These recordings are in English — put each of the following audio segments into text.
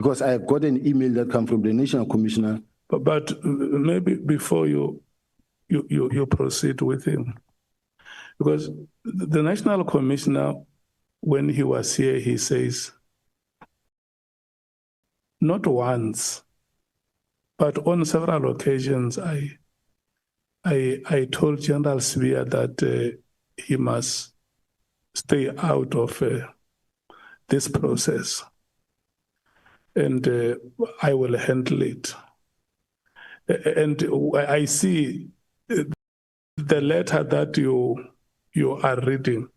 Because I have got an email that comes from the National Commissioner. But maybe before you proceed with him, because the National Commissioner, when he was here, he says, not once, but on several occasions, I told General Sibiya that he must stay out of this process, and I will handle it. And I see the letter that you are reading,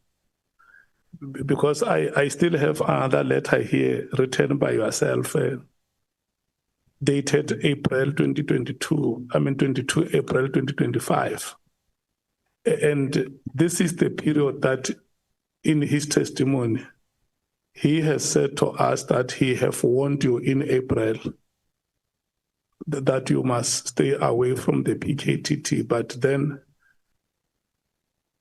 because I still have another letter here written by yourself, dated April 2022, 22 April 2025. And this is the period that in his testimony, he has said to us that he have warned you in April that you must stay away from the PKTT. But then,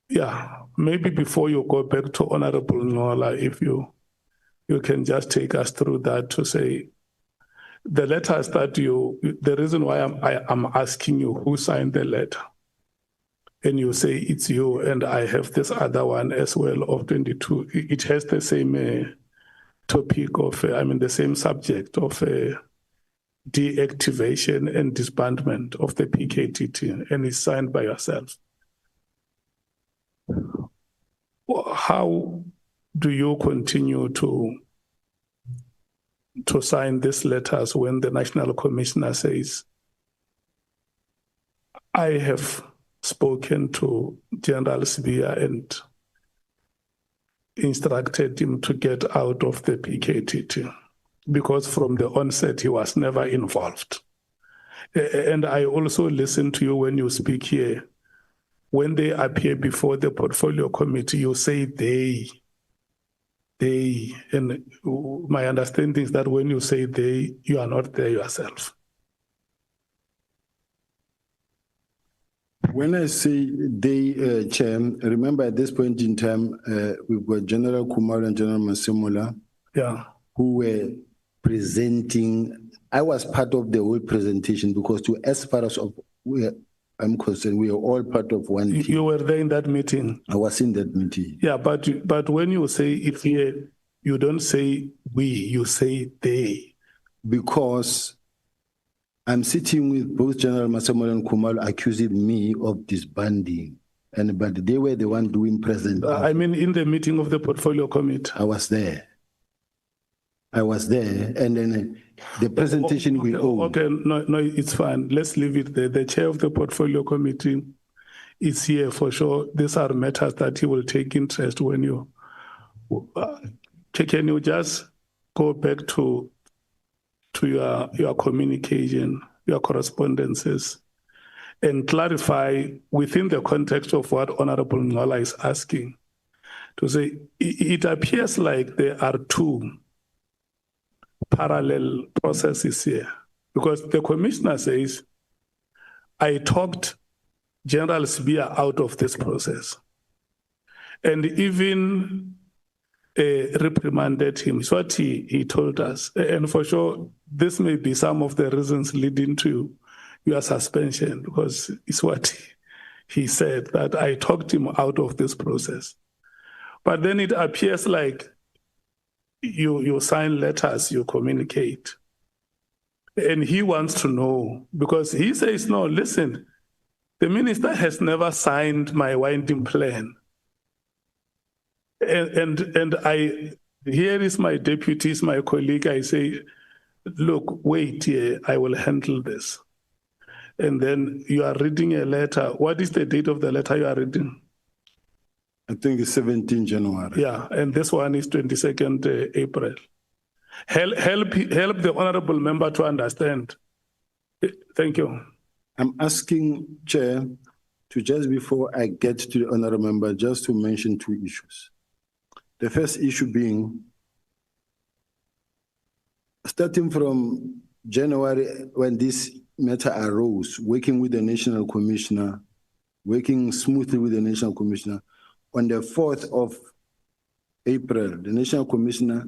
yeah, maybe before you go back to Honorable Nhlanhla, if you can just take us through that to say, the letters that the reason why I'm asking you who signed the letter, and you say it's you, and I have this other one as well of 22, it has the same topic of, the same subject of deactivation and disbandment of the PKTT, and it's signed by yourself. How do you continue to sign these letters when the National Commissioner says, I have spoken to General Sibiya and instructed him to get out of the PKTT, because from the onset he was never involved? And I also listen to you when you speak here. When they appear before the portfolio committee, you say they, and my understanding is that when you say they, you are not there yourself. When I say they, Chair, remember at this point in time, we've got General Kumar and General Masemola, who were presenting. I was part of the whole presentation, because as far as I'm concerned, we are all part of one team. You were there in that meeting? I was in that meeting. Yeah, but when you say if you don't say we, you say they. Because I'm sitting with both General Masemola and Kumar accusing me of disbanding, but they were the one doing present. In the meeting of the portfolio committee. I was there, and then the presentation we owe. Okay, no, it's fine. Let's leave it there. The chair of the portfolio committee is here for sure. These are matters that he will take interest when you. Can you just go back to your communication, your correspondences, and clarify within the context of what Honorable Nhlanhla is asking, to say it appears like there are two parallel processes here, because the commissioner says, I talked General Sibiya out of this process, and even reprimanded him. It's what he told us, and for sure this may be some of the reasons leading to your suspension, because it's what he said, that I talked him out of this process. But then it appears like you sign letters, you communicate. And he wants to know, because he says, no, listen, the minister has never signed my winding plan. And here is my deputies, my colleague, I say, look, wait here, I will handle this. And then you are reading a letter. What is the date of the letter you are reading? I think it's 17 January. Yeah, and this one is 22nd April. Help the honorable member to understand. Thank you. I'm asking, Chair, to just before I get to the honorable member, just to mention two issues. The first issue being, starting from January, when this matter arose, working with the National Commissioner, working smoothly with the National Commissioner, on the 4th of April, the National Commissioner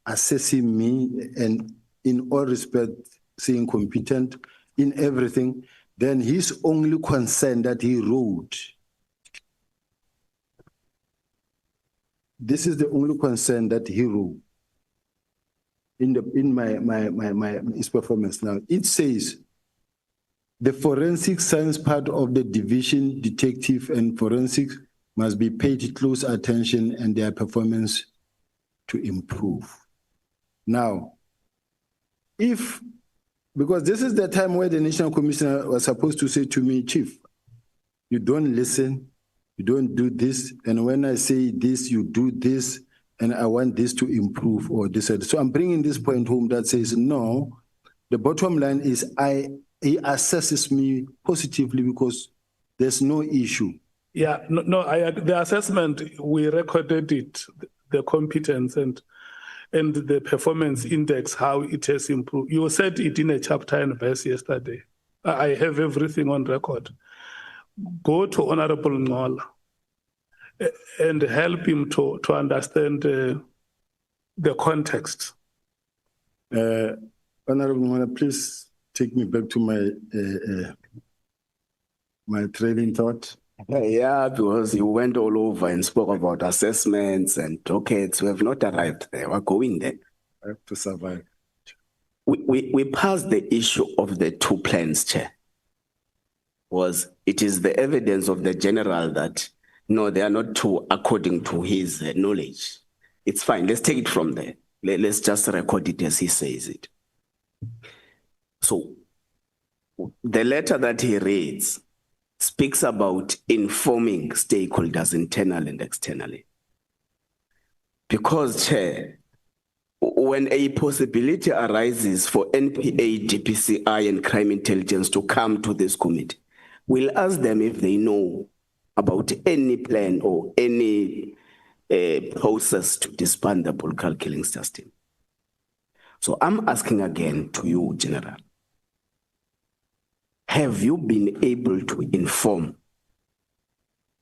assessing me and in all respects saying competent in everything, then his only concern that he wrote, this is the only concern that he wrote in his performance. Now it says the forensic science part of the division, detective and forensics must be paid close attention and their performance to improve. Now, because this is the time where the National Commissioner was supposed to say to me, Chief, you don't listen, you don't do this, and when I say this, you do this, and I want this to improve or this. So I'm bringing this point home that says, no, the bottom line is he assesses me positively because there's no issue. Yeah, the assessment, we recorded it, the competence and the performance index, how it has improved. You said it in a chapter and verse yesterday. I have everything on record. Go to Honorable Nhlanhla and help him to understand the context. Honorable Nhlanhla, please take me back to my trailing thought. Yeah, because you went all over and spoke about assessments and dockets. We have not arrived there. We're going there. I have to survive. We passed the issue of the two plans, Chair. It is the evidence of the general that, no, they are not two according to his knowledge. It's fine. Let's take it from there. Let's just record it as he says it. So the letter that he reads speaks about informing stakeholders internally and externally. Because, Chair, when a possibility arises for NPA, DPCI, and crime intelligence to come to this committee, we'll ask them if they know about any plan or any process to disband the political killing system. So I'm asking again to you, General, have you been able to inform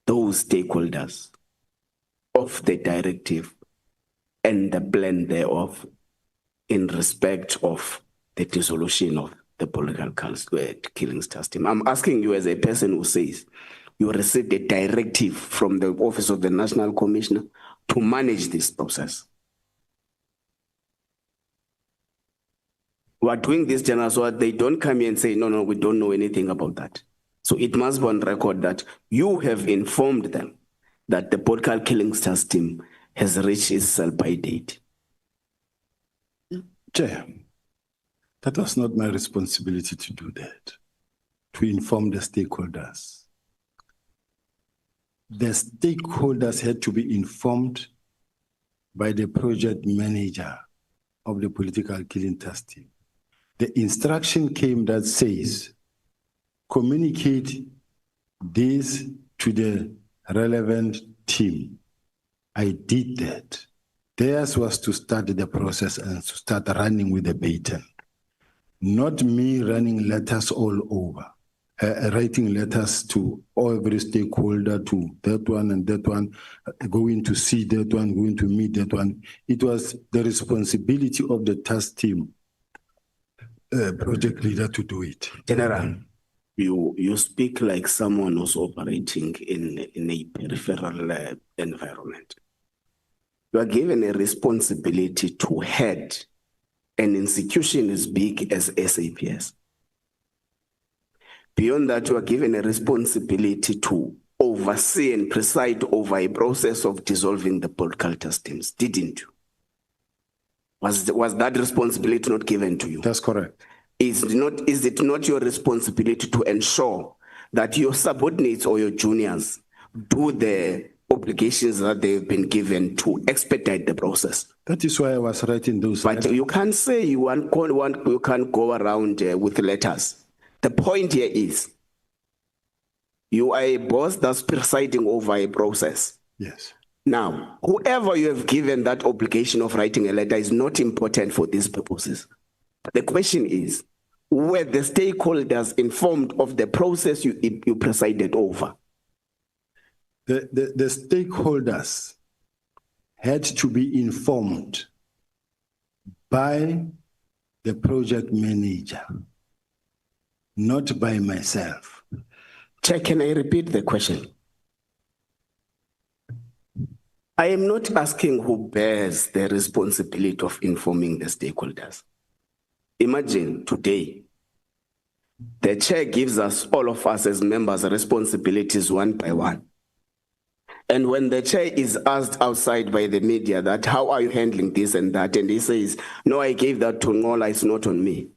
those stakeholders of the directive and the plan thereof in respect of the dissolution of the political killing system? I'm asking you as a person who says you received a directive from the Office of the National Commissioner to manage this process. We are doing this, General, so that they don't come here and say, no, we don't know anything about that. So it must be on record that you have informed them that the political killing system has reached its sell-by date. Chair, that was not my responsibility to do that, to inform the stakeholders. The stakeholders had to be informed by the project manager of the political killing system. The instruction came that says, communicate this to the relevant team. I did that. Theirs was to start the process and to start running with the baton. Not me running letters all over, writing letters to every stakeholder, to that one and that one, going to see that one, going to meet that one. It was the responsibility of the task team, project leader, to do it. General, you speak like someone who's operating in a peripheral environment. You are given a responsibility to head an institution as big as SAPS. Beyond that, you are given a responsibility to oversee and preside over a process of dissolving the political systems, didn't you? Was that responsibility not given to you? That's correct. Is it not your responsibility to ensure that your subordinates or your juniors do the obligations that they've been given to expedite the process? That is why I was writing those. But you can't say you can't go around with letters. The point here is you are a boss that's presiding over a process. Yes. Now, whoever you have given that obligation of writing a letter is not important for these purposes. The question is, were the stakeholders informed of the process you presided over? The stakeholders had to be informed by the project manager, not by myself. Chair, can I repeat the question? I am not asking who bears the responsibility of informing the stakeholders. Imagine today, the chair gives us, all of us as members, responsibilities one by one. And when the chair is asked outside by the media that, how are you handling this and that? And he says, no, I gave that to Nhlanhla, it's not on me.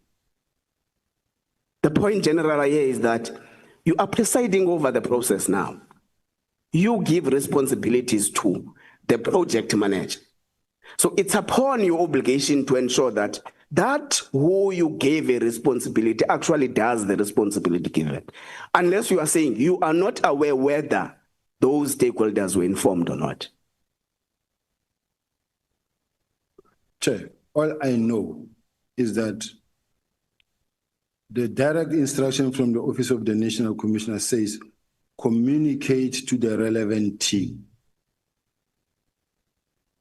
The point generally here is that you are presiding over the process now. You give responsibilities to the project manager. So it's upon your obligation to ensure that who you gave a responsibility actually does the responsibility given. Unless you are saying you are not aware whether those stakeholders were informed or not. Chair, all I know is that the direct instruction from the Office of the National Commissioner says, communicate to the relevant team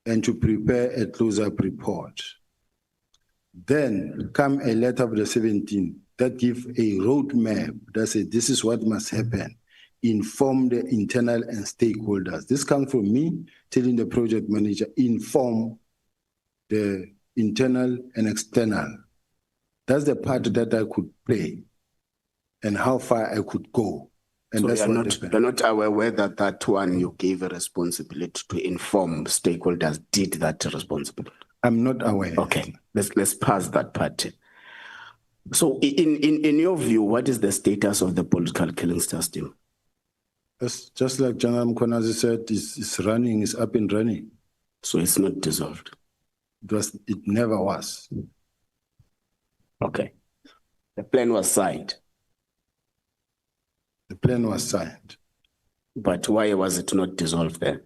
and to prepare a close-up report. Then come a letter of the 17th that gives a roadmap that says this is what must happen. Inform the internal and stakeholders. This comes from me telling the project manager, inform the internal and external. That's the part that I could play and how far I could go. And so that's you're not aware whether that one you gave a responsibility to inform stakeholders did that responsibility? I'm not aware. Okay, let's pass that part. So in your view, what is the status of the political killing team? It's just like Nhlanhla Mkhwanazi said, it's running, it's up and running. So it's not dissolved? It never was. Okay. The plan was signed? The plan was signed. But why was it not dissolved then?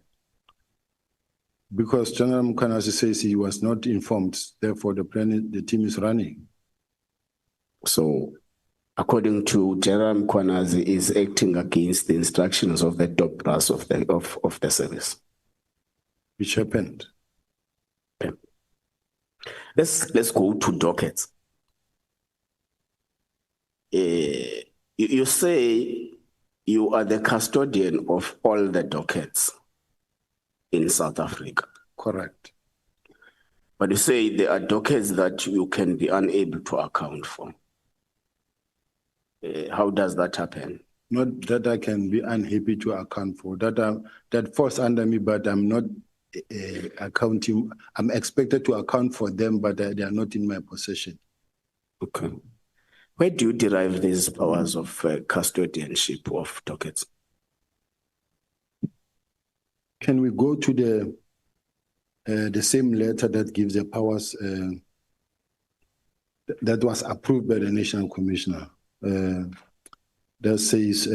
Because Nhlanhla Mkhwanazi says he was not informed, therefore the team is running. So, according to Nhlanhla Mkhwanazi, is acting against the instructions of the top brass of the service. Which happened. Okay. Let's go to dockets. You say you are the custodian of all the dockets in South Africa. Correct. But you say there are dockets that you can be unable to account for. How does that happen? Not that I can be unhappy to account for, that falls under me, but I'm not accounting. I'm expected to account for them, but they are not in my possession. Okay. Where do you derive these powers of custodianship of dockets? Can we go to the same letter that gives the powers that was approved by the National Commissioner? That says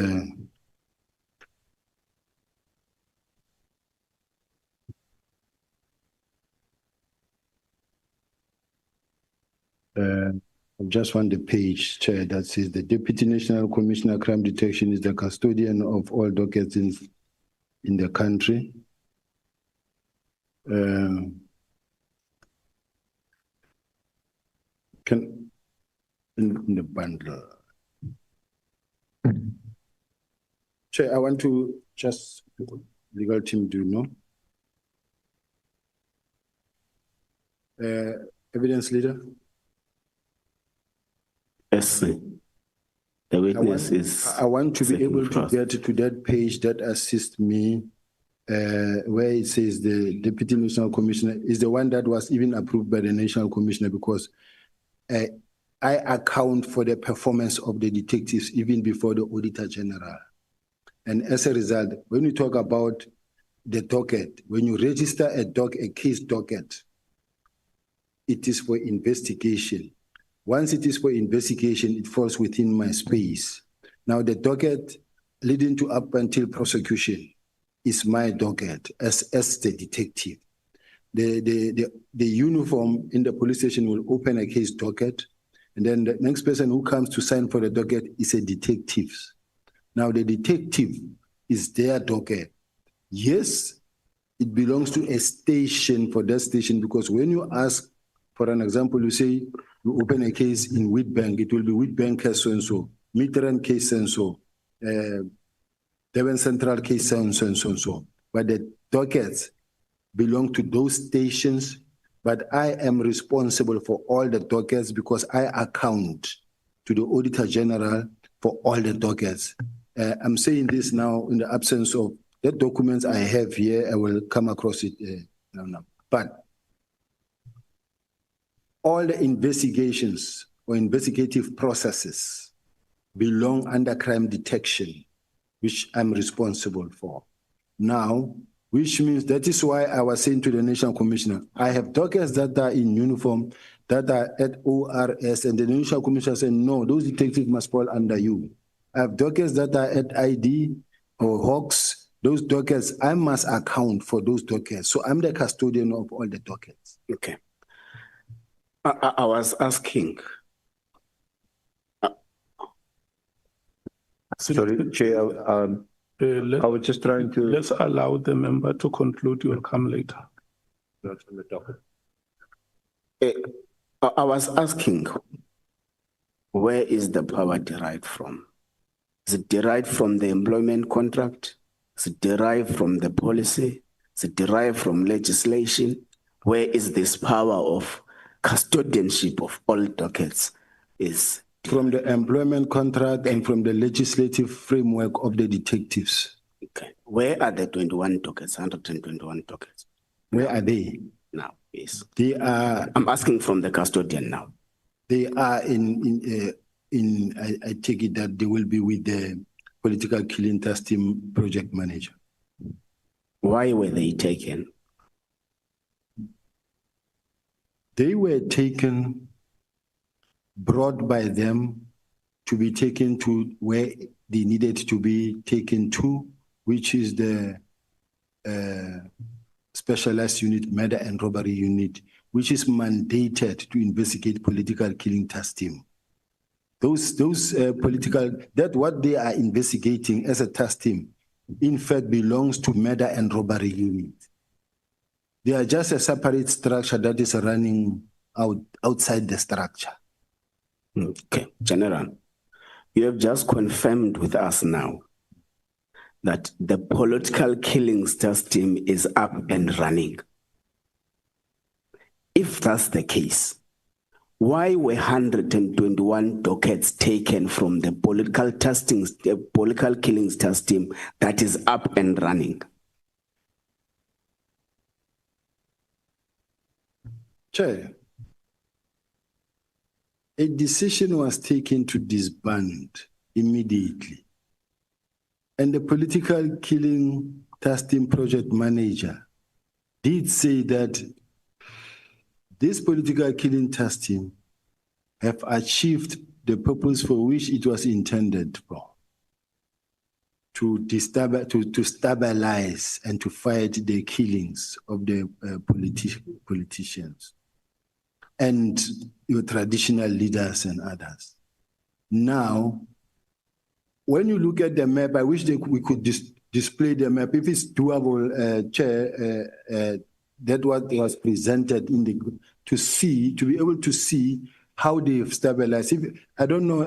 I just want the page, Chair, that says the Deputy National Commissioner Crime Detection is the custodian of all dockets in the country. In the bundle. Chair, I want to just legal team do know. Evidence leader. Yes, the witness is. I want to be able to get to that page that assists me, where it says the Deputy National Commissioner is the one that was even approved by the National Commissioner, because I account for the performance of the detectives even before the Auditor General. And as a result, when you talk about the docket, when you register a case docket, it is for investigation. Once it is for investigation, it falls within my space. Now the docket leading to up until prosecution is my docket as the detective. The uniform in the police station will open a case docket, and then the next person who comes to sign for the docket is a detective. Now the detective is their docket. Yes, it belongs to a station for that station, because when you ask, for an example, you say, You open a case in Wheatbank, it will be Wheatbank case so-and-so, Midrand case so-and-so, Devon Central case so-and-so. But the dockets belong to those stations, but I am responsible for all the dockets because I account to the Auditor General for all the dockets. I'm saying this now in the absence of the documents I have here. I will come across it now. But all the investigations or investigative processes belong under crime detection, which I'm responsible for. Now, which means that is why I was saying to the National Commissioner, I have dockets that are in uniform, that are at ORS, and the National Commissioner said, no, those detectives must fall under you. I have dockets that are at ID or Hawks. Those dockets, I must account for those dockets. So I'm the custodian of all the dockets. Okay. I was asking. Sorry, Chair. I was just trying to. Let's allow the member to conclude. You will come later. Not on the topic. I was asking, where is the power derived from? Is it derived from the employment contract? Is it derived from the policy? Is it derived from legislation? Where is this power of custodianship of all dockets? Is from the employment contract and from the legislative framework of the detectives. Okay. Where are the 21 dockets, 121 dockets? Where are they? Now, yes. They are. I'm asking from the custodian now. They are I take it that they will be with the political killing task team project manager. Why were they taken? They were taken, brought by them to be taken to where they needed to be taken to, which is the specialized unit, murder and robbery unit, which is mandated to investigate political killing task team. Those political, that what they are investigating as a task team, in fact, belongs to murder and robbery unit. They are just a separate structure that is running outside the structure. Okay, General, you have just confirmed with us now that the political killings task team is up and running. If that's the case, why were 121 dockets taken from the political killings task team that is up and running? Chair, a decision was taken to disband immediately. And the political killing task team project manager did say that this political killing task team have achieved the purpose for which it was intended for, to stabilize and to fight the killings of the politicians and your traditional leaders and others. Now, when you look at the map, I wish we could display the map. If it's doable, Chair, that what was presented in the to be able to see how they've stabilized. I don't know,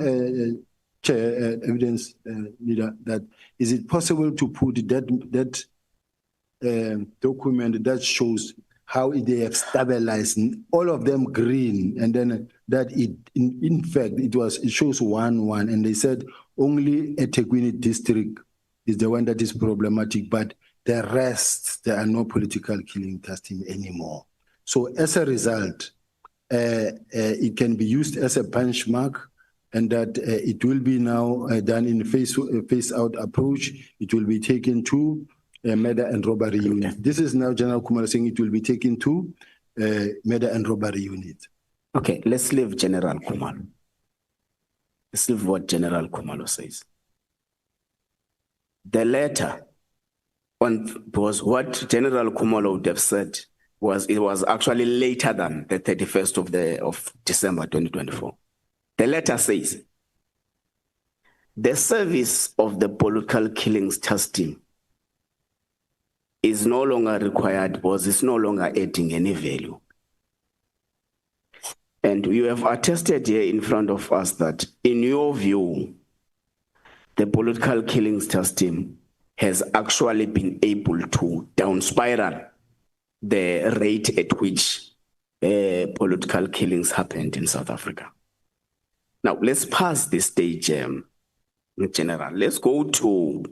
Chair, evidence leader, that is it possible to put that document that shows how they have stabilized, all of them green, and then that in fact it shows 1-1, and they said only eThekwini district is the one that is problematic, but the rest, there are no political killing task team anymore. So as a result, it can be used as a benchmark, and that it will be now done in a phase-out approach. It will be taken to murder and robbery unit. This is now General Khumalo saying it will be taken to murder and robbery unit. Okay, let's leave General Khumalo. Let's leave what General Khumalo says. The letter was what General Khumalo would have said it was actually later than the 31st of December 2024. The letter says, the service of the political killings task team is no longer required because it's no longer adding any value. And you have attested here in front of us that, in your view, the political killings test team has actually been able to down spiral the rate at which political killings happened in South Africa. Now, let's pass this stage, in general. Let's go to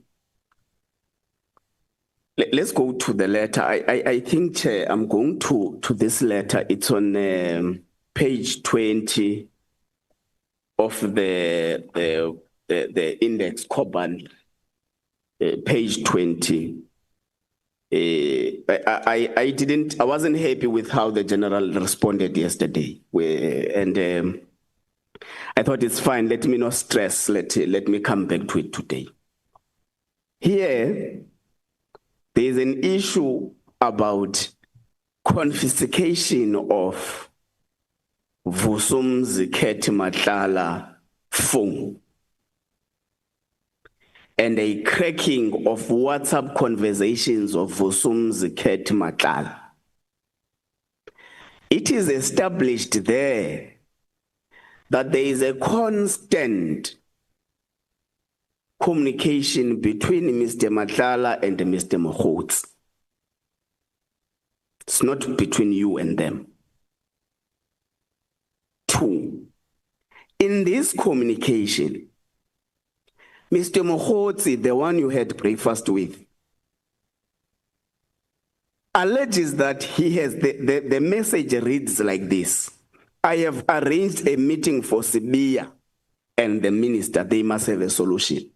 the letter. I think, Chair, I'm going to this letter. It's on page 20 of the index Coban, page 20. I wasn't happy with how the general responded yesterday, and I thought it's fine. Let me not stress. Let me come back to it today. Here, there is an issue about confiscation of Vusumzi Nhlanhla phone and a cracking of WhatsApp conversations of Vusumzi Nhlanhla. It is established there that there is a constant communication between Mr. Nhlanhla and Mr. Mkhwanazi. It's not between you and them. 2, in this communication, Mr. Mkhwanazi, the one you had breakfast with, alleges that he has, the message reads like this: I have arranged a meeting for Sibiya and the minister. They must have a solution.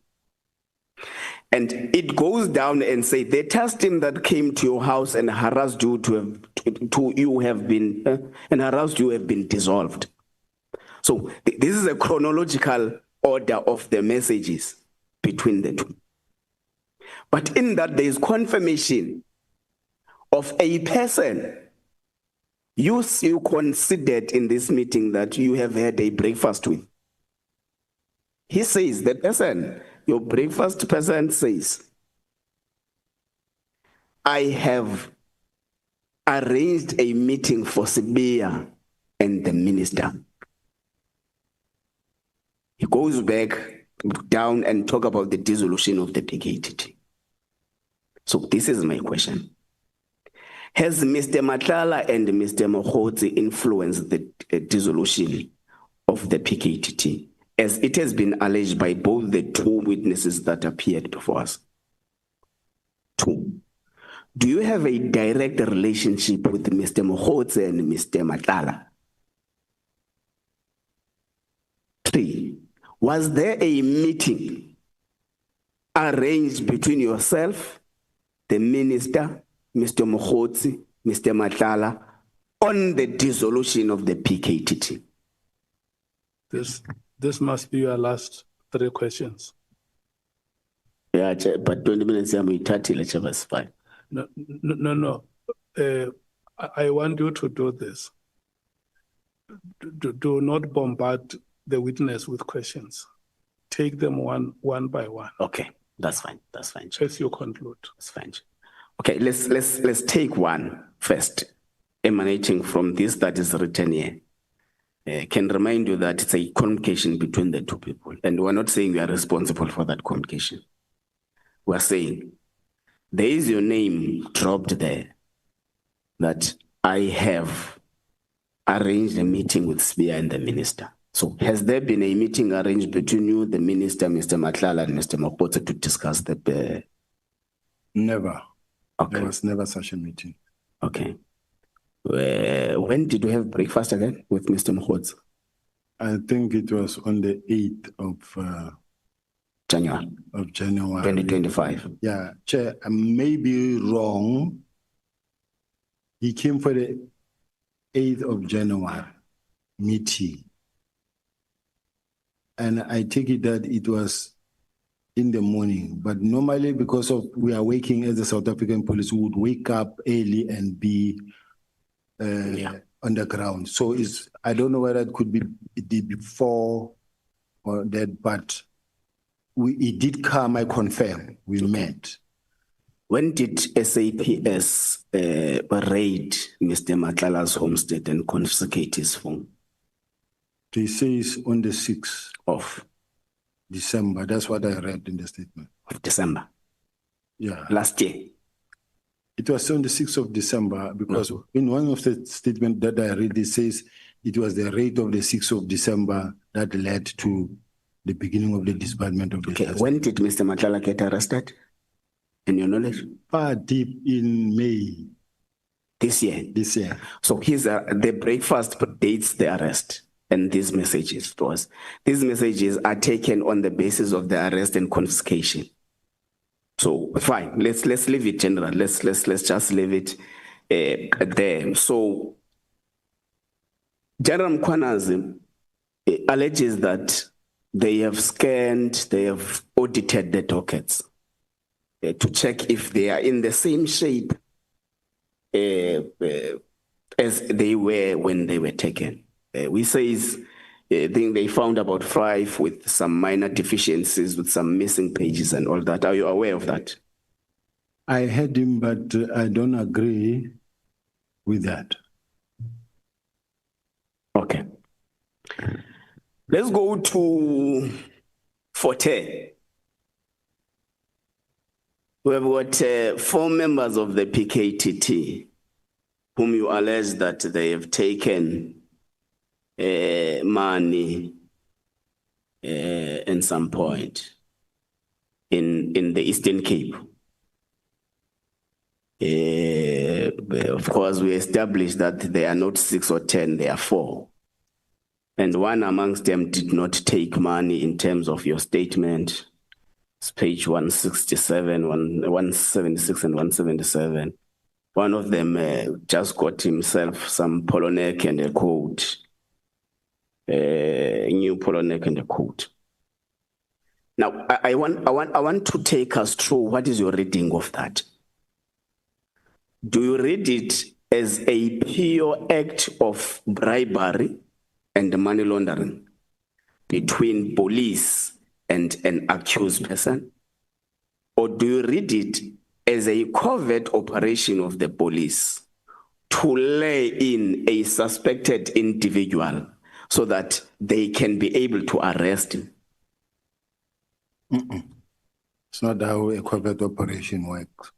And it goes down and say the task team that came to your house and harassed you have been dissolved. So this is a chronological order of the messages between the two. But in that, there is confirmation of a person you considered in this meeting that you have had a breakfast with. He says, the person, your breakfast person says, I have arranged a meeting for Sibiya and the minister. He goes back down and talk about the dissolution of the PKTT. So this is my question. Has Mr. Nhlanhla and Mr. Mkhwanazi influenced the dissolution of the PKTT, as it has been alleged by both the two witnesses that appeared before us? 2, do you have a direct relationship with Mr. Mkhwanazi and Mr. Nhlanhla? 3, was there a meeting arranged between yourself, the minister, Mr. Mkhwanazi, Mr. Nhlanhla, on the dissolution of the PKTT? This must be your last 3 questions. Yeah, but 20 minutes, I'm 30, let's fine. No. I want you to do this. Do not bombard the witness with questions. Take them one by one. Okay, that's fine. As you conclude. That's fine. Okay, let's take one first, emanating from this that is written here. Can remind you that it's a communication between the two people, and we're not saying we are responsible for that communication. We're saying there is your name dropped there, that I have arranged a meeting with Sibiya and the minister. So has there been a meeting arranged between you, the minister, Mr. Nhlanhla, and Mr. Mkhwanazi to discuss the... Never. Okay. There was never such a meeting. Okay. When did you have breakfast again with Mr. Mkhwanazi? I think it was on the 8th of January. Of January. 2025. Yeah, Chair, I may be wrong. He came for the 8th of January meeting. And I take it that it was in the morning, but normally because of we are working as the South African police, we would wake up early and be on the ground. So I don't know whether it could be before or that, but it did come, I confirm, we met. When did SAPS raid Mr. Nhlanhla's homestead and confiscate his phone? They says on the 6th of December. That's what I read in the statement. December Yeah. last year. It was on the 6th of December because in one of the statements that I read, it says it was the rate of the 6th of December that led to the beginning of the disbandment of the justice. When did Mr. Nhlanhla get arrested? In your knowledge? Far deep in May. This year? This year. So the breakfast dates the arrest and these messages to us. These messages are taken on the basis of the arrest and confiscation. So fine, let's leave it general. Let's just leave it there. So General Mkhwanazi alleges that they have scanned, they have audited the dockets to check if they are in the same shape as they were when they were taken. We say I think they found about 5 with some minor deficiencies, with some missing pages and all that. Are you aware of that? I heard him, but I don't agree with that. Okay. Let's go to Forte. We have got 4 members of the PKTT whom you allege that they have taken money in some point in the Eastern Cape. Of course, we established that they are not 6 or 10, they are 4. And one amongst them did not take money in terms of your statement. It's page 167, 176 and 177. One of them just got himself some polo neck and a coat. A new polo neck and a coat. Now, I want to take us through what is your reading of that. Do you read it as a pure act of bribery and money laundering between police and an accused person? Or do you read it as a covert operation of the police to lay in a suspected individual so that they can be able to arrest him? It's not how a covert operation works.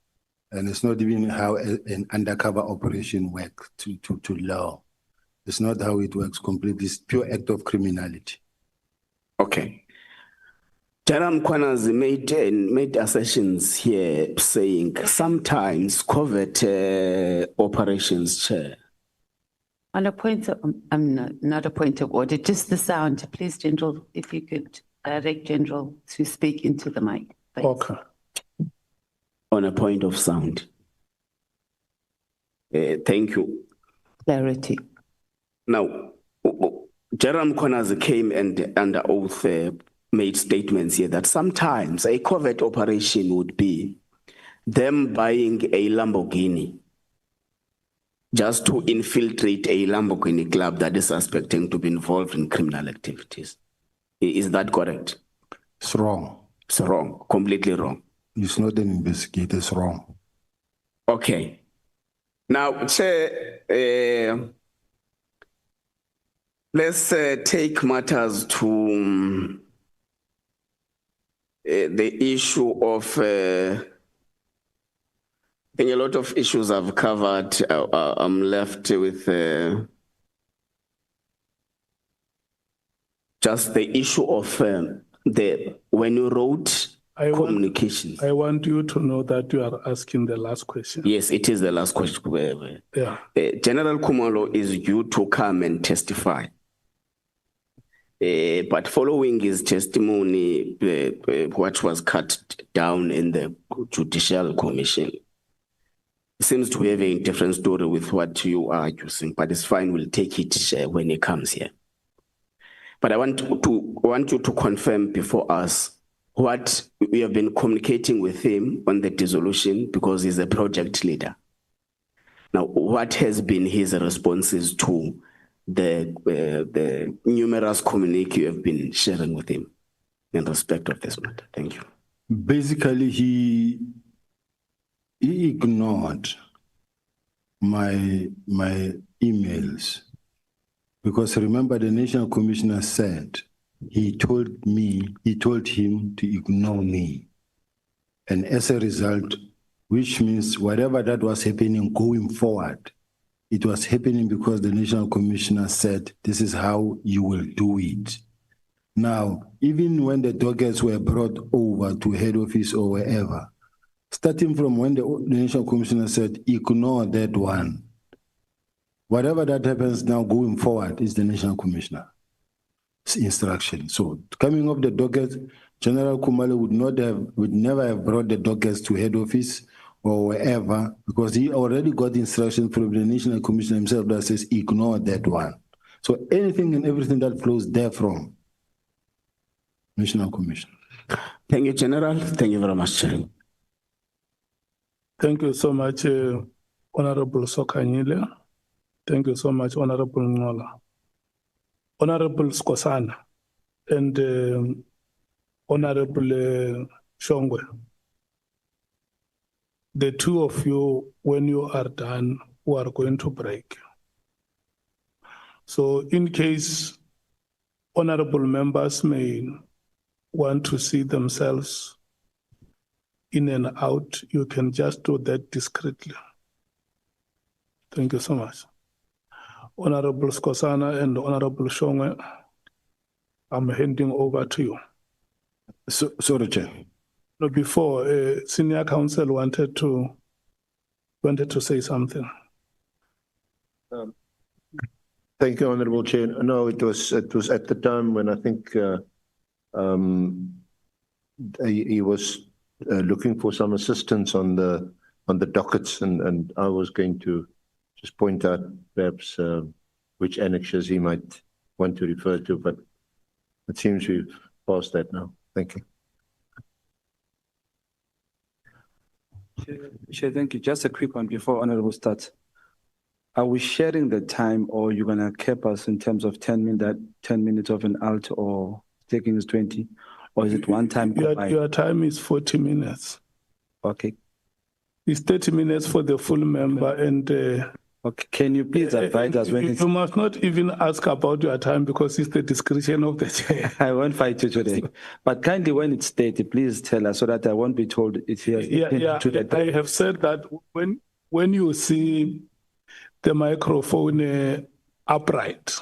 And it's not even how an undercover operation works to law. It's not how it works completely. It's pure act of criminality. Okay. General Mkhwanazi made assertions here saying sometimes covert operations, Chair. On a point of, not a point of order, just the sound. Please, General, if you could direct General to speak into the mic. Thanks. Okay. On a point of sound. Thank you. Clarity. Now, General Mkhwanazi came and under oath made statements here that sometimes a covert operation would be them buying a Lamborghini just to infiltrate a Lamborghini club that is suspecting to be involved in criminal activities. Is that correct? It's wrong. It's wrong, completely wrong. It's not an investigator, it's wrong. Okay. Now, Chair, let's take matters to the issue of, I think a lot of issues I've covered. I'm left with just the issue of when you wrote communications. I want you to know that you are asking the last question. Yes, it is the last question. Yeah. General Kumalo is due to come and testify. But following his testimony, what was cut down in the Judicial Commission, it seems to have a different story with what you are accusing, but it's fine, we'll take it when he comes here. But I want you to confirm before us what we have been communicating with him on the dissolution, because he's a project leader. Now, what has been his responses to the numerous communiques you have been sharing with him in respect of this matter? Thank you. Basically, he ignored my emails Because remember, the National Commissioner said, he told him to ignore me. And as a result, which means whatever that was happening going forward, it was happening because the National Commissioner said, this is how you will do it. Now, even when the dockets were brought over to head office or wherever, starting from when the National Commissioner said, ignore that one, whatever that happens now going forward is the National Commissioner's instruction. So coming off the docket, General Khumalo would never have brought the dockets to head office or wherever, because he already got instruction from the National Commissioner himself that says, ignore that one. So anything and everything that flows therefrom, National Commission. Thank you, General. Thank you very much, Chair. Thank you so much, Honorable Sokanyile. Thank you so much, Honorable Nhlanhla. Honorable Skosana and Honorable Shongwe. The two of you, when you are done, we are going to break. So in case honorable members may want to see themselves in and out, you can just do that discreetly. Thank you so much. Honorable Skosana and Honorable Shongwe, I'm handing over to you. Sorry, Chair. No, before, Senior Counsel wanted to say something. Thank you, Honorable Chair. No, it was at the time when I think he was looking for some assistance on the dockets, and I was going to just point out perhaps which annexes he might want to refer to, but it seems we've passed that now. Thank you. Chair, thank you. Just a quick one before Honorable starts. Are we sharing the time, or you're going to cap us in terms of 10 minutes of an alt, or taking is 20, or is it one time? Your time is 40 minutes. Okay. It's 30 minutes for the full member, and okay. Can you please advise us when you must not even ask about your time, because it's the discretion of the chair. I won't fight you today, but kindly when it's 30, please tell us so that I won't be told it's here. I have said that when you see the microphone upright,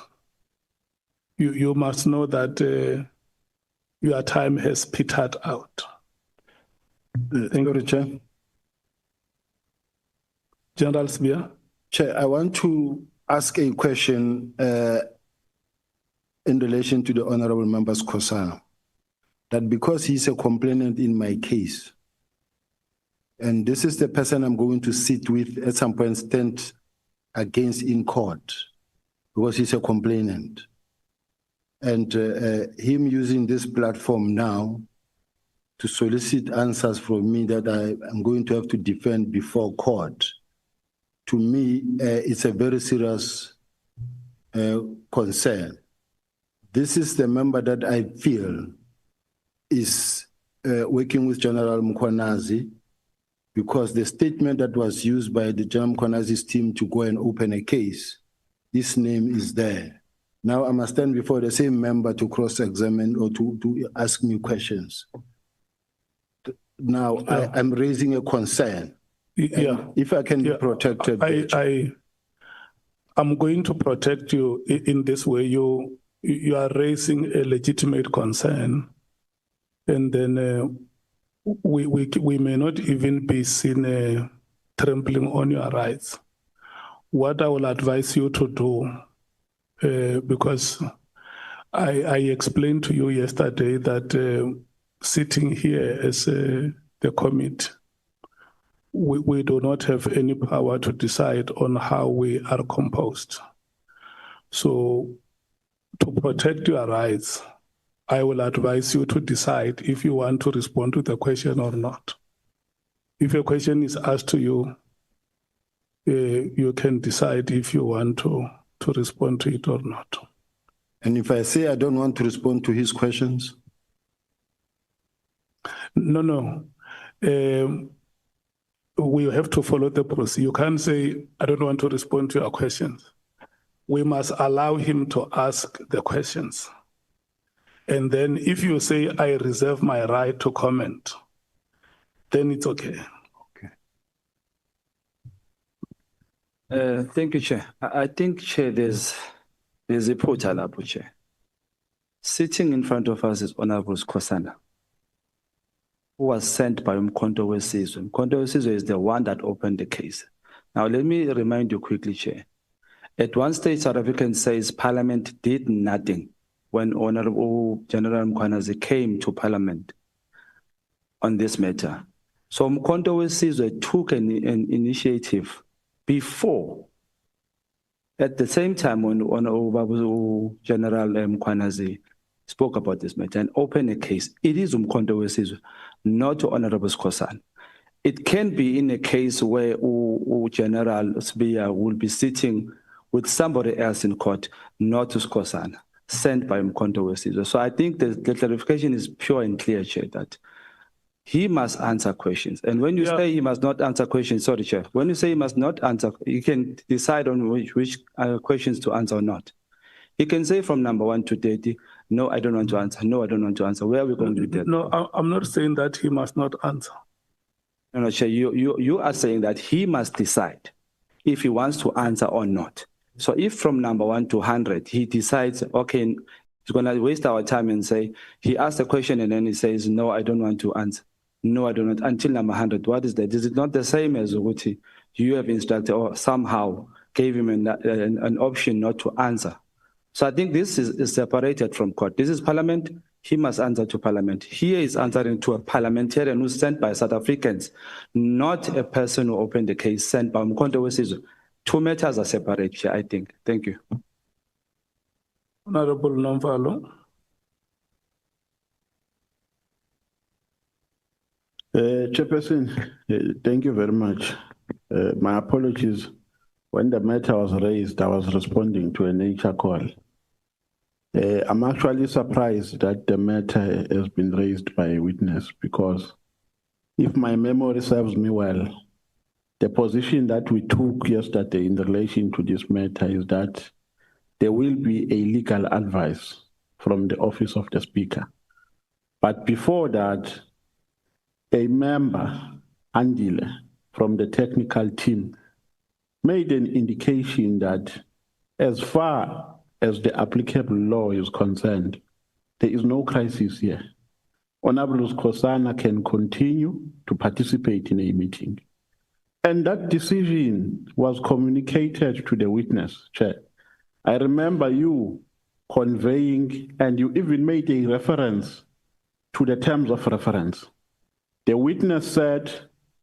you must know that your time has petered out. Thank you, Chair. General Sibiya. Chair, I want to ask a question in relation to the Honorable Member Skosana, that because he's a complainant in my case, and this is the person I'm going to sit with at some point, stand against in court, because he's a complainant. And him using this platform now to solicit answers from me that I'm going to have to defend before court, to me, it's a very serious concern. This is the member that I feel is working with General Mkhwanazi, because the statement that was used by the General Mkhwanazi's team to go and open a case, his name is there. Now I must stand before the same member to cross-examine or to ask me questions. Now I'm raising a concern. Yeah. If I can be protected. I'm going to protect you in this way. You are raising a legitimate concern, and then we may not even be seen trampling on your rights. What I will advise you to do, because I explained to you yesterday that sitting here as the committee, we do not have any power to decide on how we are composed. So to protect your rights, I will advise you to decide if you want to respond to the question or not. If a question is asked to you, you can decide if you want to respond to it or not. And if I say I don't want to respond to his questions? No. We have to follow the process. You can't say, I don't want to respond to your questions. we must allow him to ask the questions. And then if you say, I reserve my right to comment, then it's okay. Thank you, Chair. I think, Chair, there's a portal, Chair. Sitting in front of us is Honorable Skhosana, who was sent by Umkhonto weSizwe. Umkhonto weSizwe is the one that opened the case. Now, let me remind you quickly, Chair. At one stage, South African says Parliament did nothing when Honorable General Mkhwanazi came to Parliament on this matter. So Umkhonto weSizwe took an initiative before, at the same time when Honorable General Mkhwanazi spoke about this matter and opened a case. It is Umkhonto weSizwe, not Honorable Skhosana. It can be in a case where General Sibiya will be sitting with somebody else in court, not to Skhosana, sent by Umkhonto weSizwe. So I think the clarification is pure and clear, Chair, that he must answer questions. And when you say he must not answer questions, sorry, Chair, when you say he must not answer, you can decide on which questions to answer or not. He can say from number 1 to 30, no, I don't want to answer. No, I don't want to answer. Where are we going to do that? No, I'm not saying that he must not answer. No, Chair, you are saying that he must decide if he wants to answer or not. So if from number 1 to 100, he decides, okay, he's going to waste our time and say, he asked a question and then he says, no, I don't want to answer. No, I don't want, until number 100. What is that? Is it not the same as Uguti? You have instructed or somehow gave him an option not to answer. So I think this is separated from court. This is Parliament. He must answer to Parliament. Here is answering to a parliamentarian who's sent by South Africans, not a person who opened the case sent by Umkhonto weSizwe. Two matters are separate, I think. Thank you. Honorable Nomvalo. Chairperson, thank you very much. My apologies. When the matter was raised, I was responding to a nature call. I'm actually surprised that the matter has been raised by a witness because if my memory serves me well, the position that we took yesterday in relation to this matter is that there will be a legal advice from the office of the Speaker. But before that, a member, Andile, from the technical team, made an indication that as far as the applicable law is concerned, there is no crisis here. Honorable Skhosana can continue to participate in a meeting. And that decision was communicated to the witness, Chair. I remember you conveying, and you even made a reference to the terms of reference. The witness said,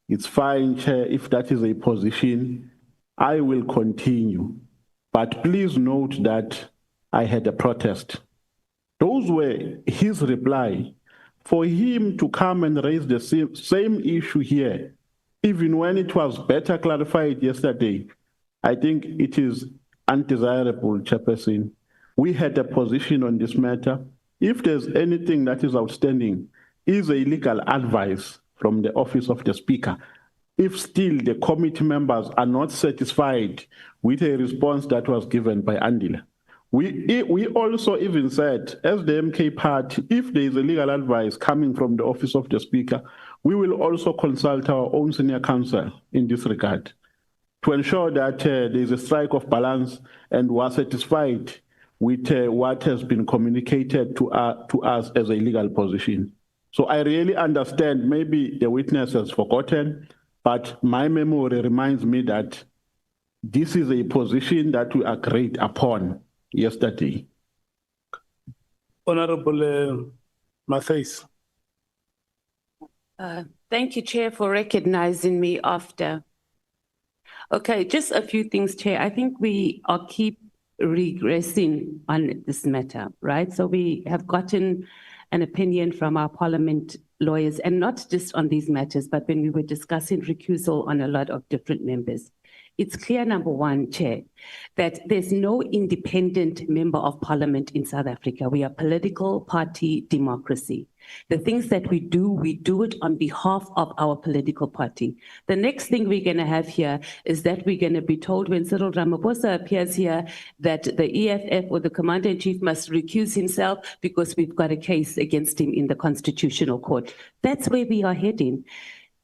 it's fine, Chair, if that is a position, I will continue. But please note that I had a protest. Those were his reply. For him to come and raise the same issue here, even when it was better clarified yesterday, I think it is undesirable, Chairperson. We had a position on this matter. If there's anything that is outstanding, is a legal advice from the office of the Speaker. If still the committee members are not satisfied with a response that was given by Andile, we also even said, as the MK party, if there is a legal advice coming from the office of the Speaker, we will also consult our own senior counsel in this regard to ensure that there is a strike of balance and we are satisfied with what has been communicated to us as a legal position. So I really understand maybe the witness has forgotten, but my memory reminds me that this is a position that we agreed upon yesterday. Honorable Matthys. Thank you, Chair, for recognizing me after. Okay, just a few things, Chair. I think we are keep regressing on this matter, right? So we have gotten an opinion from our Parliament lawyers, and not just on these matters, but when we were discussing recusal on a lot of different members. It's clear, number one, Chair, that there's no independent member of parliament in South Africa. We are political party democracy. The things that we do it on behalf of our political party. The next thing we're going to have here is that we're going to be told when Cyril Ramaphosa appears here that the EFF or the Commander-in-Chief must recuse himself because we've got a case against him in the Constitutional Court. That's where we are heading.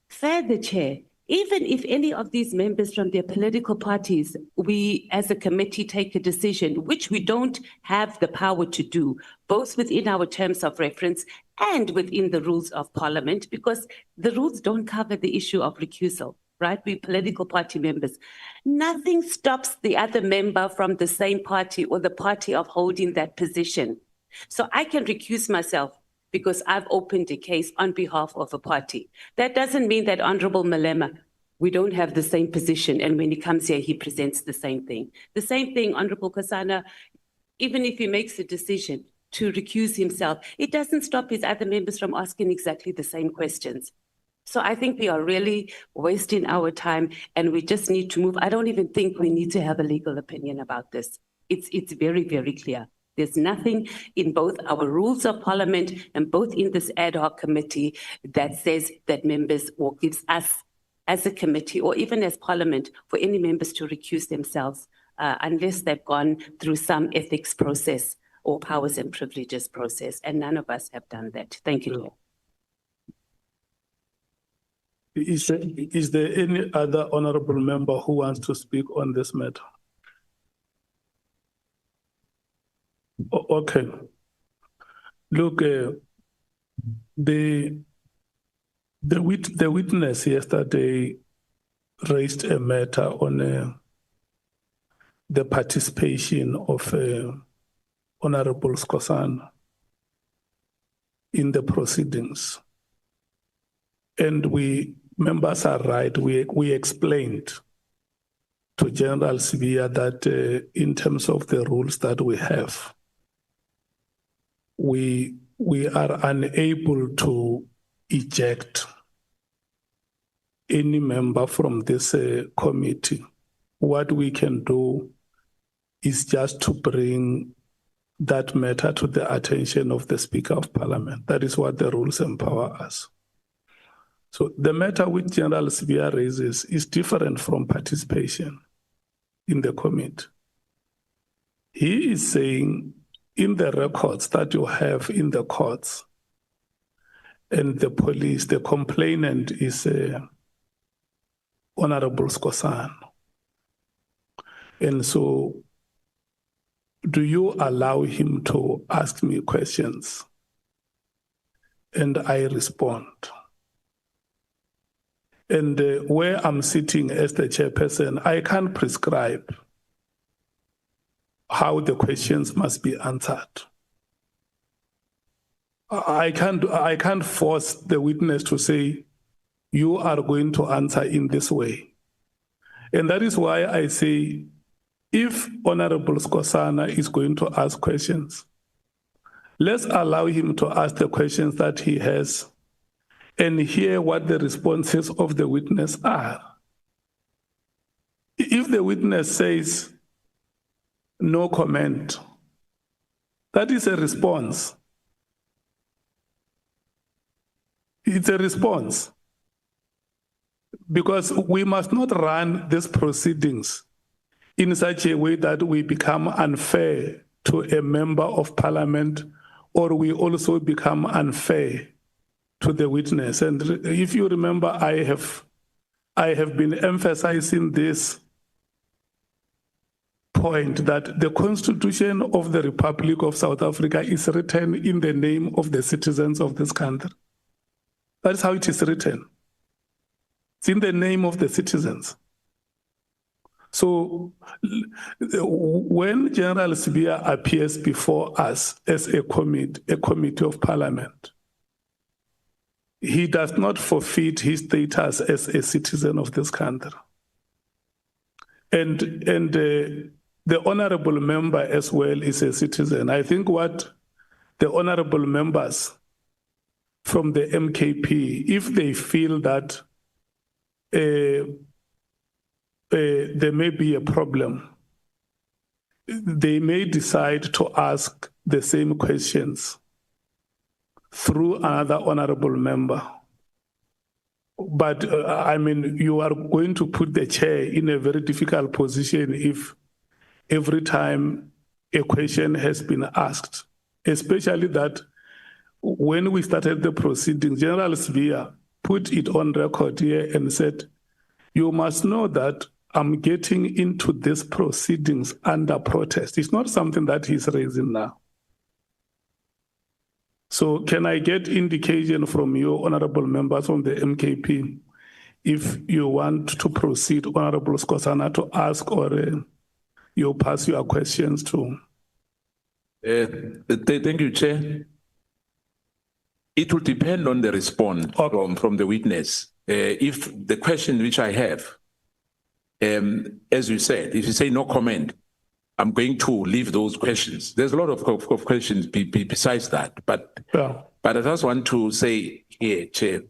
Further, Chair, even if any of these members from their political parties, we as a committee take a decision, which we don't have the power to do, both within our terms of reference and within the rules of parliament, because the rules don't cover the issue of recusal, right? We political party members. Nothing stops the other member from the same party or the party of holding that position. So I can recuse myself because I've opened a case on behalf of a party. That doesn't mean that Honorable Malema, we don't have the same position, and when he comes here, he presents the same thing. The same thing, Honorable Kosana, even if he makes a decision to recuse himself, it doesn't stop his other members from asking exactly the same questions. So I think we are really wasting our time, and we just need to move. I don't even think we need to have a legal opinion about this. It's very, very clear. There's nothing in both our rules of parliament and both in this ad hoc committee that says that members or gives us as a committee or even as parliament for any members to recuse themselves unless they've gone through some ethics process or powers and privileges process. And none of us have done that. Thank you. Is there any other honorable member who wants to speak on this matter? Okay. Look, the witness yesterday raised a matter on the participation of Honorable Skosana in the proceedings. And members are right, we explained to General Sibiya that in terms of the rules that we have, we are unable to eject any member from this committee. What we can do is just to bring that matter to the attention of the Speaker of Parliament. That is what the rules empower us. So the matter which General Sibiya raises is different from participation in the committee. He is saying in the records that you have in the courts and the police, the complainant is Honorable Skosana. And so do you allow him to ask me questions? And I respond. And where I'm sitting as the chairperson, I can't prescribe how the questions must be answered. I can't force the witness to say, you are going to answer in this way. And that is why I say, if Honorable Skosana is going to ask questions, let's allow him to ask the questions that he has and hear what the responses of the witness are. If the witness says, no comment, that is a response. It's a response. Because we must not run these proceedings in such a way that we become unfair to a member of parliament, or we also become unfair to the witness. And if you remember, I have been emphasizing this point that the Constitution of the Republic of South Africa is written in the name of the citizens of this country. That's how it is written. It's in the name of the citizens. So when General Sibiya appears before us as a committee of parliament, he does not forfeit his status as a citizen of this country. And the honorable member as well is a citizen. I think what the honorable members from the MKP, if they feel that there may be a problem. They may decide to ask the same questions through another honorable member. But I mean, you are going to put the chair in a very difficult position if every time a question has been asked, especially that when we started the proceedings, General Sibiya put it on record here and said, you must know that I'm getting into these proceedings under protest. It's not something that he's raising now. So can I get indication from you, honorable members from the MKP, if you want to proceed, Honorable Skosana, to ask or you pass your questions to? Thank you, Chair. It will depend on the response from the witness. If the question which I have, as you said, if you say no comment, I'm going to leave those questions. There's a lot of questions besides that, but I just want to say here, Chair,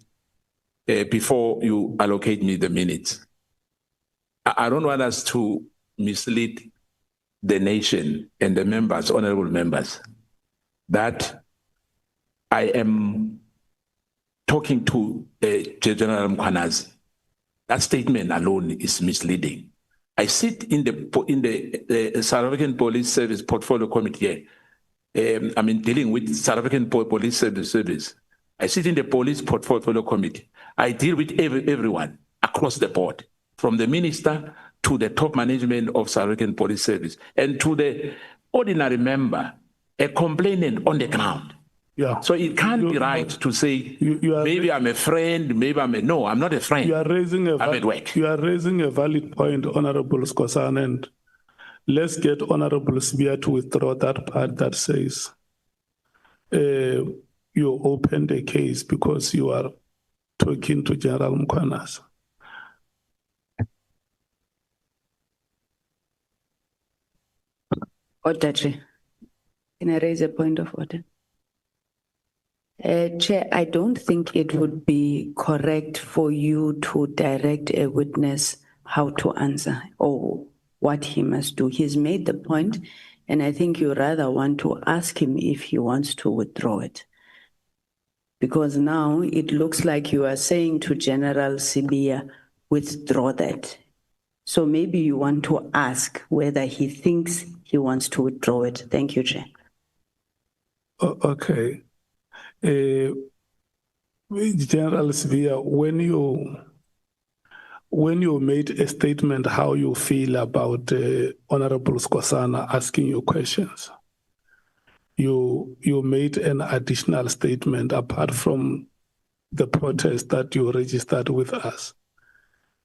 before you allocate me the minutes, I don't want us to mislead the nation and the members, honorable members, that I am talking to General Mkhwanazi. That statement alone is misleading. I sit in the South African Police Service Portfolio Committee here. I mean, dealing with South African Police Service. I sit in the Police Portfolio Committee. I deal with everyone across the board, from the minister to the top management of South African Police Service, and to the ordinary member, a complainant on the ground. Yeah. So it can't be right to say, maybe I'm a friend, maybe no, I'm not a friend. You are raising I'm at work. You are raising a valid point, Honorable Skosana, and let's get Honorable Sibiya to withdraw that part that says you opened a case because you are talking to General Mkhwanazi. Order, Chair. Can I raise a point of order? Chair, I don't think it would be correct for you to direct a witness how to answer or what he must do. He's made the point, and I think you rather want to ask him if he wants to withdraw it. Because now it looks like you are saying to General Sibiya, withdraw that. So maybe you want to ask whether he thinks he wants to withdraw it. Thank you, Chair. Okay. General Sibiya, when you made a statement how you feel about Honorable Skosana asking you questions, you made an additional statement apart from the protest that you registered with us.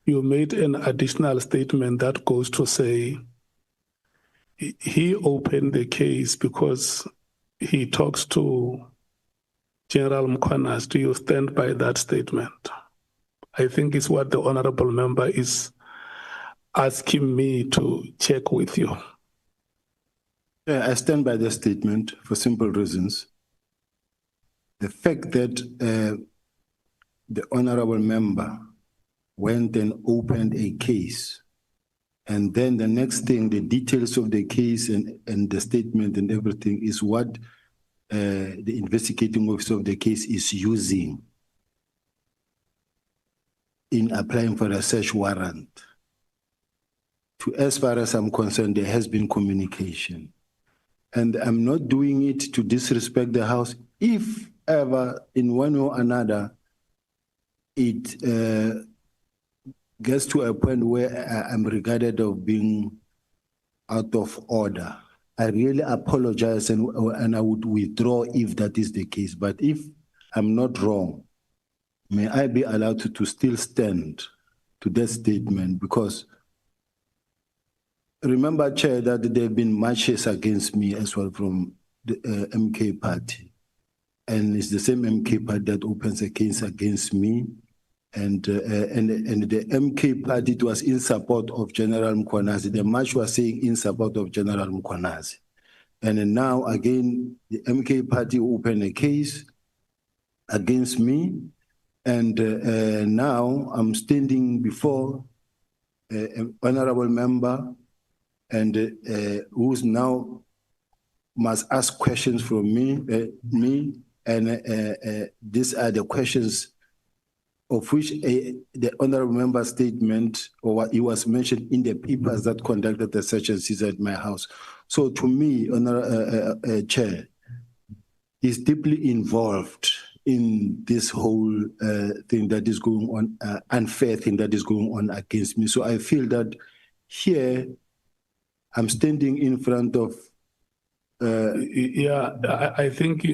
You made an additional statement that goes to say he opened the case because he talks to General Mkhwanazi. Do you stand by that statement? I think it's what the honorable member is asking me to check with you. Yeah, I stand by the statement for simple reasons. The fact that the honorable member went and opened a case, and then the next thing, the details of the case and the statement and everything is what the investigating officer of the case is using in applying for a search warrant. As far as I'm concerned, there has been communication. And I'm not doing it to disrespect the House. If ever, in one or another, it gets to a point where I'm regarded of being out of order, I really apologize and I would withdraw if that is the case. But if I'm not wrong, may I be allowed to still stand to that statement? Because remember, Chair, that there have been marches against me as well from the MK party. And it's the same MK party that opens a case against me. And the MK party, it was in support of General Mkhwanazi. The march was saying in support of General Mkhwanazi. And then now, again, the MK party opened a case against me. And now I'm standing before an honorable member and who's now must ask questions from me, and these are the questions of which the honorable member statement or what he was mentioned in the papers that conducted the search and seizure at my house. So to me, Chair, is deeply involved in this whole thing that is going on, unfair thing that is going on against me. So I feel that here I'm standing in front of. I think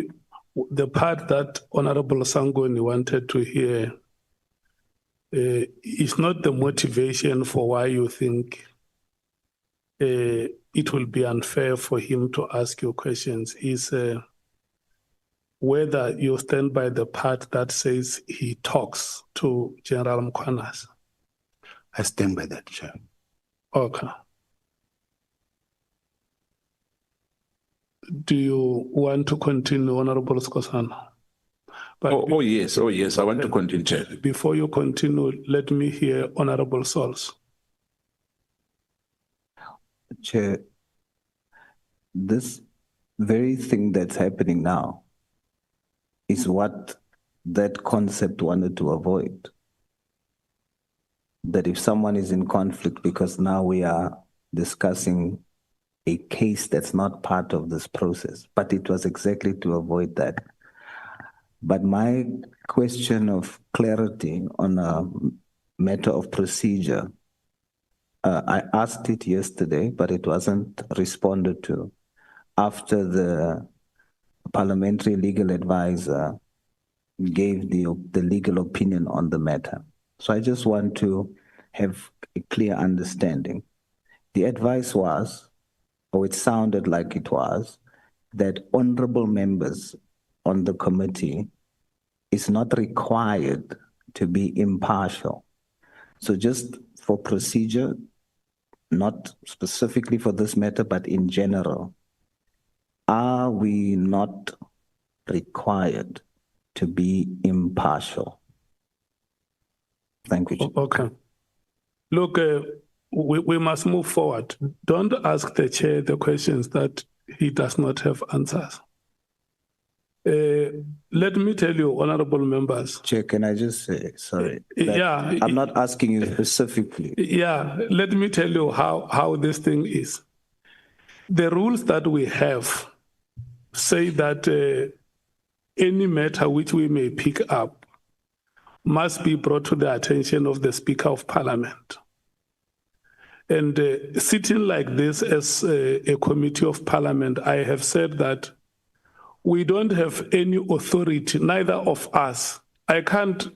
the part that Honorable Sangoni wanted to hear is not the motivation for why you think it will be unfair for him to ask you questions. Is whether you stand by the part that says he talks to General Mkhwanazi. I stand by that, Chair. Okay. Do you want to continue, Honorable Skosana? Oh, yes, I want to continue, Chair. Before you continue, let me hear Honorable Sols. Chair, this very thing that's happening now is what that concept wanted to avoid. That if someone is in conflict, because now we are discussing a case that's not part of this process, but it was exactly to avoid that. But my question of clarity on a matter of procedure, I asked it yesterday, but it wasn't responded to after the parliamentary legal advisor gave the legal opinion on the matter. So I just want to have a clear understanding. The advice was, or it sounded like it was, that honorable members on the committee is not required to be impartial. So just for procedure, not specifically for this matter, but in general, are we not required to be impartial? Thank you. Okay. Look, we must move forward. Don't ask the chair the questions that he does not have answers. Let me tell you, honorable members. Chair, can I just say, sorry? Yeah. I'm not asking you specifically. Yeah, let me tell you how this thing is. The rules that we have say that any matter which we may pick up must be brought to the attention of the Speaker of Parliament. And sitting like this as a committee of Parliament, I have said that we don't have any authority, neither of us. I can't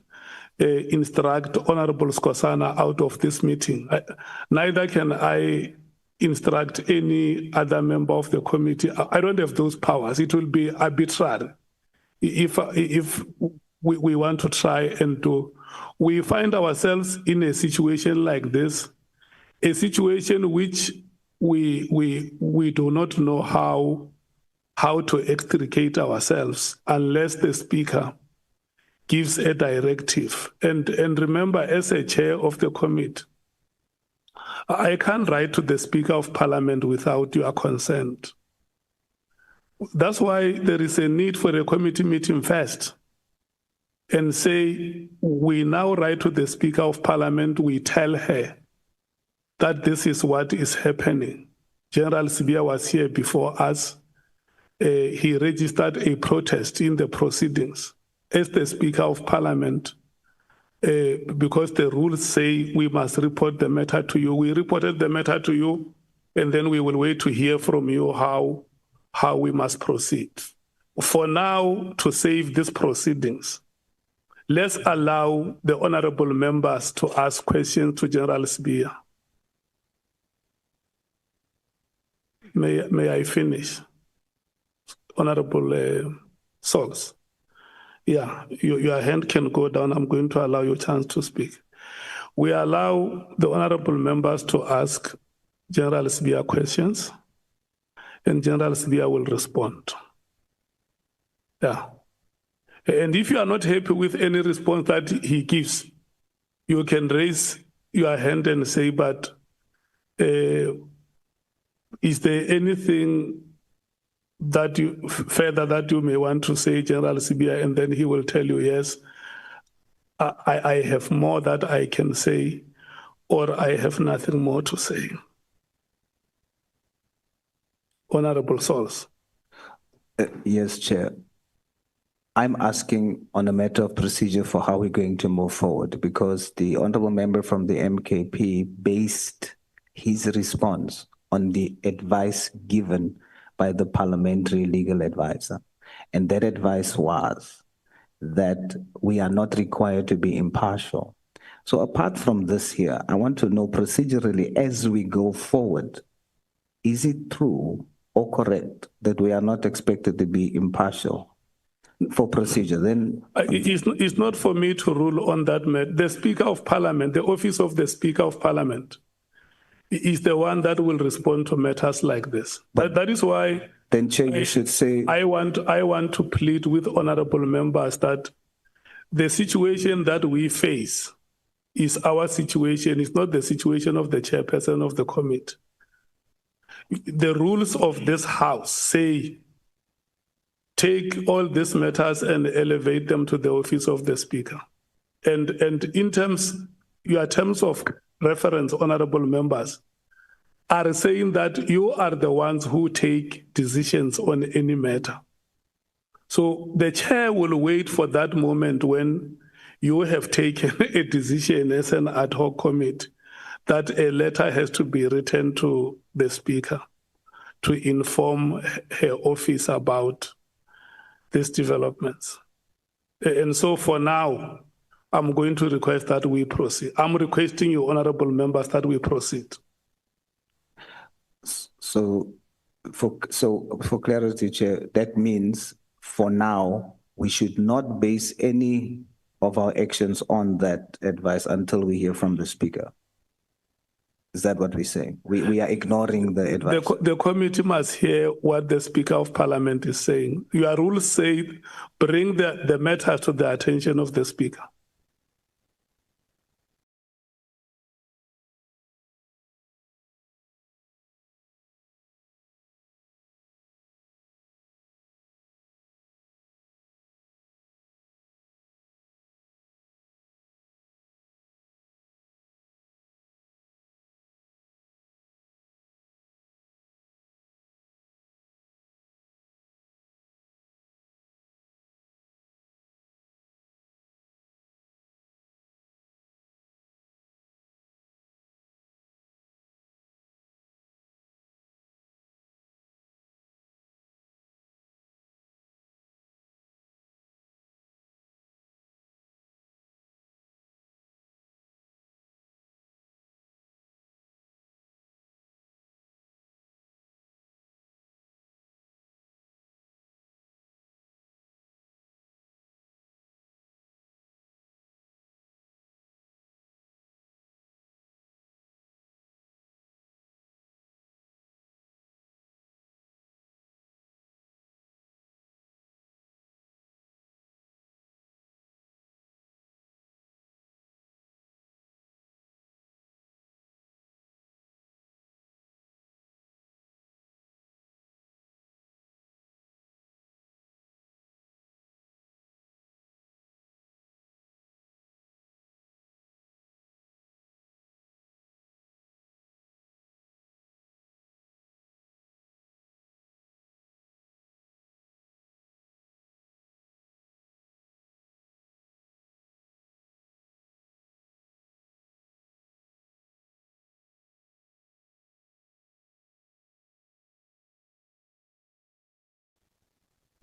instruct Honorable Skosana out of this meeting. Neither can I instruct any other member of the committee. I don't have those powers. It will be arbitrary if we want to try and do. We find ourselves in a situation like this, a situation which we do not know how to extricate ourselves unless the Speaker gives a directive. And remember, as a chair of the committee, I can't write to the Speaker of Parliament without your consent. That's why there is a need for a committee meeting first and say, we now write to the Speaker of Parliament, we tell her that this is what is happening. General Sibiya was here before us. He registered a protest in the proceedings as the Speaker of Parliament because the rules say we must report the matter to you. We reported the matter to you, and then we will wait to hear from you how we must proceed. For now, to save these proceedings, let's allow the honorable members to ask questions to General Sibiya. May I finish? Honorable Sols. Yeah, your hand can go down. I'm going to allow you a chance to speak. We allow the honorable members to ask General Sibiya questions, and General Sibiya will respond. Yeah. And if you are not happy with any response that he gives, you can raise your hand and say, but is there anything that you further that you may want to say, General Sibiya? And then he will tell you, yes, I have more that I can say, or I have nothing more to say. Honorable Souls. Yes, Chair. I'm asking on a matter of procedure for how we're going to move forward, because the honorable member from the MKP based his response on the advice given by the parliamentary legal advisor. And that advice was that we are not required to be impartial. So apart from this here, I want to know procedurally as we go forward, is it true or correct that we are not expected to be impartial for procedure? Then it's not for me to rule on that matter. The Speaker of Parliament, the office of the Speaker of Parliament, is the one that will respond to matters like this. But that is why then, Chair, you should say I want to plead with honorable members that the situation that we face is our situation. It's not the situation of the chairperson of the committee. The rules of this House say take all these matters and elevate them to the office of the Speaker. And in your terms of reference, honorable members, are saying that you are the ones who take decisions on any matter. So the chair will wait for that moment when you have taken a decision as an ad hoc committee that a letter has to be written to the Speaker to inform her office about these developments. And so for now, I'm going to request that we proceed. I'm requesting you, honorable members, that we proceed. So for clarity, Chair, that means for now, we should not base any of our actions on that advice until we hear from the Speaker. Is that what we're saying? We are ignoring the advice. The committee must hear what the Speaker of Parliament is saying. Your rules say bring the matter to the attention of the Speaker.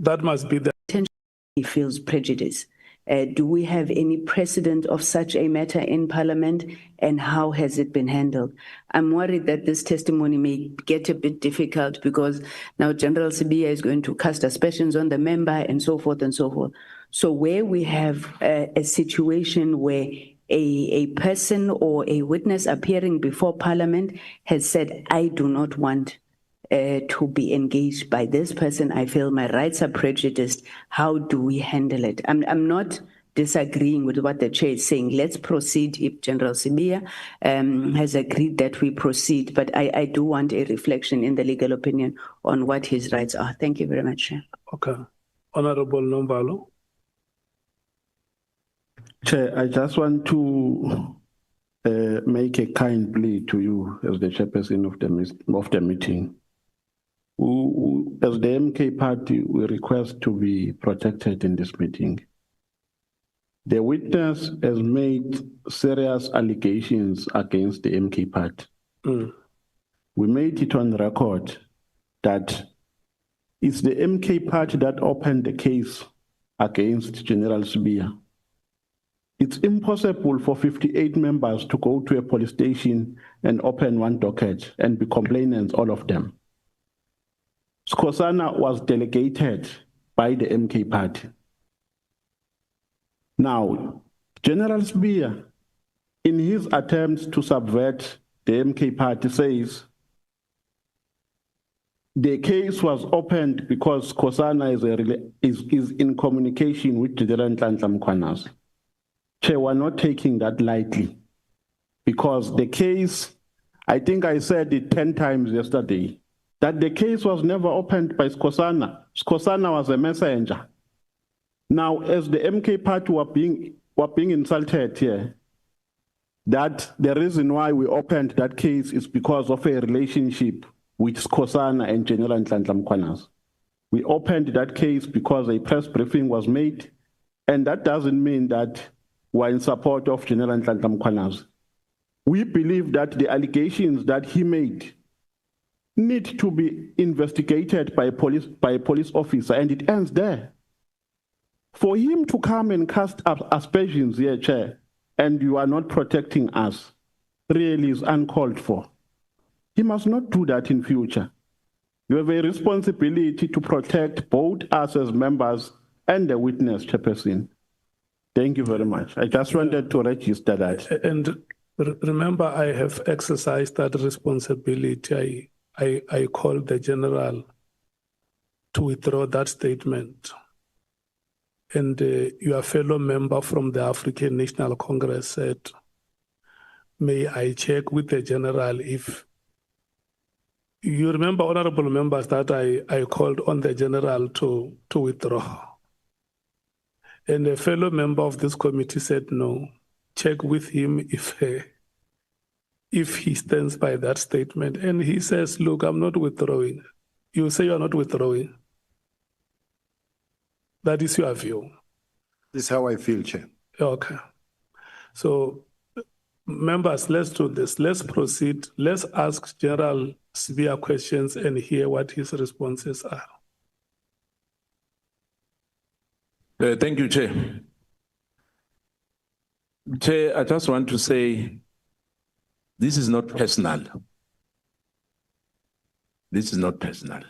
That must be the he feels prejudice. Do we have any precedent of such a matter in Parliament, and how has it been handled? I'm worried that this testimony may get a bit difficult because now General Sibiya is going to cast aspersions on the member and so forth and so forth. So where we have a situation where a person or a witness appearing before Parliament has said, I do not want to be engaged by this person, I feel my rights are prejudiced. How do we handle it? I'm not disagreeing with what the chair is saying. Let's proceed if General Sibiya has agreed that we proceed. But I do want a reflection in the legal opinion on what his rights are. Thank you very much, Chair. Okay. Honorable Nombalo. Chair, I just want to make a kind plea to you as the chairperson of the meeting. As the MK party, we request to be protected in this meeting. The witness has made serious allegations against the MK party. We made it on record that it's the MK party that opened the case against General Sibiya. It's impossible for 58 members to go to a police station and open one docket and be complainants, all of them. Skhosana was delegated by the MK party. Now, General Sibiya, in his attempts to subvert the MK party, says the case was opened because Skhosana is in communication with General Nhlanhla Mkhwanazi. Chair, we're not taking that lightly because the case, I think I said it 10 times yesterday, that the case was never opened by Skhosana. Skhosana was a messenger. Now, as the MK party were being insulted here, that the reason why we opened that case is because of a relationship with Skhosana and General Nhlanhla Mkhwanazi. We opened that case because a press briefing was made, and that doesn't mean that we're in support of General Nhlanhla Mkhwanazi. We believe that the allegations that he made need to be investigated by a police officer, and it ends there. For him to come and cast aspersions here, Chair, and you are not protecting us, really is uncalled for. He must not do that in future. You have a responsibility to protect both us as members and the witness, Chairperson. Thank you very much. I just wanted to register that. And remember, I have exercised that responsibility. I called the general to withdraw that statement. And your fellow member from the African National Congress said, may I check with the general if you remember, honorable members, that I called on the general to withdraw. And a fellow member of this committee said, no, check with him if he stands by that statement. And he says, look, I'm not withdrawing. You say you're not withdrawing. That is your view. This is how I feel, Chair. Okay. So, members, let's do this. Let's proceed. Let's ask General Sibiya questions and hear what his responses are. Thank you, Chair. Chair, I just want to say this is not personal. This is not personal.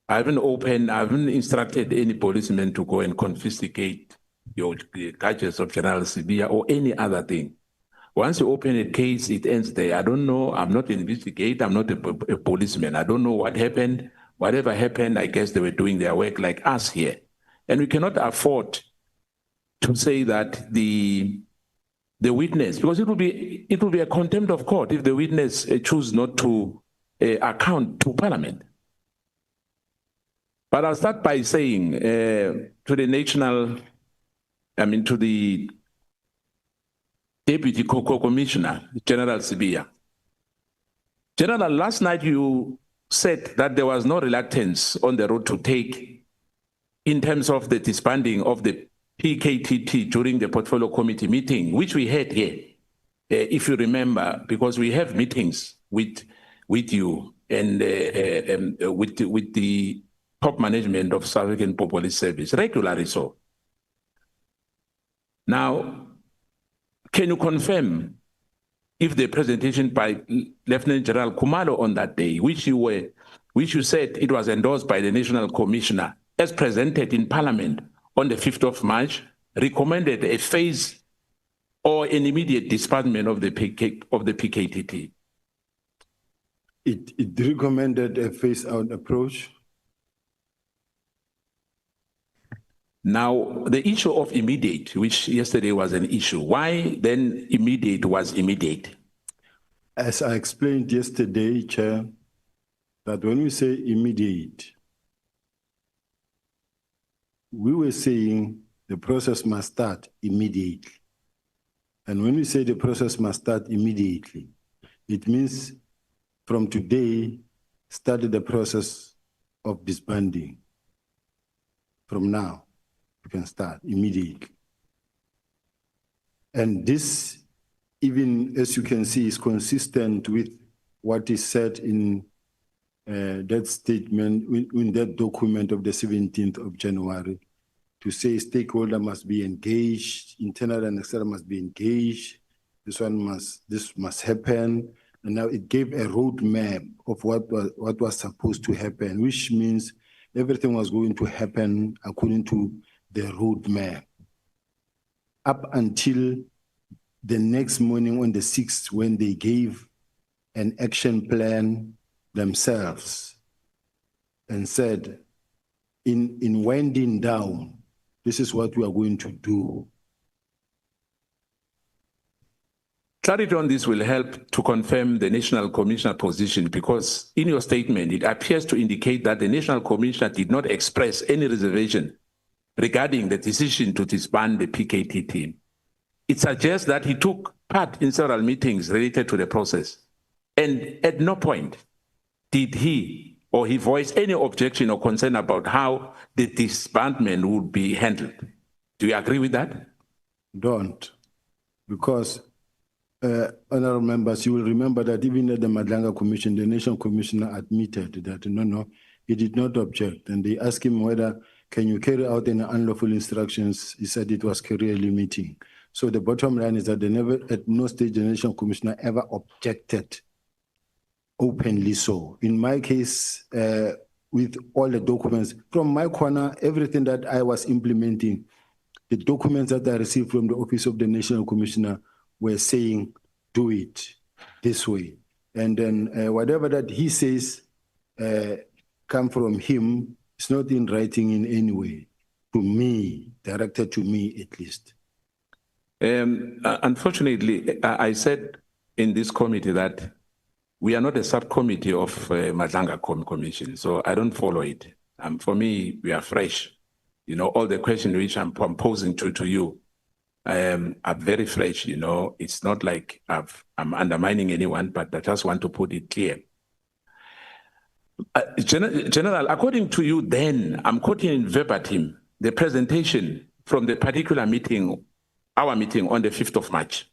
I haven't instructed any policeman to go and confiscate your gadgets of General Sibiya or any other thing. Once you open a case, it ends there. I don't know. I'm not an investigator. I'm not a policeman. I don't know what happened. Whatever happened, I guess they were doing their work like us here. And we cannot afford to say that the witness, because it will be a contempt of court if the witness choose not to account to Parliament. But I'll start by saying to the Deputy Commissioner, General Sibiya. General, last night you said that there was no reluctance on the road to take in terms of the disbanding of the PKTT during the Portfolio Committee meeting, which we had here, if you remember, because we have meetings with you and with the top management of South African Police Service, regularly so. Now, can you confirm if the presentation by Lieutenant General Khumalo on that day, which you said it was endorsed by the National Commissioner, as presented in Parliament on the 5th of March, recommended a phase or an immediate disbandment of the PKTT? It recommended a phase-out approach. Now, the issue of immediate, which yesterday was an issue, why then immediate was immediate? As I explained yesterday, Chair, that when we say immediate, we were saying the process must start immediately. And when we say the process must start immediately, it means from today, start the process of disbanding. From now, you can start immediately. And this, even as you can see, is consistent with what is said in that statement, in that document of the 17th of January, to say stakeholder must be engaged, internal and external must be engaged, this must happen. And now it gave a roadmap of what was supposed to happen, which means everything was going to happen according to the roadmap. Up until the next morning on the 6th, when they gave an action plan themselves and said, in winding down, this is what we are going to do. Clarity on this will help to confirm the National Commissioner position, because in your statement, it appears to indicate that the National Commissioner did not express any reservation regarding the decision to disband the PKT team. It suggests that he took part in several meetings related to the process, and at no point did he or he voiced any objection or concern about how the disbandment would be handled. Do you agree with that? Don't, because honorable members, you will remember that even at the Nhlanhla Commission, the National Commissioner admitted that no, he did not object. And they asked him whether, can you carry out any unlawful instructions? He said it was career limiting. So the bottom line is that they never, at no stage, the National Commissioner ever objected openly so. In my case, with all the documents, from my corner, everything that I was implementing, the documents that I received from the Office of the National Commissioner were saying, do it this way. And then whatever that he says come from him, it's not in writing in any way, to me, directed to me at least. Unfortunately, I said in this committee that we are not a subcommittee of Nhlanhla Commission, so I don't follow it. For me, we are fresh. You know, all the questions which I'm posing to you are very fresh. You know, it's not like I'm undermining anyone, but I just want to put it clear. General, according to you then, I'm quoting verbatim the presentation from the particular meeting, our meeting on the 5th of March.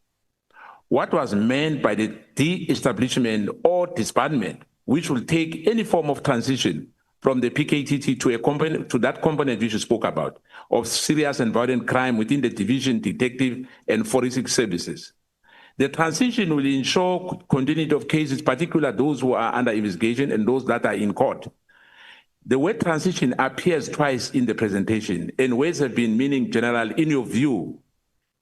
What was meant by the de-establishment or disbandment, which will take any form of transition from the PKTT to that component which you spoke about, of serious and violent crime within the division, detective, and forensic services. The transition will ensure continuity of cases, particularly those who are under investigation and those that are in court. The word transition appears twice in the presentation, and words have been meaning general. In your view,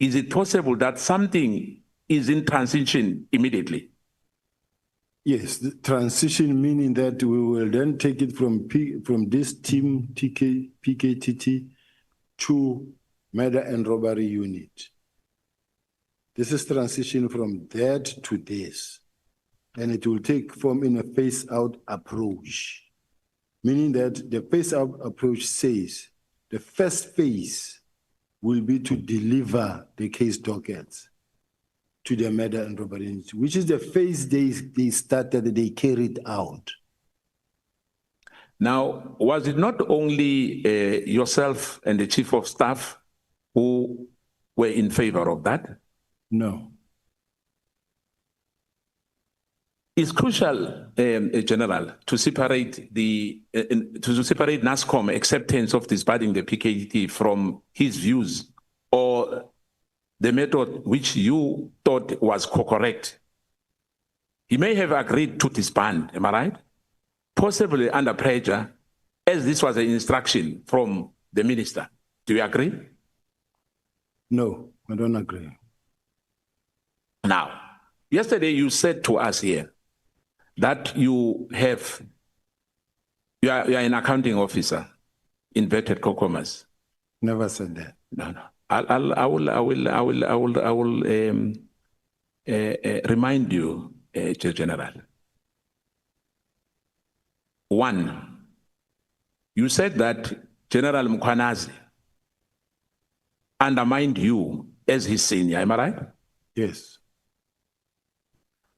is it possible that something is in transition immediately? Yes, the transition meaning that we will then take it from this team, PKTT, to murder and robbery unit. This is transition from that to this. And it will take form in a phase-out approach, meaning that the phase-out approach says the first phase will be to deliver the case dockets to the murder and robbery unit, which is the phase they started, they carried out. Now, was it not only yourself and the chief of staff who were in favor of that? No. It's crucial, General, to separate NASCOM acceptance of disbanding the PKT from his views or the method which you thought was correct. He may have agreed to disband, am I right? Possibly under pressure, as this was an instruction from the minister. Do you agree? No, I don't agree. Now, yesterday you said to us here that you are an accounting officer, inverted commas. Never said that. No. I will remind you, Chair General. One, you said that General Mkhwanazi undermined you as his senior, am I right? Yes.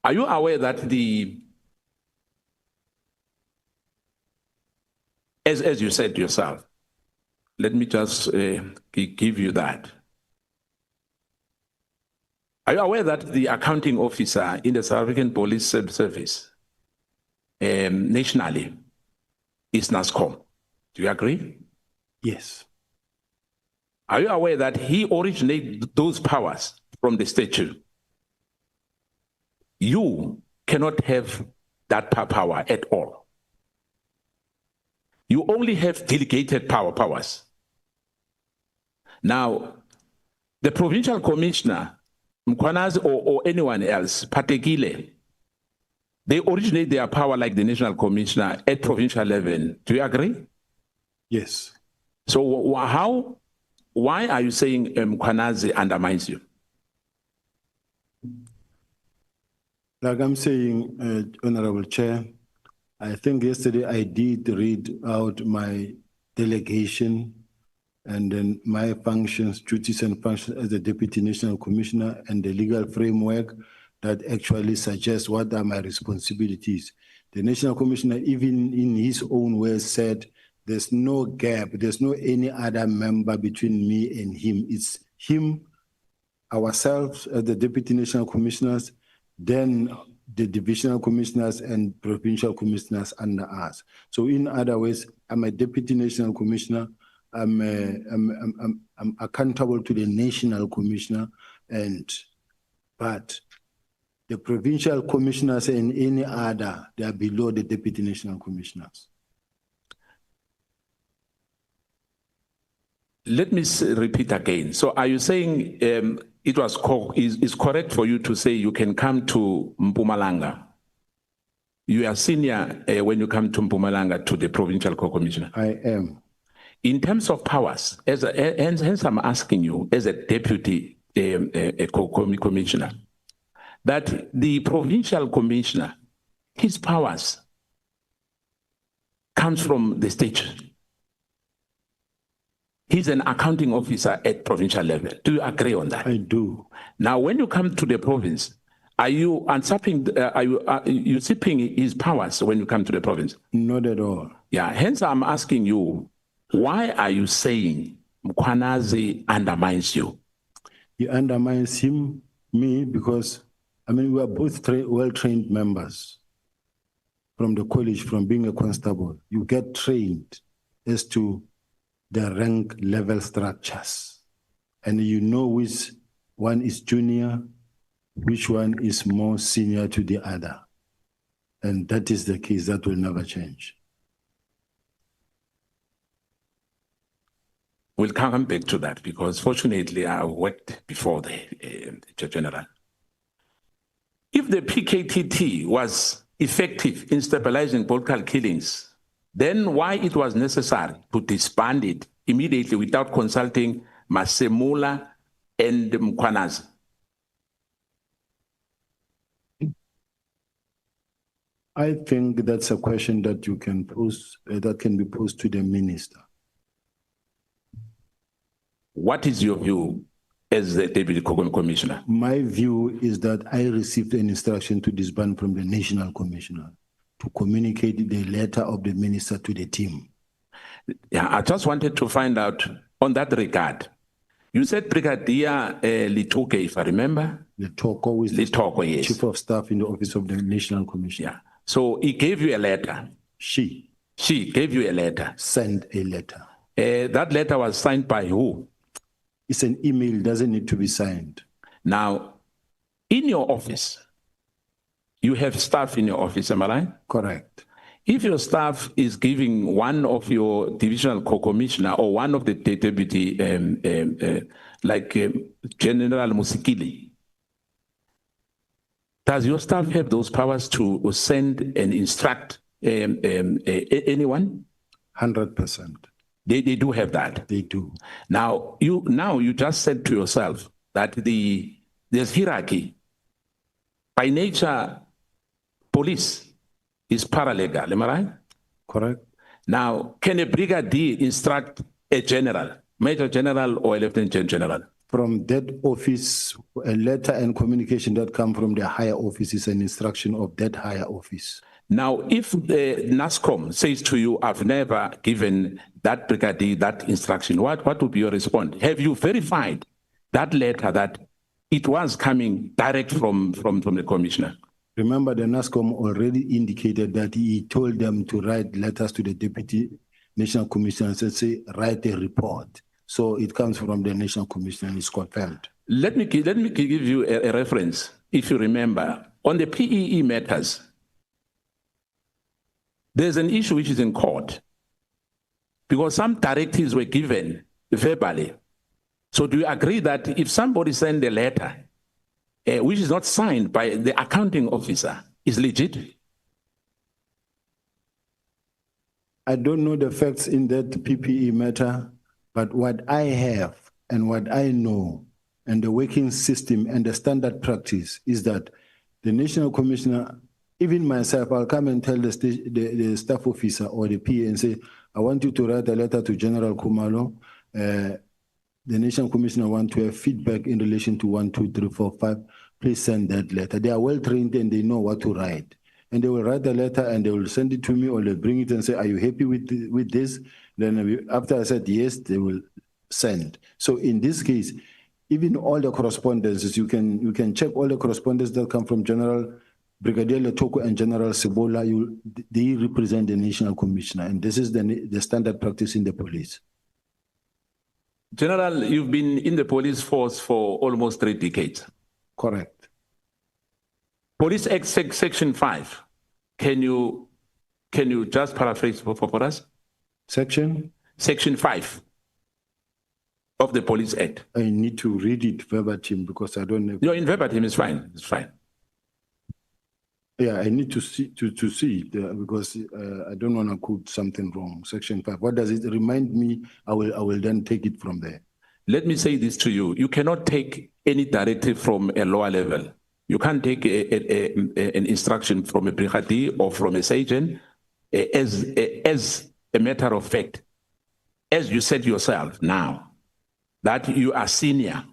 Are you aware that as you said yourself, let me just give you that. Are you aware that the accounting officer in the South African Police Service nationally is NASCOM? Do you agree? Yes. Are you aware that he originated those powers from the statute? You cannot have that power at all. You only have delegated powers. Now, the provincial commissioner, Mkhwanazi or anyone else, Patekile, they originate their power like the national commissioner at provincial level. Do you agree? Yes. So why are you saying Mkhwanazi undermines you? Like I'm saying, Honorable Chair, I think yesterday I did read out my delegation and then my functions, duties and functions as the Deputy National Commissioner and the legal framework that actually suggests what are my responsibilities. The National Commissioner, even in his own words, said there's no gap, there's no any other member between me and him. It's him, ourselves as the Deputy National Commissioners, then the divisional commissioners and provincial commissioners under us. So in other words, I'm a Deputy National Commissioner, I'm accountable to the National Commissioner, but the provincial commissioners and any other, they are below the Deputy National Commissioners. Let me repeat again. So are you saying it's correct for you to say you can come to Mpumalanga? You are senior when you come to Mpumalanga to the provincial co-commissioner? I am. In terms of powers, hence I'm asking you as a deputy commissioner, that the provincial commissioner, his powers comes from the state. He's an accounting officer at provincial level. Do you agree on that? I do. Now, when you come to the province, are you usurping, are you usurping his powers when you come to the province? Not at all. Yeah, hence I'm asking you, why are you saying Mkhwanazi undermines you? He undermines me, because, I mean, we are both well-trained members from the college, from being a constable. You get trained as to the rank level structures. And you know which one is junior, which one is more senior to the other. And that is the case, that will never change. We'll come back to that because fortunately I worked before the General. If the PKTT was effective in stabilizing political killings, then why it was necessary to disband it immediately without consulting Masemula and Mkhwanazi? I think that's a question that you can pose, that can be posed to the minister. What is your view as the Deputy Commissioner? My view is that I received an instruction to disband from the National Commissioner to communicate the letter of the minister to the team. Yeah, I just wanted to find out on that regard. You said Brigadier Litoke, if I remember. Litoko is Litoko, yes. Chief of Staff in the Office of the National Commissioner. Yeah. So he gave you a letter. She gave you a letter. Sent a letter. That letter was signed by who? It's an email, doesn't need to be signed. Now, in your office, you have staff in your office, am I right? Correct. If your staff is giving one of your divisional co-commissioner or one of the deputy, like General Musikili, does your staff have those powers to send and instruct anyone? 100%. They do have that. They do. Now you just said to yourself that there's hierarchy. By nature, police is paralegal, am I right? Correct. Now, can a brigadier instruct a general, major general or a lieutenant general? From that office, a letter and communication that come from the higher office is an instruction of that higher office. Now, if the NASCOM says to you, I've never given that brigadier that instruction, what would be your response? Have you verified that letter that it was coming direct from the commissioner? Remember, the NASCOM already indicated that he told them to write letters to the Deputy National Commissioner and say, write a report. So it comes from the National Commissioner and it's confirmed. Let me give you a reference. If you remember, on the PEE matters, there's an issue which is in court because some directives were given verbally. So do you agree that if somebody sends a letter which is not signed by the accounting officer, is legit? I don't know the facts in that PPE matter, but what I have and what I know and the working system and the standard practice is that the National Commissioner, even myself, I'll come and tell the staff officer or the PA and say, I want you to write a letter to General Khumalo. The National Commissioner want to have feedback in relation to 1, 2, 3, 4, 5. Please send that letter. They are well trained and they know what to write. And they will write the letter and they will send it to me or they'll bring it and say, are you happy with this? Then after I said yes, they will send. So in this case, even all the correspondences, you can check all the correspondence that come from General Brigadier Letoko and General Sebola. They represent the National Commissioner, and this is the standard practice in the police. General, you've been in the police force for almost 3 decades. Correct. Police Act Section 5. Can you just paraphrase for us? Section 5 of the Police Act. I need to read it verbatim because I don't know. No, in verbatim is fine. It's fine. Yeah, I need to see it because I don't want to quote something wrong. Section 5. What does it remind me? I will then take it from there. Let me say this to you. You cannot take any directive from a lower level. You can't take an instruction from a brigadier or from a sergeant as a matter of fact. As you said yourself now, that you are senior.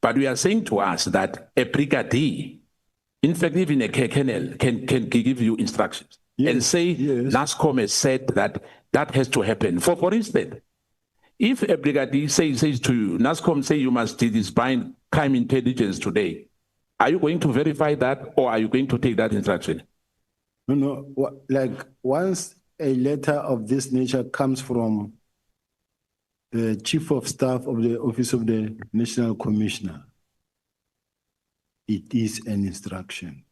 But we are saying to us that a brigadier, in fact, even a colonel can give you instructions and say, NASCOM has said that has to happen. For instance, if a brigadier says to you, NASCOM say you must disband crime intelligence today, are you going to verify that or are you going to take that instruction? No. Like once a letter of this nature comes from the Chief of Staff of the Office of the National Commissioner, it is an instruction.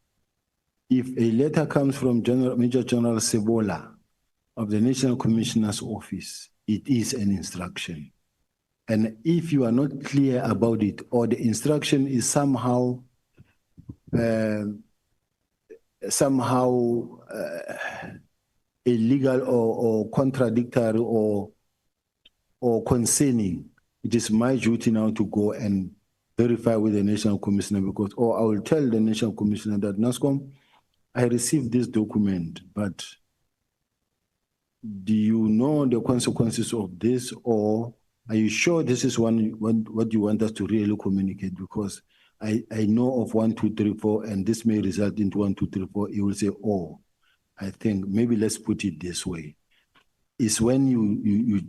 If a letter comes from Major General Sebola of the National Commissioner's Office, it is an instruction. And if you are not clear about it, or the instruction is somehow illegal or contradictory or concerning, it is my duty now to go and verify with the National Commissioner because, or I will tell the National Commissioner that NASCOM, I received this document, but do you know the consequences of this, or are you sure this is what you want us to really communicate? Because I know of 1, 2, 3, 4, and this may result into 1, 2, 3, 4. You will say, oh, I think maybe let's put it this way. It's when you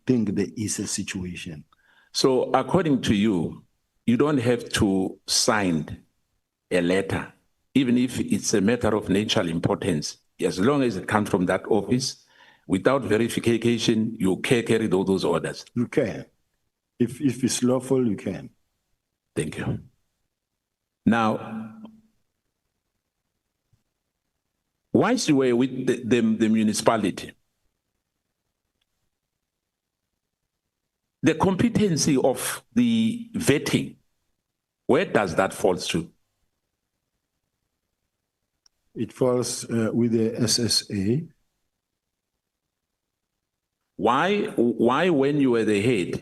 think there is a situation. So according to you, you don't have to sign a letter, even if it's a matter of natural importance, as long as it comes from that office. Without verification, you can carry those orders. You can. If it's lawful, you can. Thank you. Now, once you were with the municipality, the competency of the vetting, where does that fall to? It falls with the SSA. Why when you were the head,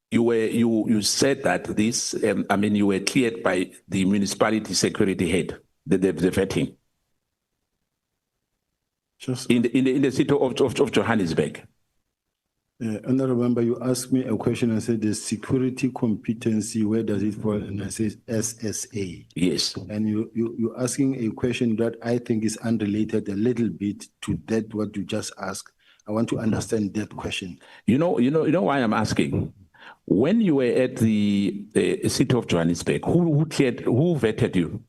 you said that this, you were cleared by the municipality security head, the vetting? Just in the city of Johannesburg. Honorable Member, you asked me a question and said the security competency, where does it fall? And I said SSA. Yes. And you're asking a question that I think is unrelated a little bit to that what you just asked. I want to understand that question. You know why I'm asking? When you were at the city of Johannesburg, who vetted you?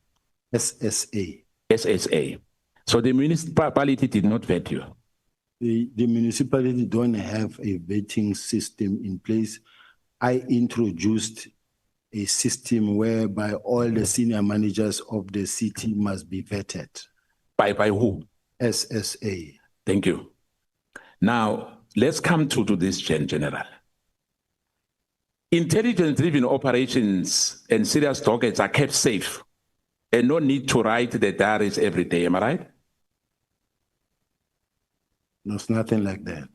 SSA. SSA. So the municipality did not vet you. The municipality don't have a vetting system in place. I introduced a system whereby all the senior managers of the city must be vetted. By who? SSA. Thank you. Now, let's come to this, General. Intelligence-driven operations and serious targets are kept safe and no need to write the diaries every day, am I right? There's nothing like that.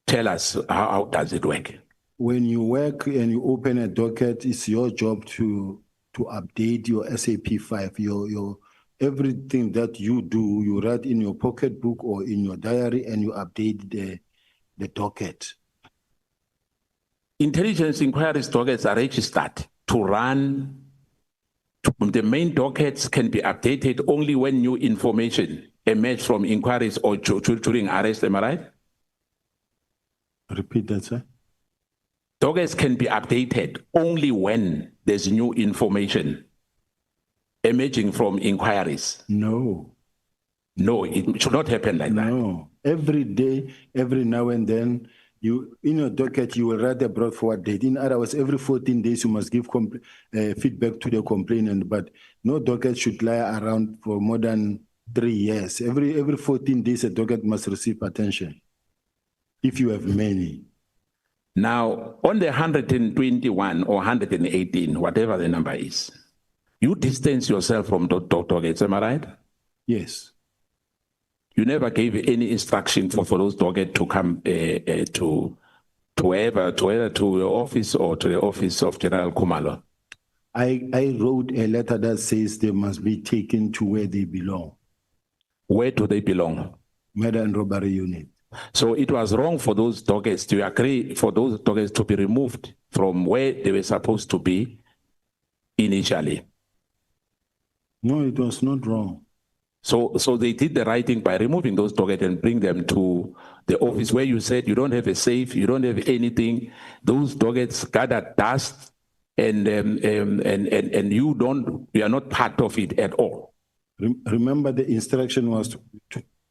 Tell us, how does it work? When you work and you open a docket, it's your job to update your SAP 5, your everything that you do, you write in your pocketbook or in your diary and you update the docket. Intelligence inquiries dockets are registered to run. The main dockets can be updated only when new information emerges from inquiries or during arrest, am I right? Repeat that, sir. Dockets can be updated only when there's new information emerging from inquiries. No. No, it should not happen like that. No. Every day, every now and then, you in your docket, you will write a brought forward date. In other words, every 14 days, you must give feedback to the complainant, but no docket should lie around for more than 3 years. Every 14 days, a docket must receive attention, if you have many. Now, on the 121 or 118, whatever the number is, you distance yourself from dockets, am I right? Yes. You never gave any instruction for those dockets to come to your office or to the office of General Khumalo. I wrote a letter that says they must be taken to where they belong. Where do they belong? Murder and robbery unit. So it was wrong for those dockets to agree for those dockets to be removed from where they were supposed to be initially. No, it was not wrong. So they did the right thing by removing those dockets and bring them to the office where you said you don't have a safe, you don't have anything. Those dockets gather dust, and you are not part of it at all. Remember, the instruction was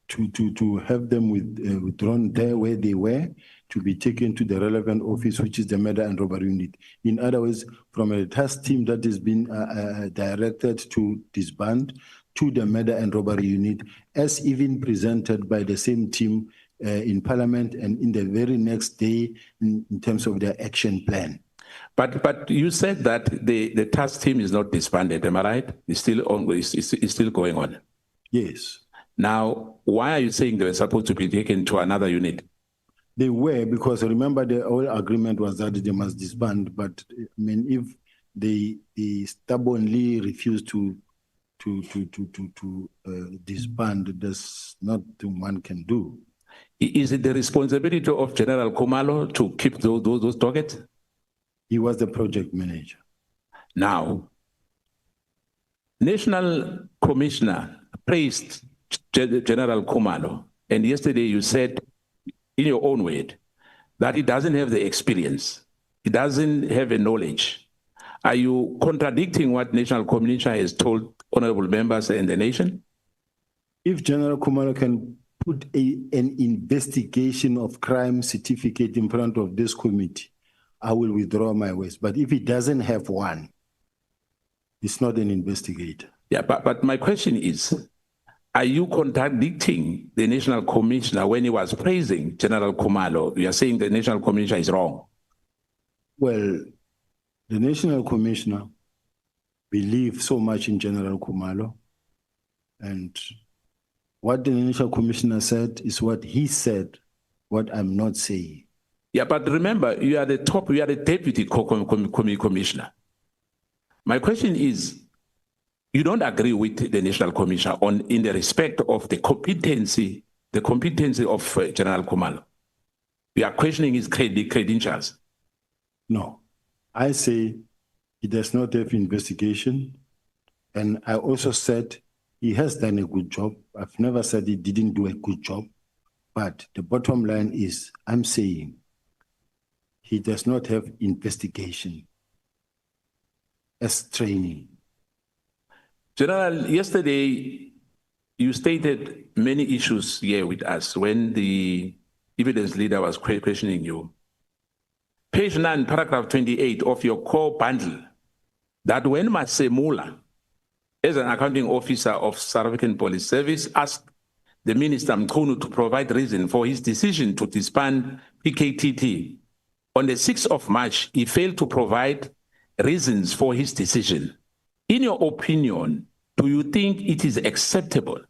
to have them withdrawn there where they were, to be taken to the relevant office, which is the murder and robbery unit. In other words, from a task team that has been directed to disband to the murder and robbery unit, as even presented by the same team in Parliament and in the very next day in terms of their action plan. But you said that the task team is not disbanded, am I right? It's still ongoing. It's still going on. Yes. Now, why are you saying they were supposed to be taken to another unit? They were, because remember the whole agreement was that they must disband. But I mean, if they stubbornly refuse to disband, there's nothing one can do. Is it the responsibility of General Khumalo to keep those dockets? He was the project manager. Now, National Commissioner praised General Khumalo, and yesterday you said, in your own word, that he doesn't have the experience, he doesn't have the knowledge. Are you contradicting what National Commissioner has told honorable members and the nation? If General Khumalo can put an investigation of crime certificate in front of this committee, I will withdraw my words. But if he doesn't have one, he's not an investigator. Yeah, but my question is, are you contradicting the National Commissioner when he was praising General Khumalo? You are saying the National Commissioner is wrong. Well, the National Commissioner believes so much in General Khumalo, and what the National Commissioner said is what he said what I'm not saying. Yeah, but remember, you are the deputy commissioner. My question is, you don't agree with the national commissioner in the respect of the competency of General Khumalo. You are questioning his credentials. No, I say he does not have investigation. And I also said he has done a good job. I've never said he didn't do a good job. But the bottom line is, I'm saying he does not have investigation as training. General, yesterday you stated many issues here with us when the evidence leader was questioning you. Page 9, paragraph 28 of your core bundle, that when Masemula, as an accounting officer of South African Police Service, asked the Minister Mkhunu to provide reason for his decision to disband PKTT, on the 6th of March, he failed to provide reasons for his decision. In your opinion, do you think it is acceptable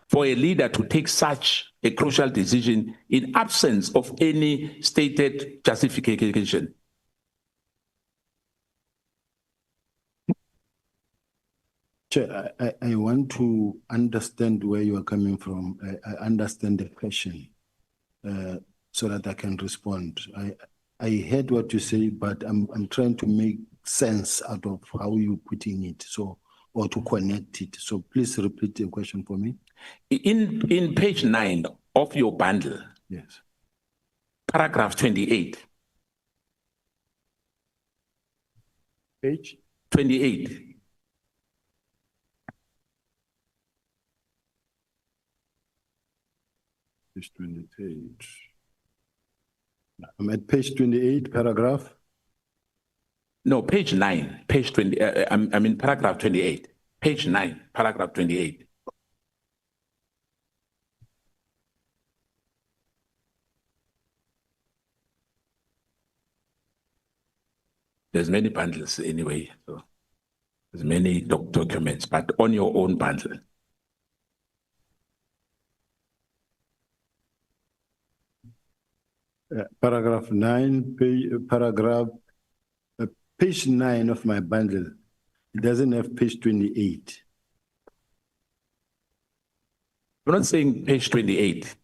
for a leader to take such a crucial decision in absence of any stated justification? Chair, I want to understand where you are coming from. I understand the question so that I can respond. I heard what you say, but I'm trying to make sense out of how you're putting it, or to connect it. So please repeat the question for me. In page 9 of your bundle, yes, paragraph 28. Page 28. Page 28. I'm at page 28, paragraph. No, page 9, page 20. I'm in paragraph 28. Page 9, paragraph 28. There's many bundles anyway, so there's many documents, but on your own bundle. Paragraph 9, page 9 of my bundle. It doesn't have page 28. I'm not saying page 28.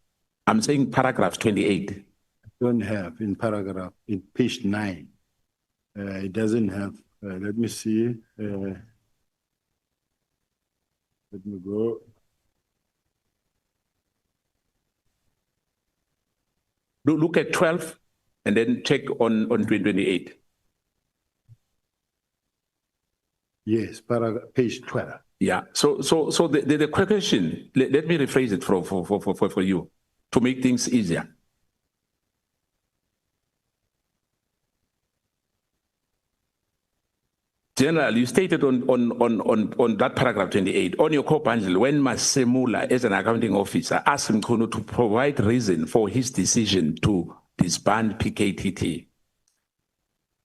I'm saying paragraph 28. I don't have in page 9. It doesn't have, let me see. Let me go. Look at 12 and then check on 28. Yes, page 12. Yeah. So the question, let me rephrase it for you to make things easier. General, you stated on that paragraph 28, on your core bundle, when Masemula, as an accounting officer, asked Mkhunu to provide reason for his decision to disband PKTT.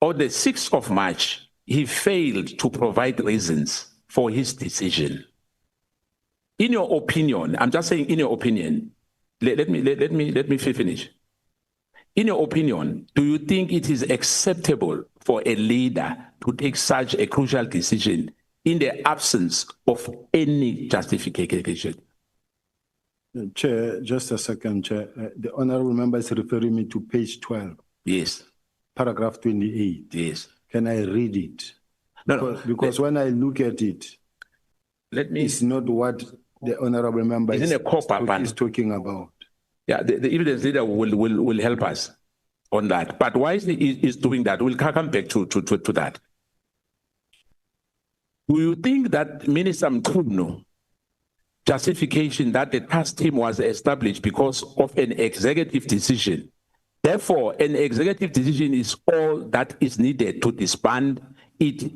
On the 6th of March, he failed to provide reasons for his decision. In your opinion, I'm just saying in your opinion, let me finish. In your opinion, do you think it is acceptable for a leader to take such a crucial decision in the absence of any justification? Chair, just a second, Chair. The honorable member is referring me to page 12. Yes. Paragraph 28. Yes. Can I read it? No, because when I look at it, it's not what the honorable member is talking about. Yeah, the evidence leader will help us on that. But why is doing that? We'll come back to that. Do you think that Minister Mkhunu justification that the task team was established because of an executive decision? Therefore, an executive decision is all that is needed to disband it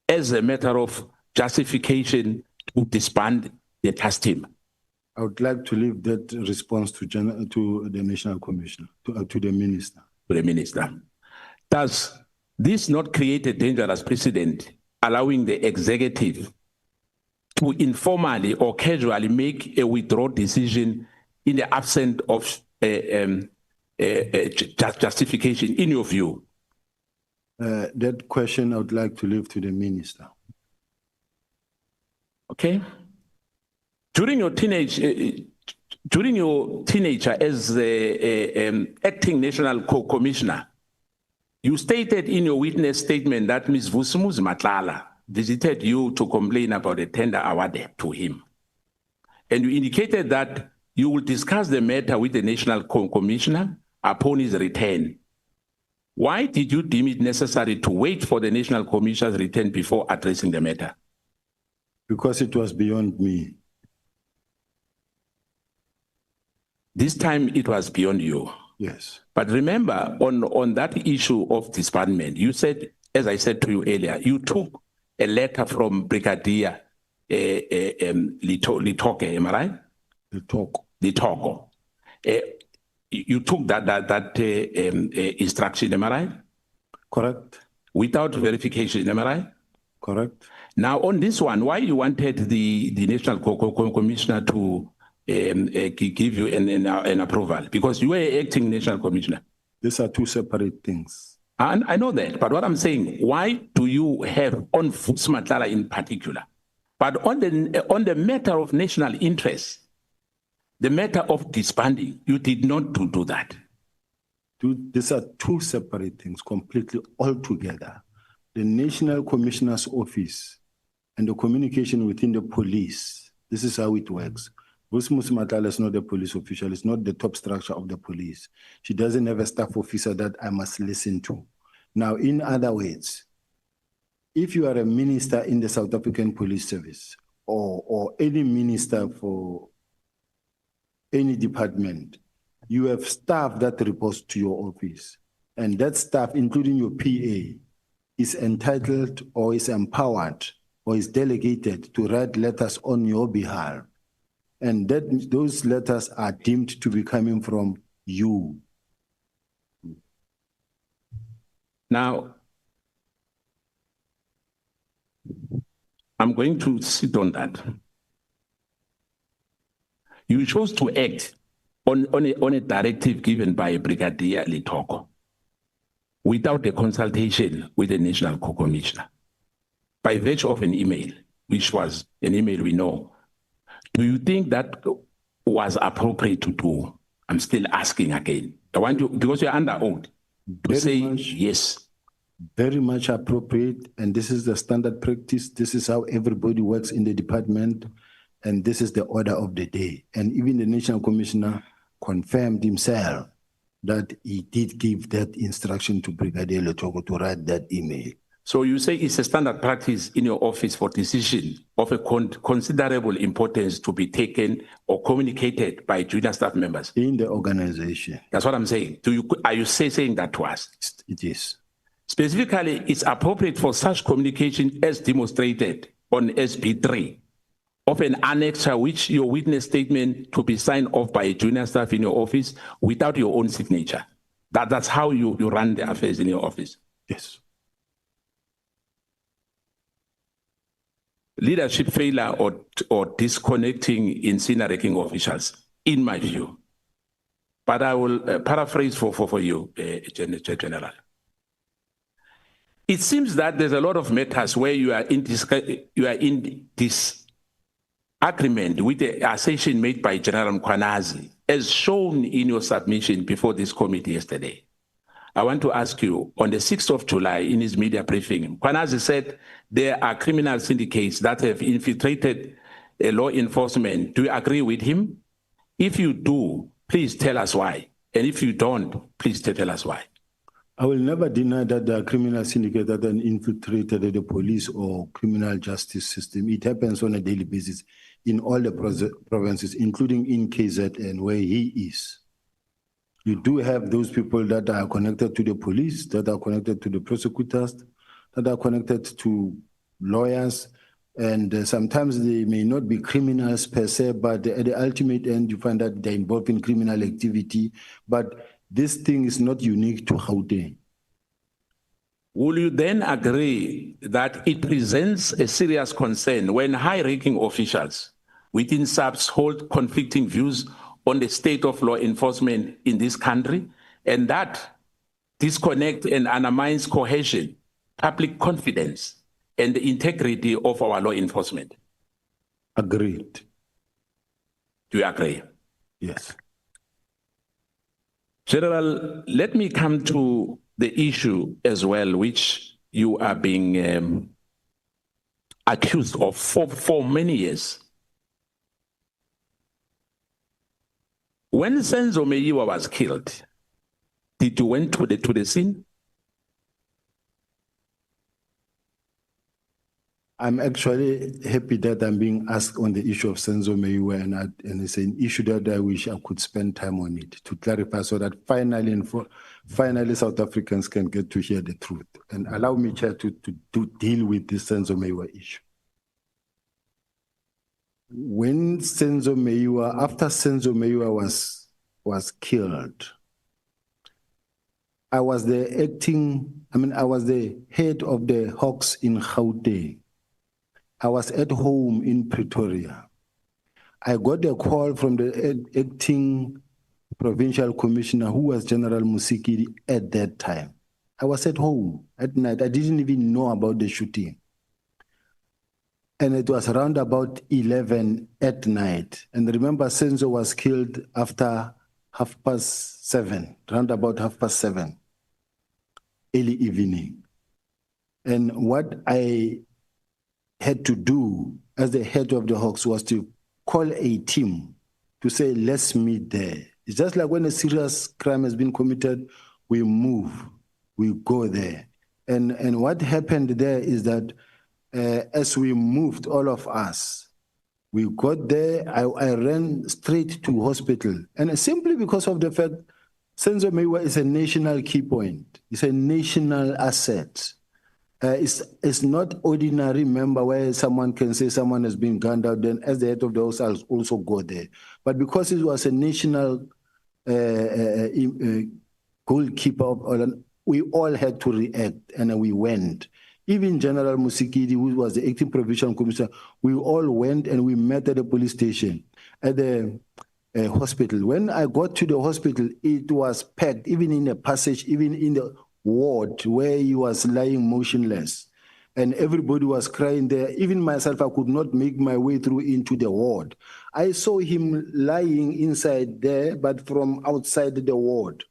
as a matter of justification to disband the task team. I would like to leave that response to the National Commissioner, to the Minister. To the Minister. Does this not create a dangerous precedent, allowing the executive to informally or casually make a withdrawal decision in the absence of justification in your view? That question I would like to leave to the minister. Okay. During your teenager as the acting national commissioner, you stated in your witness statement that Ms. Vusimuzi Nhlanhla visited you to complain about a tender awarded to him. And you indicated that you will discuss the matter with the national commissioner upon his return. Why did you deem it necessary to wait for the national commissioner's return before addressing the matter? Because it was beyond me. This time it was beyond you. Yes. But remember, on that issue of disbandment, you said, as I said to you earlier, you took a letter from Brigadier Litoke, am I right? Litoko. You took that instruction, am I right? Correct. Without verification, am I right? Correct. Now, on this one, why you wanted the national commissioner to give you an approval? Because you were acting national commissioner. These are two separate things. And I know that, but what I'm saying, why do you have on Vusimuzi Nhlanhla in particular? But on the matter of national interest, the matter of disbanding, you did not do that. These are two separate things, completely altogether. The National Commissioner's Office and the communication within the police, this is how it works. Vusimuzi Nhlanhla is not a police official, it's not the top structure of the police. She doesn't have a staff officer that I must listen to. Now, in other words, if you are a minister in the South African Police Service or any minister for any department, you have staff that reports to your office. And that staff, including your PA, is entitled or is empowered or is delegated to write letters on your behalf. And those letters are deemed to be coming from you. Now, I'm going to sit on that. You chose to act on a directive given by Brigadier Litoko without a consultation with the National Co-Commissioner by virtue of an email, which was an email we know. Do you think that was appropriate to do? I'm still asking again. I want you, because you're under oath, to say yes. Very much appropriate, and this is the standard practice. This is how everybody works in the department, and this is the order of the day. And even the National Commissioner confirmed himself that he did give that instruction to Brigadier Litoko to write that email. So you say it's a standard practice in your office for decision of a considerable importance to be taken or communicated by junior staff members? In the organization. That's what I'm saying. Are you saying that to us? It is. Specifically, it's appropriate for such communication as demonstrated on SB3 of an annexure which your witness statement to be signed off by a junior staff in your office without your own signature. That's how you run the affairs in your office. Yes. Leadership failure or disconnecting incinerating officials, in my view. But I will paraphrase for you, General. It seems that there's a lot of matters where you are in disagreement with the assertion made by General Mkhwanazi, as shown in your submission before this committee yesterday. I want to ask you, on the 6th of July, in his media briefing, Mkhwanazi said there are criminal syndicates that have infiltrated law enforcement. Do you agree with him? If you do, please tell us why. And if you don't, please tell us why. I will never deny that there are criminal syndicates that have infiltrated the police or criminal justice system. It happens on a daily basis in all the provinces, including in KZN, where he is. You do have those people that are connected to the police, that are connected to the prosecutors, that are connected to lawyers, and sometimes they may not be criminals per se, but at the ultimate end, you find that they're involved in criminal activity. But this thing is not unique to Gauteng. Will you then agree that it presents a serious concern when high-ranking officials within SAPS hold conflicting views on the state of law enforcement in this country And that disconnect and undermines cohesion, public confidence, and the integrity of our law enforcement. Agreed. Do you agree? Yes. General, let me come to the issue as well, which you are being accused of for many years. When Senzo Meyiwa was killed, did you went to the scene? I'm actually happy that I'm being asked on the issue of Senzo Meyiwa, and it's an issue that I wish I could spend time on it to clarify, so that finally South Africans can get to hear the truth. And allow me, Chair, to deal with this Senzo Meyiwa issue. When Senzo Meyiwa, after Senzo Meyiwa was killed, I was the head of the Hawks in Gauteng. I was at home in Pretoria. I got a call from the acting provincial commissioner, who was General Musikiri at that time. I was at home at night. I didn't even know about the shooting. And it was around about 11 at night. And remember, Senzo was killed after 7:30, around about 7:30, early evening. And what I had to do as the head of the Hawks was to call a team to say, let's meet there. It's just like when a serious crime has been committed, we move, we go there. And what happened there is that as we moved, all of us, we got there. I ran straight to hospital. And simply because of the fact Senzo Meyiwa is a national key point. It's a national asset. It's not ordinary member where someone can say someone has been gunned out, then as the head of the house, I'll also go there. But because it was a national goalkeeper, we all had to react, and we went. Even General Musikiri, who was the acting provincial commissioner, we all went and we met at the police station, at the hospital. When I got to the hospital, it was packed, even in the passage, even in the ward where he was lying motionless. And everybody was crying there. Even myself, I could not make my way through into the ward. I saw him lying inside there, but from outside the ward.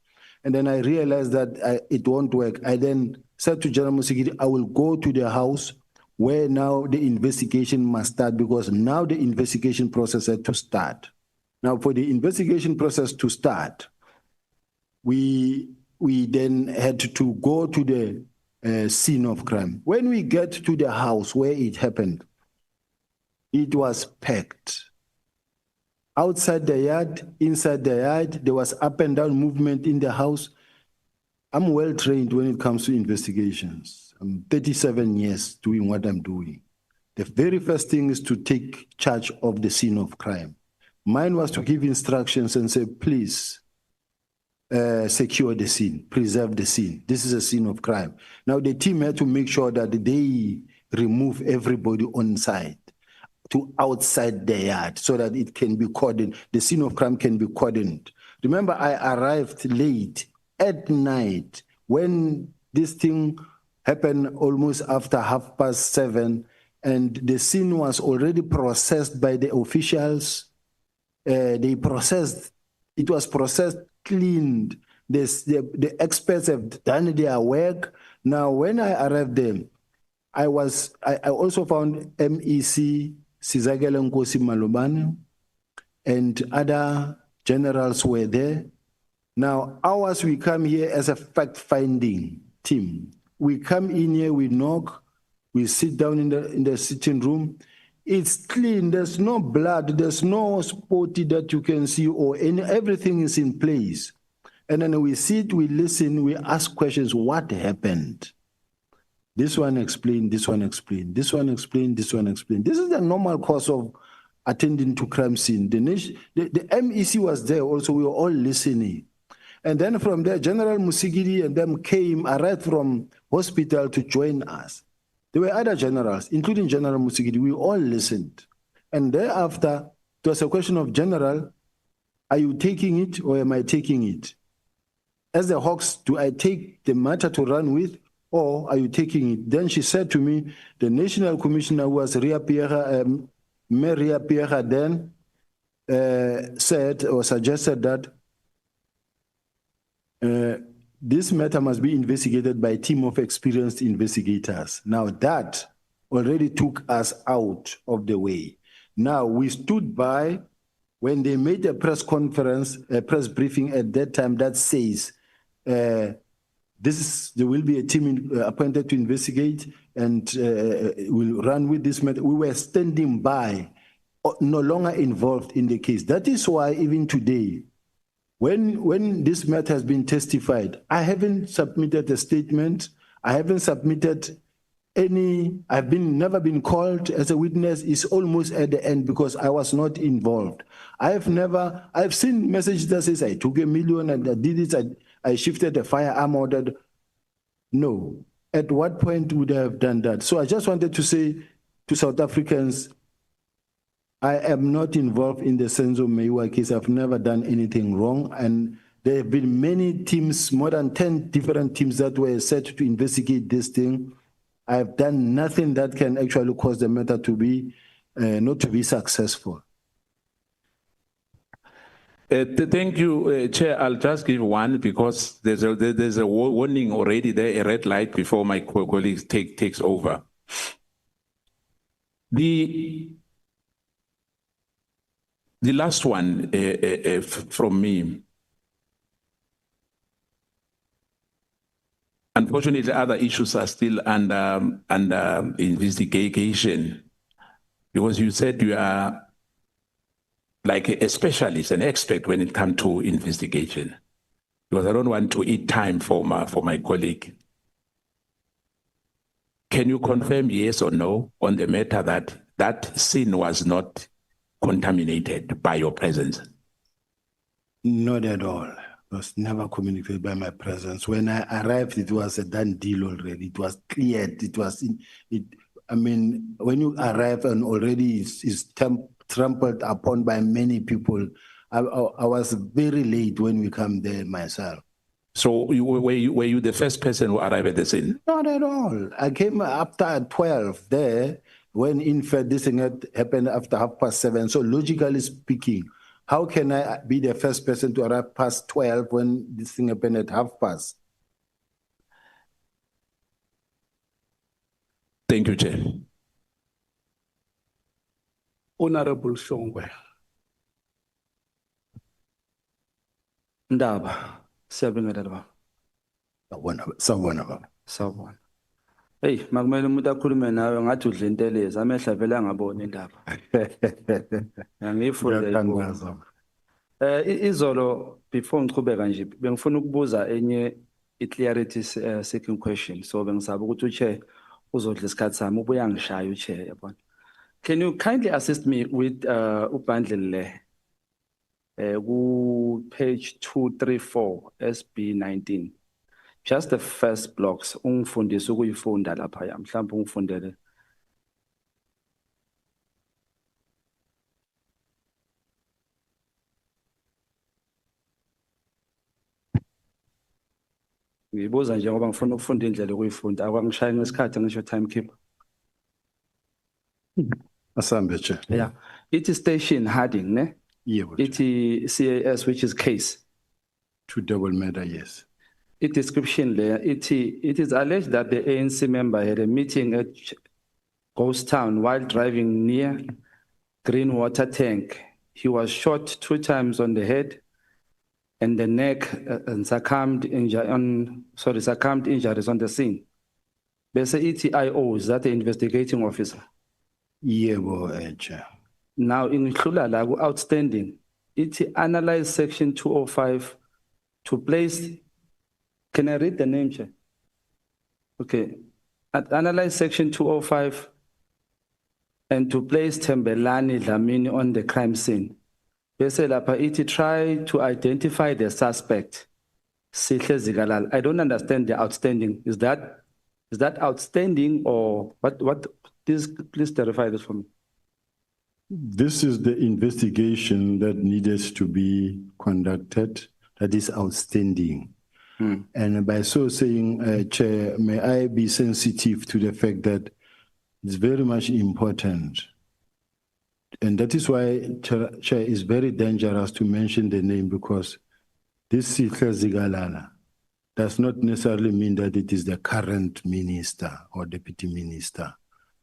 And then I realized that it won't work. I then said to General Musikiri, I will go to the house where now the investigation must start, because now the investigation process had to start. Now, for the investigation process to start, we then had to go to the scene of crime. When we get to the house where it happened, it was packed. Outside the yard, inside the yard, there was up and down movement in the house. I'm well trained when it comes to investigations. I'm 37 years doing what I'm doing. The very first thing is to take charge of the scene of crime. Mine was to give instructions and say, please, secure the scene, preserve the scene. This is a scene of crime. Now the team had to make sure that they remove everybody on site to outside the yard so that it can be cordoned. The scene of crime can be cordoned. Remember, I arrived late at night when this thing happened, almost after 7:30, and the scene was already processed by the officials. It was processed, cleaned. The experts have done their work. Now, when I arrived there, I also found MEC Sizakele Nkosi Malobane and other generals were there. Now, ours, we come here as a fact-finding team. We come in here, we knock, we sit down in the sitting room. It's clean, there's no blood, there's no spotty that you can see, everything is in place. And then we sit, we listen, we ask questions, what happened? This one explained, this one explained, this one explained, this one explained. This is the normal course of attending to crime scene. The MEC was there also, we were all listening. And then from there, General Musikiri and them came, arrived from hospital to join us. There were other generals, including General Musikiri. We all listened. And thereafter, it was a question of, General, are you taking it or am I taking it? as the Hawks, do I take the matter to run with, or are you taking it? Then she said to me, the National Commissioner was Ria Pierre, Maria Pierre then said or suggested that this matter must be investigated by a team of experienced investigators. Now that already took us out of the way. Now we stood by when they made a press conference, a press briefing at that time that says there will be a team appointed to investigate and will run with this matter. We were standing by, no longer involved in the case. That is why even today, when this matter has been testified, I haven't submitted a statement. I haven't submitted any, never been called as a witness. It's almost at the end because I was not involved. I've seen messages that says I took $1 million and I did it, I shifted a firearm order. No. At what point would I have done that? So I just wanted to say to South Africans, I am not involved in the Senzo Meyiwa case. I've never done anything wrong. And there have been many teams, more than 10 different teams that were set to investigate this thing. I have done nothing that can actually cause the matter to be, not to be successful. Thank you, Chair. I'll just give one because there's a warning already there, a red light before my colleagues takes over. The last one from me. Unfortunately, other issues are still under investigation because you said you are like a specialist, an expert when it comes to investigation. Because I don't want to eat time for my colleague. Can you confirm yes or no on the matter that that scene was not contaminated by your presence? Not at all. It was never communicated by my presence. When I arrived, it was a done deal already. It was cleared. I mean, when you arrive and already it's trampled upon by many people, I was very late when we come there myself. So were you the first person who arrived at the scene? Not at all. I came after 12 there, when in fact this thing had happened after 7:30. So logically speaking, how can I be the first person to arrive past 12 when this thing happened at 12:30? Thank you, Chair. Honorable Shongwe. Ndaba, siyabingelela baba. Sawubona. Hey, makumele umuntu akhulume nawe ngathi udla intelezi, amehla vele angaboni indaba. Ngiyifunda. Izolo before ngichubeka nje bengifuna ukubuza enye i-clarity seeking question. So bengisaba ukuthi uChair uzodla isikhathi sami ubuya ngishaya uChair yabona. Can you kindly assist me with ubundle le ku page 234 SB 19? Just the first blocks ungifundisa ukuyifunda lapha ya mhlawumbe ungifundele. Ngibuza nje ngoba ngifuna ukufunda indlela ukuyifunda akwangishaya ngesikhathi ngisho timekeeper. Asambe Chair. Yeah. It is station heading, ne? Yeah. It is CAS, which is case. To double matter, yes. It description there. It is alleged that the ANC member had a meeting at Ghost Town while driving near Green Water Tank. He was shot 2 times on the head and the neck and succumbed injuries on the scene. Bese ETIO, is that the investigating officer? Yeah, Chair. Now in Nhlanhla outstanding, it analyzed section 205 to place. Can I read the name, Chair? Okay. Analyze section 205 and to place Thembelani Dlamini on the crime scene. Bese lapha ithi try to identify the suspect. Sihle Zigalala. I don't understand the outstanding. Is that outstanding or what? Please clarify this for me. This is the investigation that needed to be conducted. That is outstanding. And by so saying, Chair, may I be sensitive to the fact that it's very much important. And that is why, Chair, it's very dangerous to mention the name, because this Sihle Zigalala does not necessarily mean that it is the current minister or deputy minister.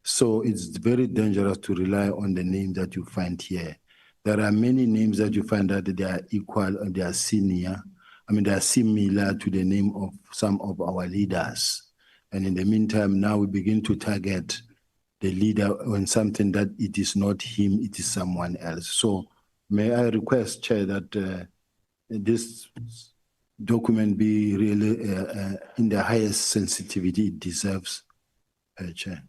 So it's very dangerous to rely on the name that you find here. There are many names that you find that they are equal or they are senior. I mean, they are similar to the name of some of our leaders. And in the meantime, now we begin to target the leader on something that it is not him, it is someone else. So may I request, Chair, that this document be really in the highest sensitivity it deserves, Chair.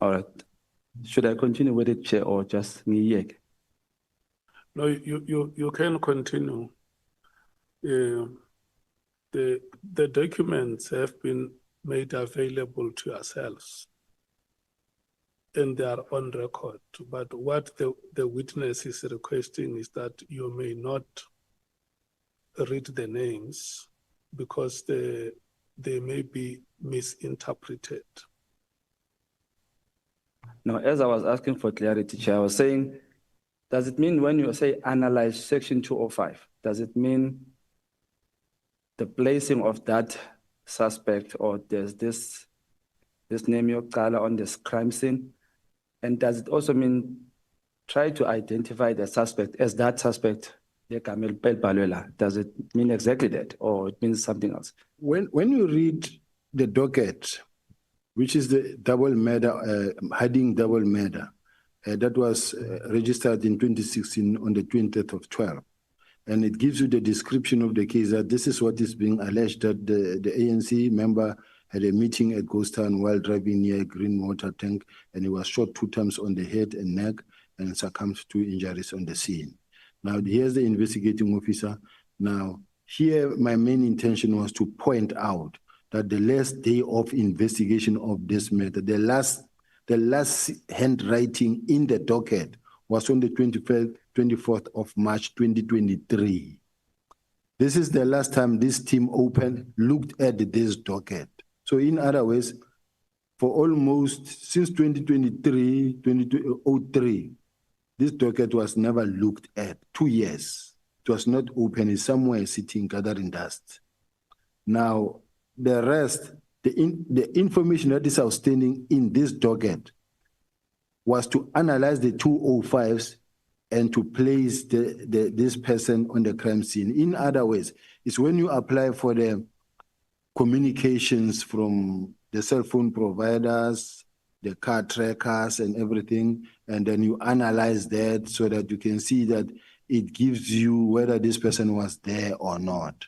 All right. Should I continue with it, Chair, or just me? No, you can continue. The documents have been made available to yourselves, and they are on record. But what the witness is requesting is that you may not read the names because they may be misinterpreted. Now, as I was asking for clarity, Chair, I was saying, does it mean when you say analyze section 205, does it mean the placing of that suspect, or there's this name your color on this crime scene? And does it also mean try to identify the suspect as that suspect? Does it mean exactly that, or it means something else? When you read the docket, which is the double murder, heading double murder, that was registered in 2016 on the 20th of 12. And it gives you the description of the case, that this is what is being alleged, that the ANC member had a meeting at Ghost Town while driving near a green water tank, and he was shot 2 times on the head and neck and succumbed to injuries on the scene. Now, here's the investigating officer. Now, here my main intention was to point out that the last day of investigation of this matter, the last handwriting in the docket was on the 24th of March 2023. This is the last time this team looked at this docket. So in other words, for almost since 2023, this docket was never looked at. 2 years. It was not open. It's somewhere sitting, gathering dust. Now, the rest, the information that is outstanding in this docket was to analyze the 205s and to place this person on the crime scene. In other words, it's when you apply for the communications from the cell phone providers, the car trackers and everything, and then you analyze that so that you can see that it gives you whether this person was there or not.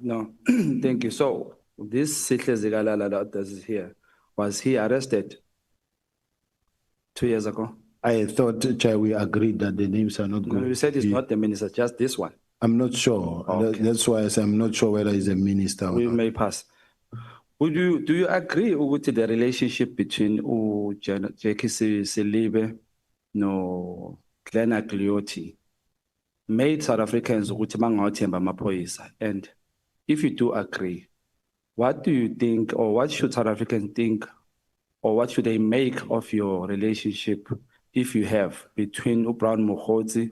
No, thank you. So this Sihle Zigalala that is here, was he arrested 2 years ago? I thought, Chair, we agreed that the names are not good. No, you said it's not the minister, just this one. I'm not sure. Okay. That's why I say I'm not sure whether he's a minister or We not. may pass. Do you agree with the relationship between Jackie Silibe no Nhlanhla Mkhwanazi made South Africans ukuthi bangawathemba amaphoyisa? And if you do agree, what do you think, or what should South Africans think, or what should they make of your relationship, if you have, between Brown Mokgotsi,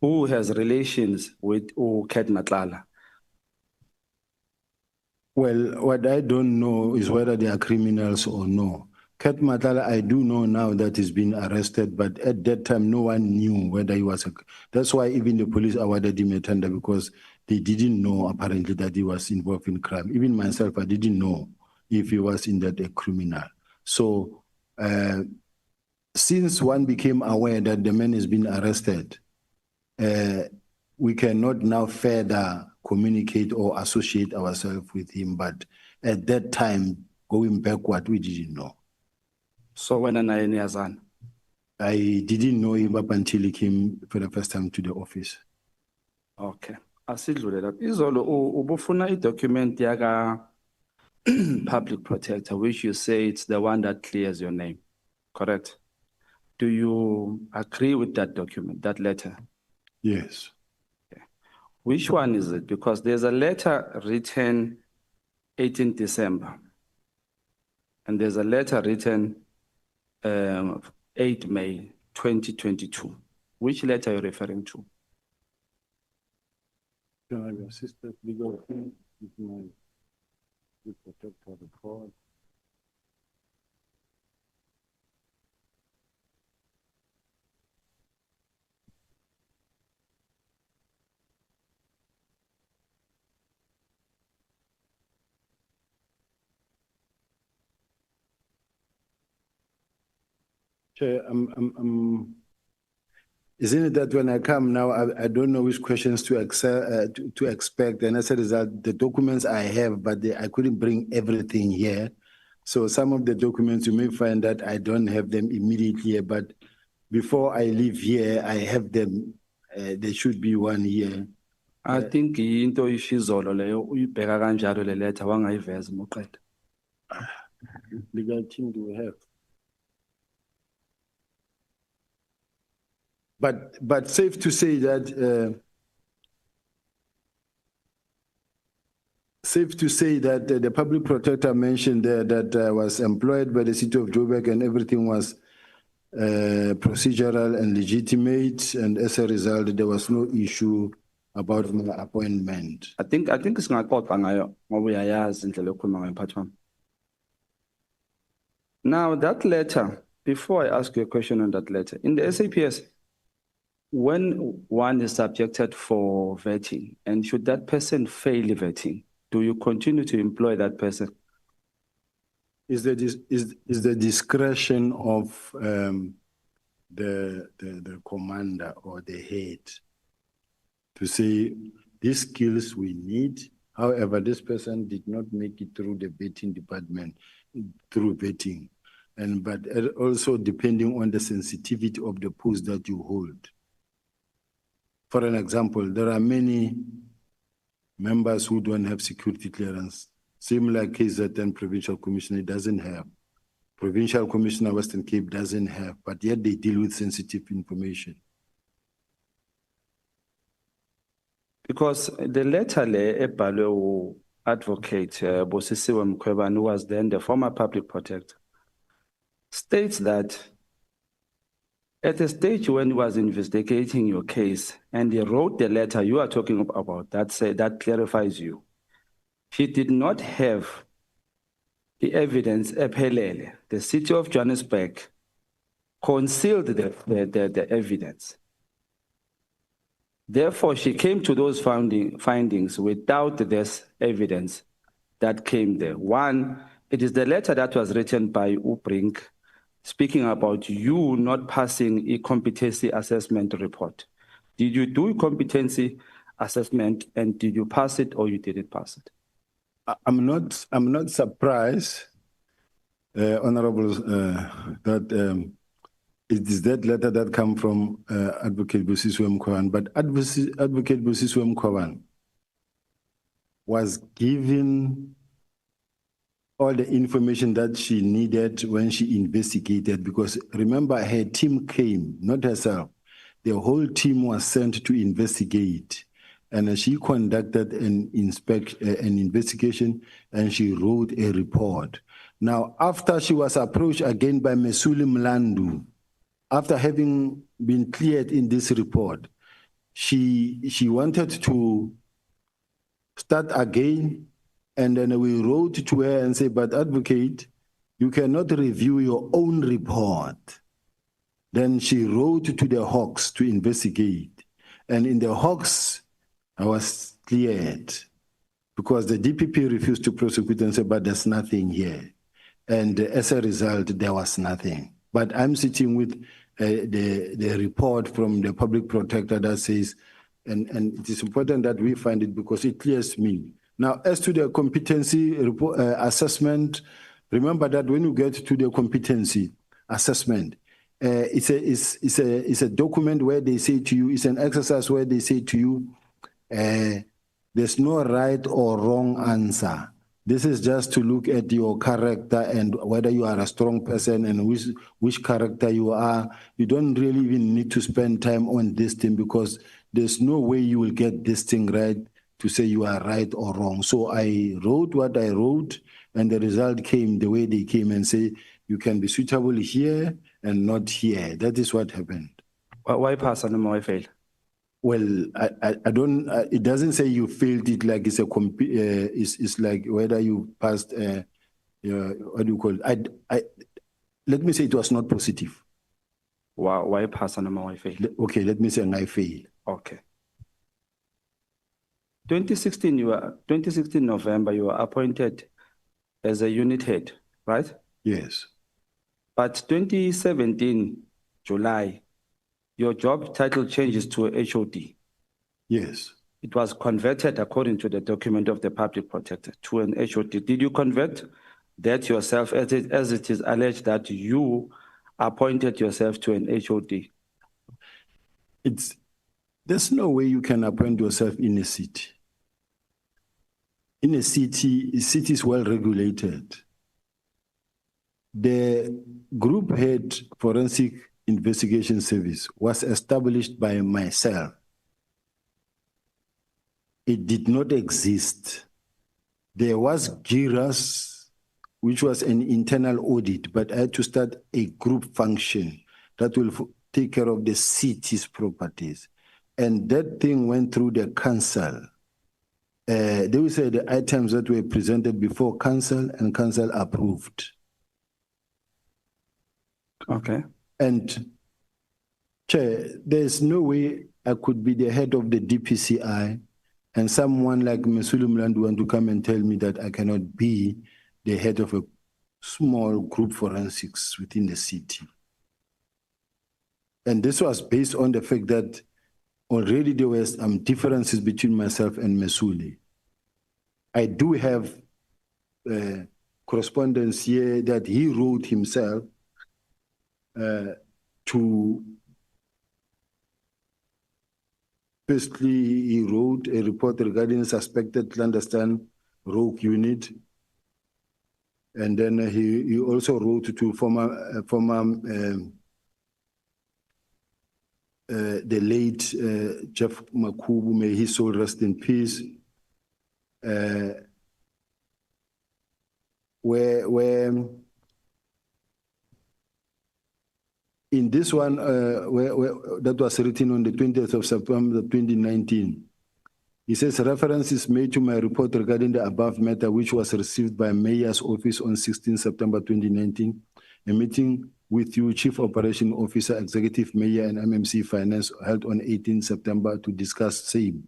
who has relations with Ket Nhlanhla? Well, what I don't know is whether they are criminals or no. Ket Nhlanhla, I do know now that he's been arrested, but at that time, no one knew whether he was that's why even the police awarded him a tender, because they didn't know apparently that he was involved in crime. Even myself, I didn't know if he was in that a criminal. So since one became aware that the man has been arrested, we cannot now further communicate or associate ourselves with him. But at that time, going backward, we didn't know. So when I didn't know him up until he came for the first time to the office. Okay. Asidlulela. Izolo ubufuna document yaga public protector, which you say it's the one that clears your name, correct? Do you agree with that document, that letter? Yes. Which one is it? Because there's a letter written 18 December. And there's a letter written 8 May 2022. Which letter are you referring to? Can I assist the legal team with my protector report? Chair, isn't it that when I come now, I don't know which questions to expect, and as a result, the documents I have, but I couldn't bring everything here. So some of the documents you may find that I don't have them immediately here, but before I leave here, I have them. There should be one here. I think into ishizolo leyo uyibheka kanjalo le letter wangayiveza moqeda. Legal team do we have? But safe to say that the public protector mentioned there that was employed by the city of Joburg and everything was procedural and legitimate, and as a result, there was no issue about my appointment. I think singaxoxa ngayo ngoba uyayazi indlela yokukhuluma ngayo mphathi wami. Now that letter, before I ask you a question on that letter, in the SAPS, when one is subjected for vetting, and should that person fail vetting, do you continue to employ that person? Is the discretion of the commander or the head to say these skills we need. However, this person did not make it through the vetting department, through vetting, but also depending on the sensitivity of the post that you hold. For an example, there are many members who don't have security clearance. Similar case that then Provincial Commissioner doesn't have. Provincial Commissioner Western Cape doesn't have, but yet they deal with sensitive information. Because the letter ebhalwe advocate Bosisiwe Mkhwanazi, who was then the former public protector, states that at the stage when he was investigating your case and he wrote the letter you are talking about, that clarifies you. He did not have the evidence ephelele. The city of Johannesburg concealed the evidence. Therefore, she came to those findings without this evidence that came there. One, it is the letter that was written by Ubrink speaking about you not passing a competency assessment report. Did you do a competency assessment and did you pass it or you didn't pass it? I'm not surprised, Honorable, that it is that letter that come from Advocate Bosisiwe Mkhwanazi, but Advocate Bosisiwe Mkhwanazi was given all the information that she needed when she investigated, because remember her team came, not herself. The whole team was sent to investigate, and she conducted an investigation and she wrote a report. Now, after she was approached again by Mesuli Mlandu, after having been cleared in this report, she wanted to start again. And then we wrote to her and said, but advocate, you cannot review your own report. Then she wrote to the Hawks to investigate. And in the Hawks, I was cleared because the DPP refused to prosecute and said, but there's nothing here. And as a result, there was nothing. But I'm sitting with the report from the public protector that says, and it is important that we find it because it clears me. Now, as to the competency assessment, remember that when you get to the competency assessment, it's a document where they say to you, it's an exercise where they say to you, there's no right or wrong answer. This is just to look at your character and whether you are a strong person and which character you are. You don't really even need to spend time on this thing because there's no way you will get this thing right to say you are right or wrong. So I wrote what I wrote and the result came the way they came and say, you can be suitable here and not here. That is what happened. Why pass and why fail? Well, I don't. It doesn't say you failed it like it's a it's like whether you passed. What do you call it? Let me say it was not positive. Why pass and why fail? Okay, let me say I fail. Okay. 2016 November you were appointed as a unit head, right? Yes. But 2017 July. Your job title changes to a HOD. Yes. It was converted according to the document of the public protector to an HOD. Did you convert that yourself as it is alleged that you appointed yourself to an HOD? There's no way you can appoint yourself in a city. In a city is well regulated. The group head forensic investigation service was established by myself. It did not exist. There was GIRAS, which was an internal audit, but I had to start a group function that will take care of the city's properties. And that thing went through the council. They will say the items that were presented before council and council approved. Okay. And Chair, there's no way I could be the head of the DPCI and someone like Mesulu Mlandu want to come and tell me that I cannot be the head of a small group forensics within the city. And this was based on the fact that already there were some differences between myself and Mesuli. I do have correspondence here that he wrote himself to, firstly, he wrote a report regarding suspected clandestine rogue unit. And then he also wrote to the late Jeff Makubu, may his soul rest in peace, where in this one, that was written on the 20th of September 2019, he says, reference is made to my report regarding the above matter, which was received by Mayor's office on 16 September 2019, a meeting with you, Chief Operation Officer, Executive Mayor and MMC Finance held on 18 September to discuss same.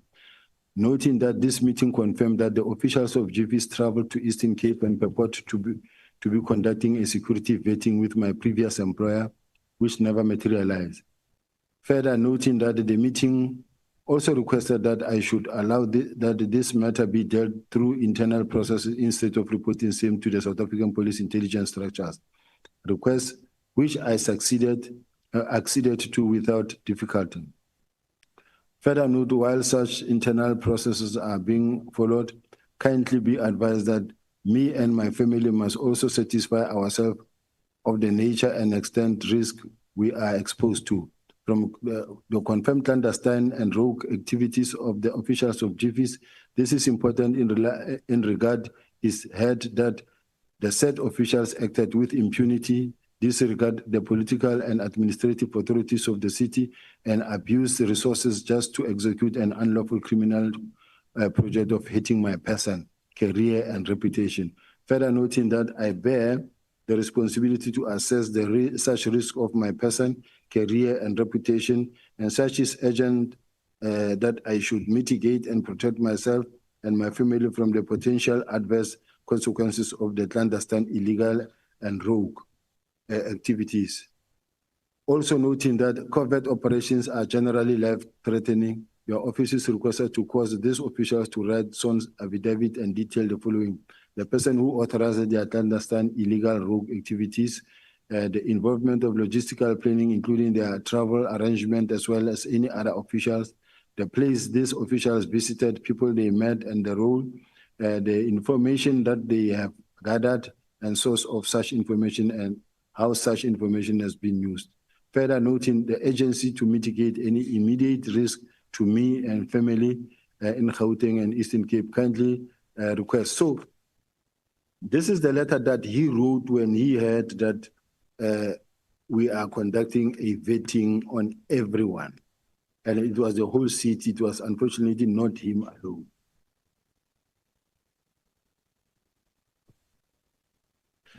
Noting that this meeting confirmed that the officials of GPs traveled to Eastern Cape and purport to be conducting a security vetting with my previous employer, which never materialized. Further noting that the meeting also requested that I should allow that this matter be dealt through internal processes instead of reporting same to the South African police intelligence structures. Request which I acceded to without difficulty. Further note, while such internal processes are being followed, kindly be advised that me and my family must also satisfy ourselves of the nature and extent risk we are exposed to. From the confirmed clandestine and rogue activities of the officials of GVs, this is important in regard is heard that the said officials acted with impunity, disregard the political and administrative authorities of the city, and abuse the resources just to execute an unlawful criminal project of hitting my person, career, and reputation. Further noting that I bear the responsibility to assess such risk of my person, career, and reputation, and such is urgent that I should mitigate and protect myself and my family from the potential adverse consequences of the clandestine, illegal, and rogue activities. Also noting that covert operations are generally life-threatening, your office is requested to cause these officials to write Son's affidavit and detail the following. The person who authorized their clandestine, illegal, rogue activities, the involvement of logistical planning, including their travel arrangement, as well as any other officials, the place these officials visited, people they met, and the role the information that they have gathered and source of such information and how such information has been used. Further noting the agency to mitigate any immediate risk to me and family in Gauteng and Eastern Cape kindly request. So this is the letter that he wrote when he heard that we are conducting a vetting on everyone. And it was the whole city. It was unfortunately not him alone.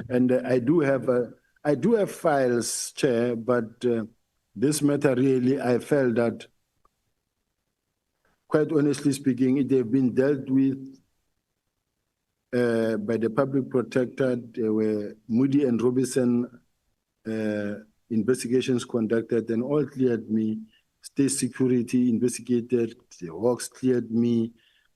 And I do have files, Chair, but this matter really, I felt that, quite honestly speaking, it have been dealt with by the public protector. There were Moody and Robinson investigations conducted and all cleared me. State security investigated, the Hawks cleared me.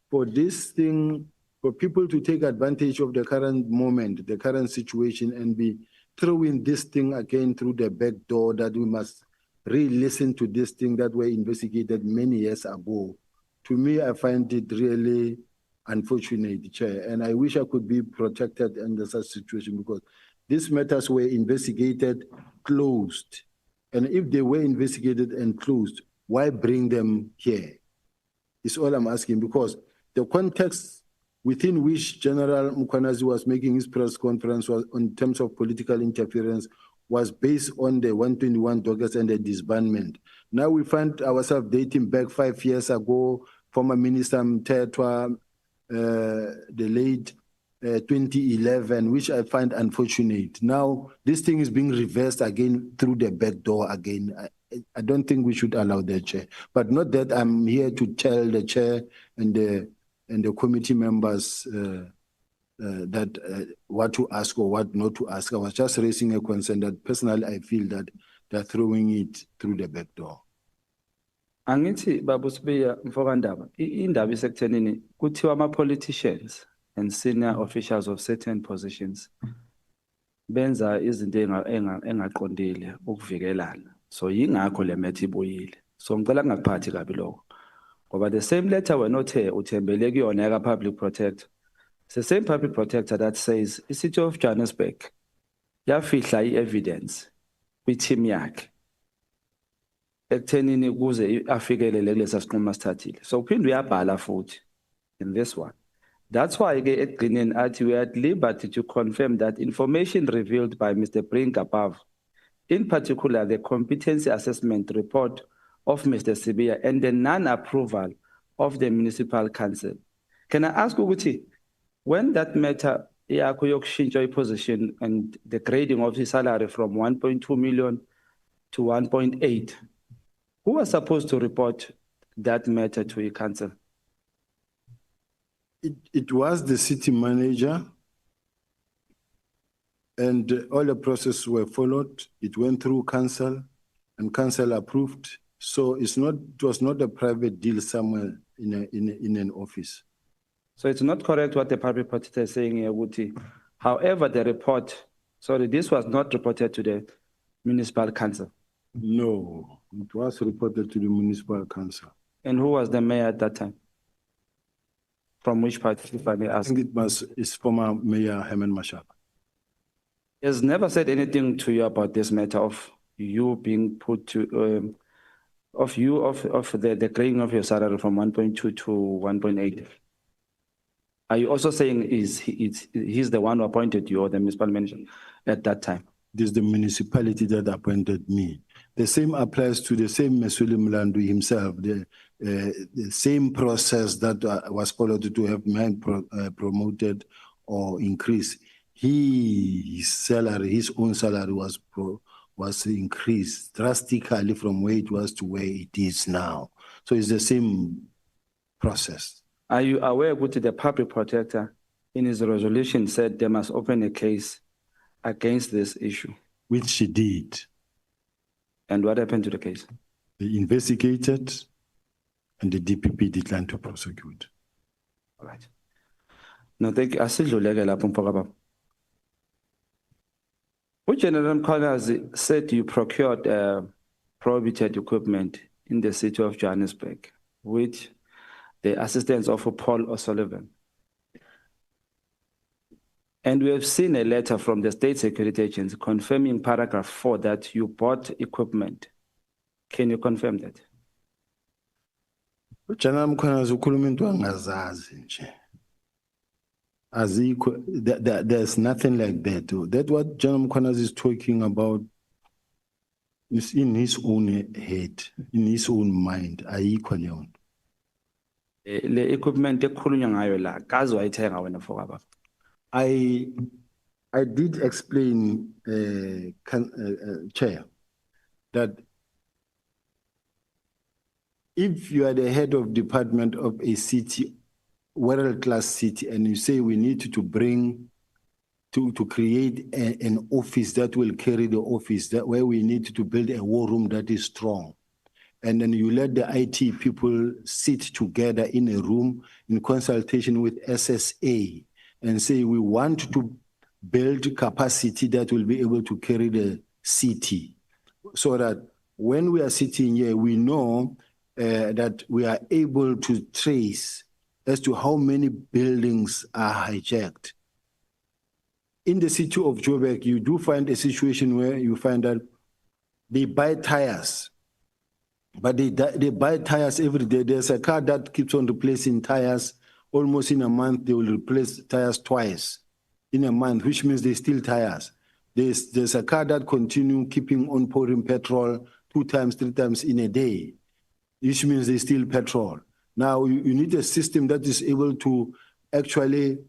For this thing, for people to take advantage of the current moment, the current situation, and be throwing this thing again through the back door, that we must re-listen to this thing that were investigated many years ago. To me, I find it really unfortunate, Chair, and I wish I could be protected under such situation, because these matters were investigated, closed. And if they were investigated and closed, why bring them here? Is all I'm asking, because the context within which General Mkhwanazi was making his press conference was, in terms of political interference, was based on the 121 dockets and the disbandment. Now we find ourselves dating back 5 years ago, former Minister Mtetwa, the late 2011, which I find unfortunate. Now this thing is being reversed again through the back door again. I don't think we should allow that, Chair. But not that I'm here to tell the Chair and the committee members that what to ask or what not to ask. I was just raising a concern that personally I feel that they're throwing it through the back door. Angithi Babu Sibiya Mfokandaba, indaba isekuthenini kuthiwa ama-politicians and senior officials of certain positions benza izinto engaqondile ukuvikelana. So yingakho le matter ibuyile. So ngicela ngakuphathi kabi lokho. Ngoba the same letter wena othe uthembele kuyona yaka public protector. It's the same public protector that says the city of Johannesburg yafihla i-evidence kwi-team yakhe ekuthenini kuze afikelele kulesa sinqumo asithathile. So uphinde uyabhala futhi in this one. That's why ke ekugcineni athi we are at liberty to confirm that information revealed by Mr. Brink above, in particular the competency assessment report of Mr. Sibiya and the non-approval of the municipal council. Can I ask ukuthi, when that matter yakho yokushintsha position and the grading of his salary from 1.2 million to 1.8, who was supposed to report that matter to the council? It was the city manager, and all the processes were followed. It went through council, and council approved. So it was not a private deal somewhere in an office. So it's not correct what the public protector is saying here, Wuti. However, the report, sorry, this was not reported to the municipal council. No, it was reported to the municipal council. And who was the mayor at that time? From which party, if I may ask? I think it's former Mayor Herman Mashaba. He has never said anything to you about this matter of you being put to, of the grading of your salary from 1.2 to 1.8. Are you also saying he's the one who appointed you or the municipal manager at that time? This is the municipality that appointed me. The same applies to the same Mesuli Mlandu himself, the same process that was followed to have mine promoted or increased. His salary, his own salary was increased drastically from where it was to where it is now. So it's the same process. Are you aware that the public protector in his resolution said they must open a case against this issue? Which she did. And what happened to the case? They investigated and the DPP declined to prosecute. All right. No, thank you. General Mkhwanazi said you procured prohibited equipment in the city of Johannesburg with the assistance of Paul O'Sullivan. And we have seen a letter from the State Security Agency confirming paragraph 4 that you bought equipment. Can you confirm that? General Mkhwanazi ukhuluma into angazazi nje. There's nothing like that. That what General Mkhwanazi is talking about is in his own head, in his own mind. Ayikho leyo nto. Le equipment ekhulunywa ngayo la kazi wayithenga wena for baba. I did explain, Chair, that if you are the head of department of a city, world-class city, and you say we need to bring, to create an office that will carry the office, that where we need to build a war room that is strong, and then you let the IT people sit together in a room in consultation with SSA and say we want to build capacity that will be able to carry the city, so that when we are sitting here, we know that we are able to trace as to how many buildings are hijacked. In the city of Joburg, you do find a situation where you find that they buy tires, but they buy tires every day. There's a car that keeps on replacing tires. Almost in a month, they will replace tires twice in a month, which means they steal tires. There's a car that continue keeping on pouring petrol 2 times, 3 times in a day, which means they steal petrol. Now, you need a system that is able to actually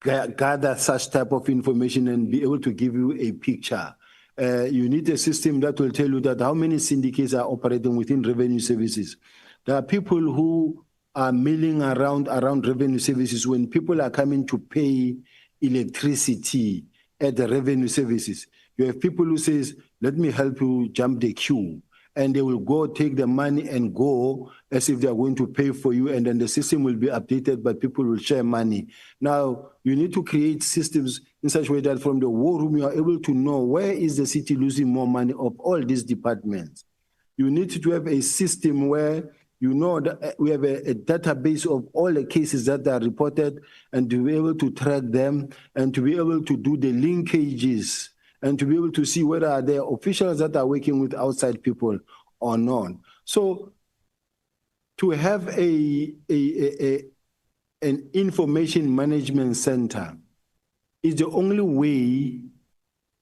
gather such type of information and be able to give you a picture. You need a system that will tell you that how many syndicates are operating within revenue services. There are people who are milling around revenue services when people are coming to pay electricity at the revenue services. You have people who says, let me help you jump the queue. And they will go take the money and go as if they are going to pay for you, and then the system will be updated, but people will share money. Now, you need to create systems in such a way that from the war room, you are able to know where is the city losing more money of all these departments. You need to have a system where you know that we have a database of all the cases that are reported, and to be able to track them and to be able to do the linkages and to be able to see whether are there officials that are working with outside people or not. So to have an information management center is the only way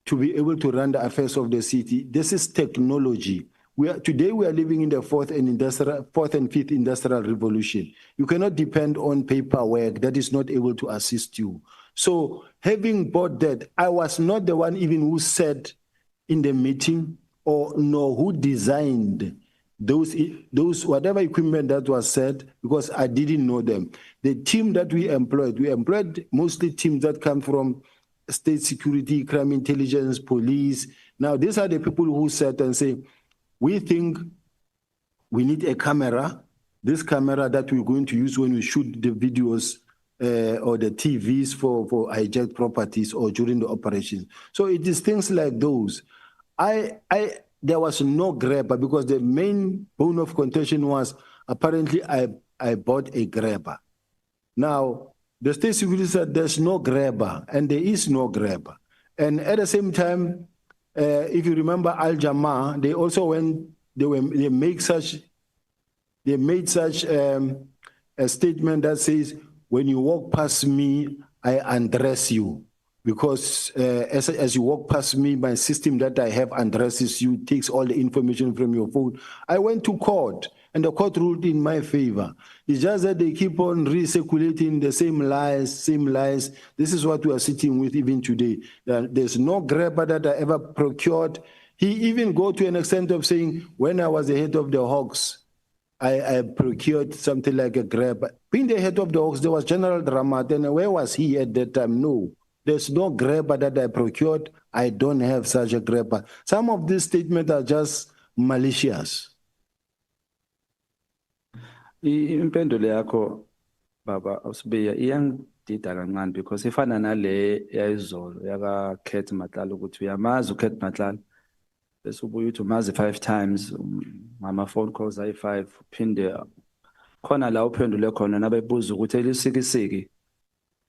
to be able to run the affairs of the city. This is technology. Today we are living in the fourth and fifth industrial revolution. You cannot depend on paperwork that is not able to assist you. So having bought that, I was not the one even who said in the meeting or no who designed those whatever equipment that was said, because I didn't know them. The team that we employed mostly teams that come from state security, crime intelligence, police. Now these are the people who sat and say, we think we need a camera, this camera that we're going to use when we shoot the videos or the TVs for hijacked properties or during the operations. So it is things like those. There was no grabber because the main bone of contention was apparently I bought a grabber. Now, the state security said there's no grabber, and there is no grabber. And at the same time, if you remember Al Jamaa, they also they made such a statement that says, when you walk past me, I undress you. Because as you walk past me, my system that I have undresses you, takes all the information from your phone. I went to court, and the court ruled in my favor. It's just that they keep on recirculating the same lies. This is what we are sitting with even today. There's no grabber that I ever procured. He even go to an extent of saying, when I was the head of the Hawks, I procured something like a grabber. Being the head of the Hawks, there was General Dramat, and where was he at that time? No. There's no grabber that I procured. I don't have such a grabber. Some of these statements are just malicious. Impendulo yakho baba Sibiya iyangidida kancane because ifana nale yayizolo yaka Kate Matlala ukuthi uyamazi uKate Matlala bese ubuye uthi umazi 5 times ngama phone calls ayi5 phinde khona la uphendule khona nabebuza ukuthi elisikisiki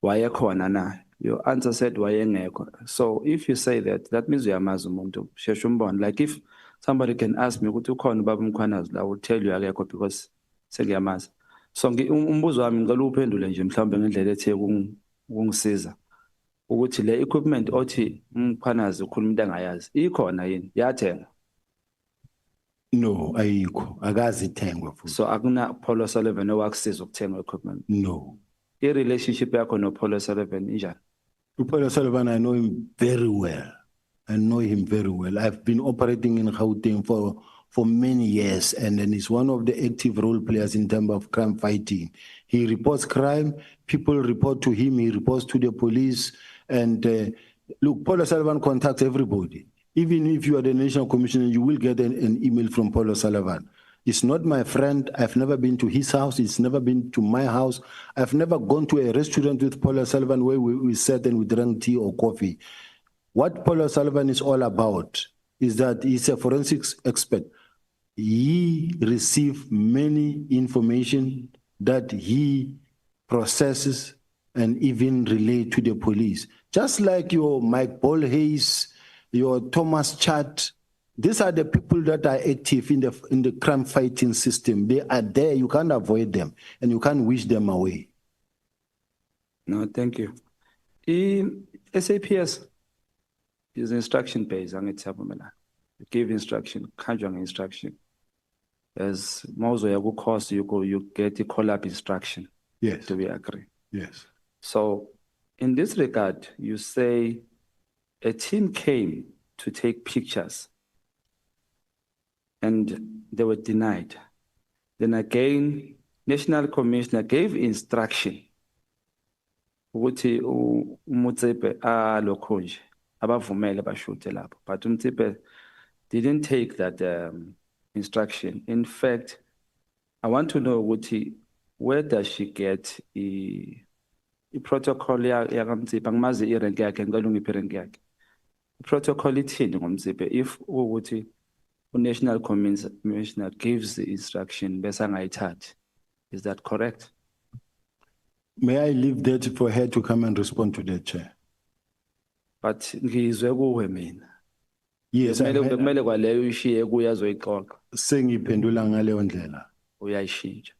wayekhona na? Your answer said wayengekho. So if you say that, that means uyamazi umuntu. Sheshe umbone. Like if somebody can ask me ukuthi ukhona ubaba Mkhwanazi, I will tell you akekho because sengiyamazi. So umbuzo wami ngicela uphendule nje mhlawumbe ngendlela ethe ukungisiza. Ukuthi le equipment othi Mkhwanazi ukhuluma into engayazi ikhona yini? Yathenga? No, ayikho. Akazi ithengwa futhi. So akuna Polo Sullivan owakusiza ukuthenga equipment? No. I-relationship yakho no Polo Sullivan injani? Paul Sullivan, I know him very well. I know him very well. I've been operating in Gauteng for many years, and then he's one of the active role players in terms of crime fighting. He reports crime, people report to him, he reports to the police, and look, Paul Sullivan contacts everybody. Even if you are the National Commissioner, you will get an email from Paul Sullivan. He's not my friend. I've never been to his house. He's never been to my house. I've never gone to a restaurant with Paul Sullivan where we sat and we drank tea or coffee. What Paul Sullivan is all about is that he's a forensics expert. He receives many information that he processes and even relay to the police. Just like your Mike Paul Hayes, your Thomas Chat, these are the people that are active in the crime fighting system. They are there. You can't avoid them, and you can't wish them away. No, thank you. SAPS is instruction based. You give instruction, conjure instruction. As Mozo Yagu course, you get a call-up instruction. Yes. Do we agree? Yes. So, in this regard, you say a team came to take pictures and they were denied. Then again, National Commissioner gave instruction. Ukuthi uMutsepe alokho nje abavumele bashute lapho. But uMutsepe didn't take that instruction. In fact, I want to know ukuthi where does she get the protocol yakamtsepe? Angimazi irank yakhe, ngicela ungiphe irank yakhe. Protocol ithini ngomtsepe if ukuthi National Commissioner gives the instruction bese angayithathi? Is that correct? May I leave that for her to come and respond to that, Chair? But ngizwe kuwe mina. Yes, kumele kwaleyo ishiye kuye azoyixoxa. Sengiphendula ngaleyo ndlela. Uyayishintsha.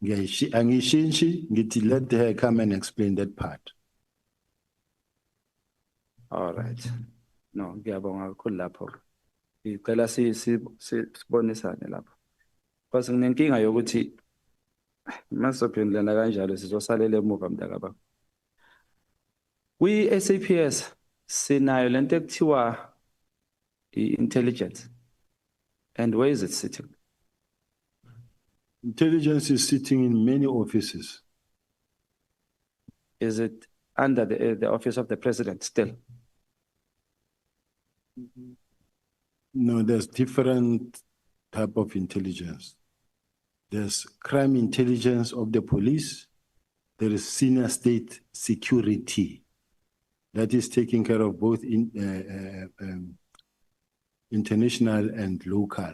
Angishintshi, ngithi let her come and explain that part. All right. No, ngiyabonga kakhulu lapho. Ngicela sibonisane lapho. Because nginenkinga yokuthi masophendulana kanjalo sizosalela emuva mntakababa. SAPS sinayo lento ekuthiwa intelligence. And where is it sitting? Intelligence is sitting in many offices. Is it under the office of the president still? No, there's different type of intelligence. There's crime intelligence of the police. There is senior state security that is taking care of both international and local.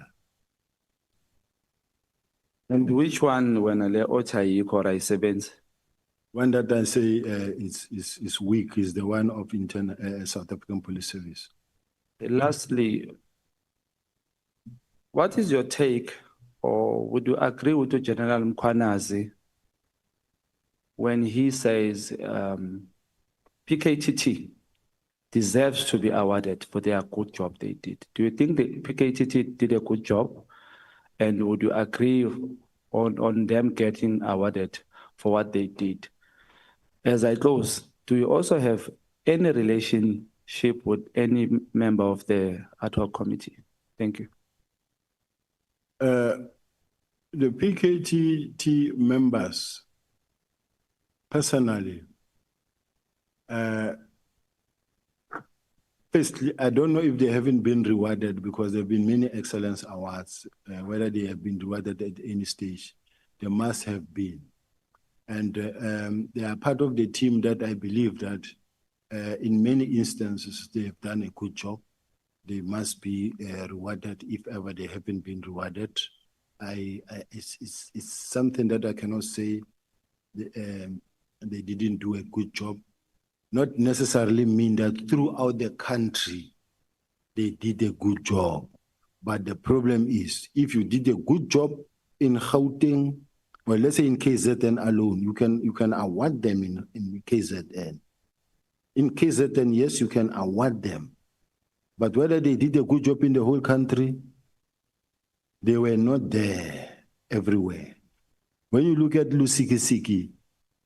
And which one when le otayikho or isebenzi? One that I say is weak is the one of South African Police Service. Lastly, what is your take, or would you agree with General Mkhwanazi when he says PKTT deserves to be awarded for their good job they did? Do you think the PKTT did a good job? And would you agree on them getting awarded for what they did? As I close, do you also have any relationship with any member of the ad hoc committee? Thank you. The PKTT members, personally, firstly, I don't know if they haven't been rewarded because there have been many excellence awards, whether they have been rewarded at any stage. They must have been. And they are part of the team that I believe that in many instances, they have done a good job. They must be rewarded if ever they haven't been rewarded. It's something that I cannot say they didn't do a good job. not necessarily mean that throughout the country they did a good job. But the problem is, if you did a good job in Gauteng, well, let's say in KZN alone, you can award them in KZN. In KZN, yes, you can award them. But whether they did a good job in the whole country, they were not there everywhere. When you look at Lusikisiki,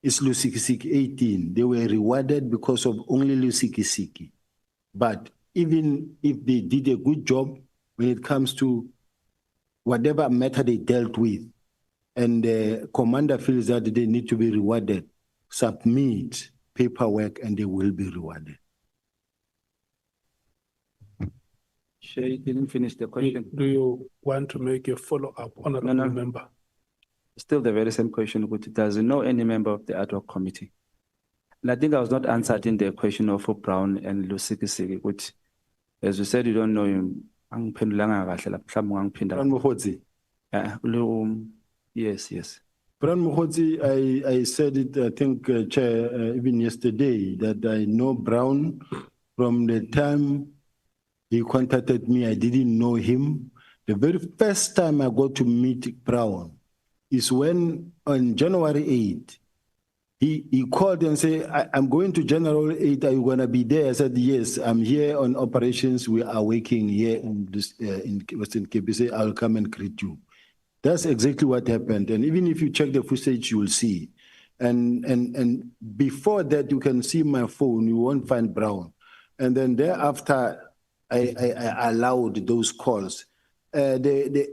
it's Lusikisiki 18. They were rewarded because of only Lusikisiki. But even if they did a good job when it comes to whatever matter they dealt with, and the commander feels that they need to be rewarded, submit paperwork and they will be rewarded. Shay didn't finish the question. Do you want to make a follow-up, honorable member? Still the very same question. Does know any member of the ad hoc committee? And I think I was not answered in the question of Brown and Lusikisiki, which, as you said, you don't know him. Yes, yes. Brown Mkhwanazi, I said it, I think, Chair, even yesterday, that I know Brown from the time he contacted me. I didn't know him. The very first time I got to meet Brown is when on January 8, he called and said, I'm going to General 8, are you going to be there? I said, yes, I'm here on operations. We are working here in Western Cape. He said, I'll come and greet you. That's exactly what happened. And even if you check the footage, you will see. And before that, you can see my phone, you won't find Brown. And then thereafter, I allowed those calls. There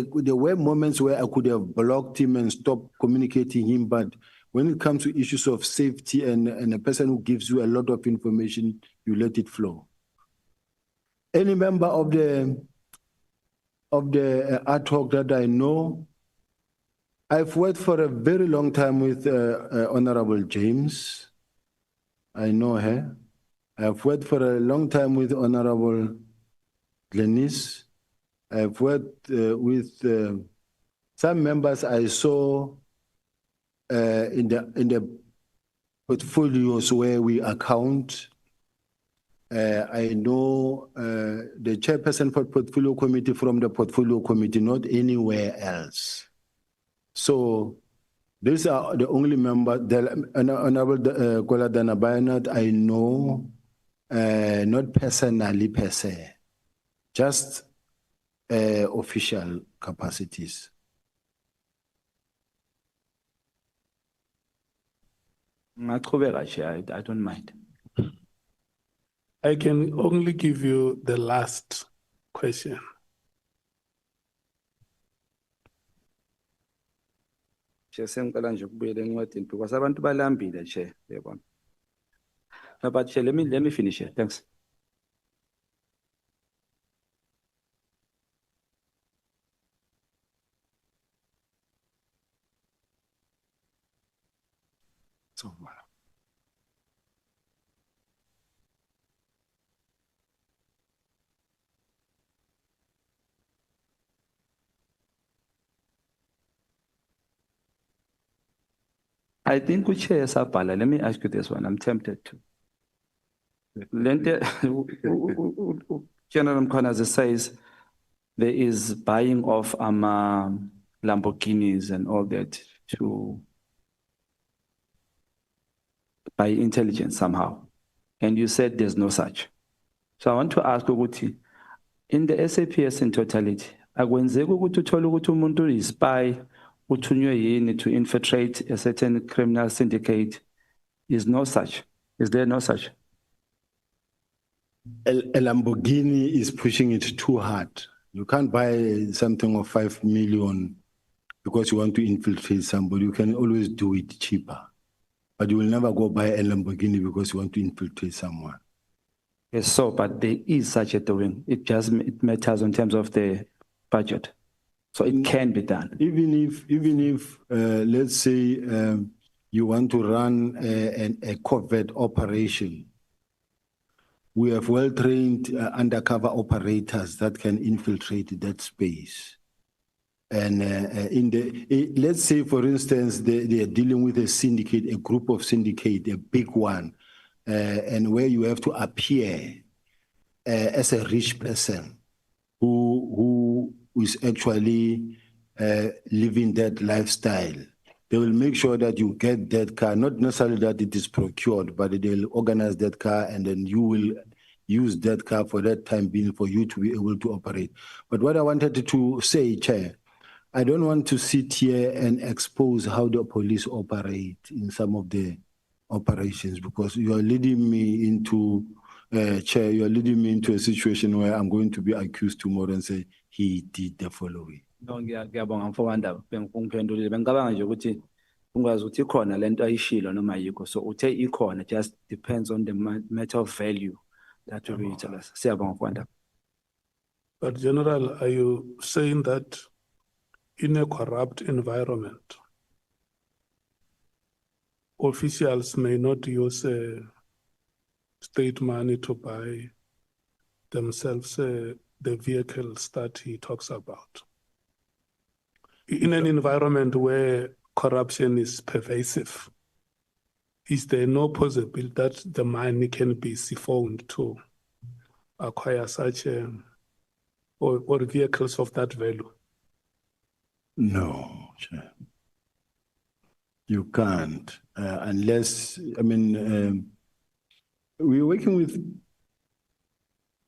were moments where I could have blocked him and stopped communicating him, but when it comes to issues of safety and a person who gives you a lot of information, you let it flow. Any member of the ad hoc that I know, I've worked for a very long time with Honorable James. I know her. I've worked for a long time with Honorable Glenis. I've worked with some members I saw in the portfolios where we account. I know the chairperson for portfolio committee from the portfolio committee, not anywhere else. So these are the only members. Honorable Kola Danabayanat, I know, not personally per se, just official capacities. I don't mind. I can only give you the last question. Because abantu balambile che yabona. No, but let me finish here. Thanks. So, I think we share Sapala. Let me ask you this one. I'm tempted to. General Mkhwanazi says there is buying of Lamborghinis and all that to by intelligence somehow. And you said there's no such. So I want to ask Uguti, in the SAPS in totality, akwenzeka ukuthi uthole ukuthi umuntu uyi-spy uthunywe yini to infiltrate a certain criminal syndicate? Is no such. Is there no such? A Lamborghini is pushing it too hard. You can't buy something of 5 million because you want to infiltrate somebody. You can always do it cheaper. But you will never go buy a Lamborghini because you want to infiltrate someone. Yes, so, but there is such a doing. It matters in terms of the budget. So it can be done. Even if let's say you want to run a covert operation, we have well-trained undercover operators that can infiltrate that space. And let's say, for instance, they are dealing with a syndicate, a group of syndicate, a big one. and where you have to appear as a rich person who is actually living that lifestyle. They will make sure that you get that car, not necessarily that it is procured, but they'll organize that car and then you will use that car for that time being for you to be able to operate. But what I wanted to say, Chair, I don't want to sit here and expose how the police operate in some of the operations, because you are leading me into, Chair, you are leading me into a situation where I'm going to be accused tomorrow and say he did the following. No, ngiyabonga mfowanda ungiphendulile bengicabanga nje ukuthi ungazi ukuthi ikhona lento ayishilo noma ayikho, so uthe ikhona, just depends on the matter of value that will be utilized. Siyabonga mfowanda. But General, are you saying that in a corrupt environment, officials may not use state money to buy themselves the vehicles that he talks about? In an environment where corruption is pervasive, is there no possibility that the money can be siphoned to acquire such or vehicles of that value? No, Chair. You can't, unless, I mean, we're working with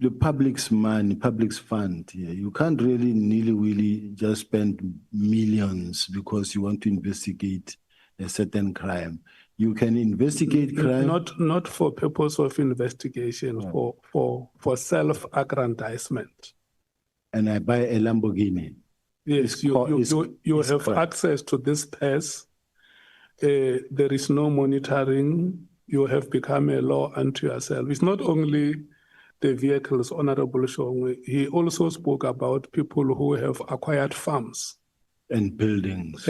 the public's money, public's fund here. You can't really nilly-willy just spend millions because you want to investigate a certain crime. You can investigate crime. Not for purpose of investigation, for self-aggrandizement. And I buy a Lamborghini. Yes, you have crime. Access to this purse. There is no monitoring. You have become a law unto yourself. It's not only the vehicles, Honorable Shongwe. He also spoke about people who have acquired farms. And buildings.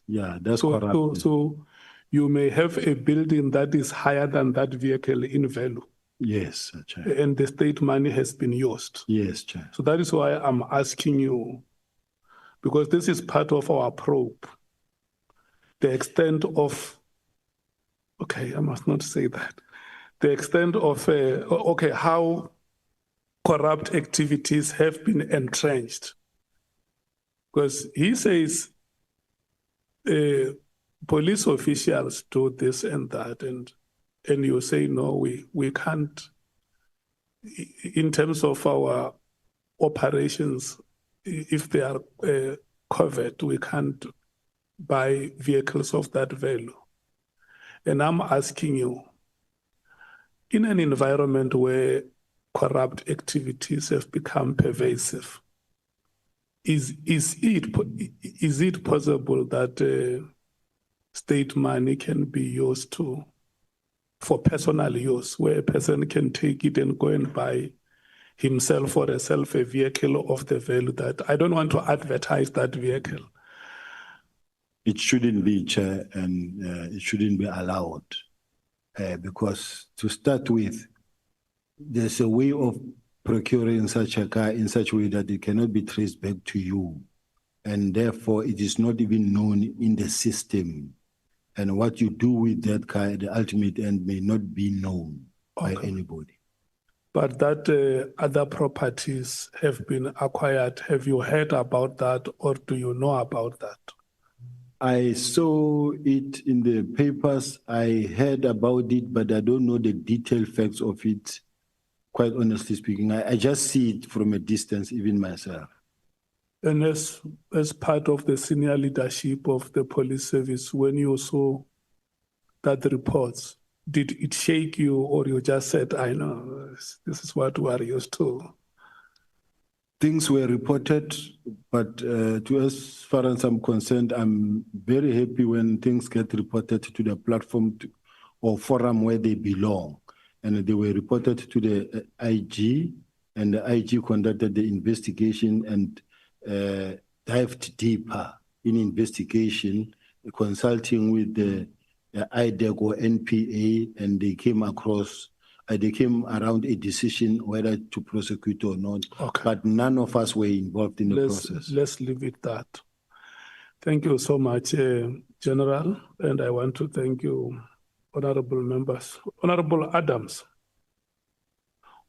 Yeah, that's corrupt. So you may have a building that is higher than that vehicle in value. Yes, Chair. And the state money has been used. Yes, Chair. So that is why I'm asking you, because this is part of our probe, the extent of, okay, I must not say that, the extent of, how corrupt activities have been entrenched. Because he says police officials do this and that, and you say, no, we can't, in terms of our operations, if they are covered, we can't buy vehicles of that value. And I'm asking you, in an environment where corrupt activities have become pervasive, is it possible that state money can be used for personal use, where a person can take it and go and buy himself or herself a vehicle of the value that, I don't want to advertise that vehicle. It shouldn't be, Chair, and it shouldn't be allowed. Because to start with, there's a way of procuring such a car in such a way that it cannot be traced back to you. And therefore, it is not even known in the system. And what you do with that car at the ultimate end may not be known by anybody. But that other properties have been acquired. Have you heard about that, or do you know about that? I saw it in the papers. I heard about it, but I don't know the detailed facts of it, quite honestly speaking. I just see it from a distance, even myself. And as part of the senior leadership of the police service, when you saw that reports, did it shake you, or you just said, I know, this is what we are used to? Things were reported, but as far as I'm concerned, I'm very happy when things get reported to the platform or forum where they belong. And they were reported to the IG, and the IG conducted the investigation and dived deeper in investigation, consulting with the IDEC or NPA, and they came around a decision whether to prosecute or not. Okay. But none of us were involved in the process. Let's leave it that. Thank you so much, General, and I want to thank you, honorable members. Honorable Adams,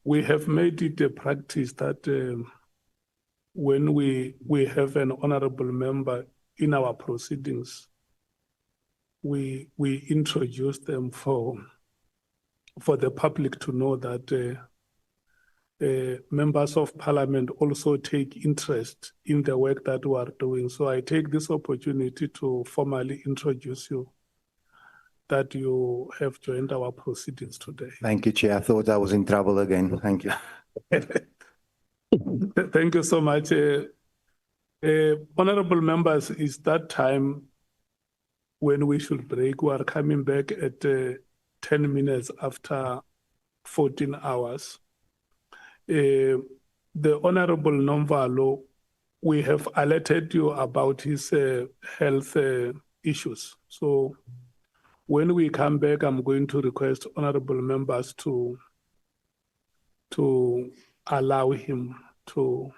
we have made it a practice that when we have an honorable member in our proceedings, we introduce them for the public to know that members of parliament also take interest in the work that we are doing. So I take this opportunity to formally introduce you, that you have joined our proceedings today. Thank you, Chair. I thought I was in trouble again. Thank you. Thank you so much. Honorable members, it's that time when we should break. We are coming back at 10 minutes after 14 hours. The Honorable Nomvalo, we have alerted you about his health issues. So when we come back, I'm going to request honorable members to allow him to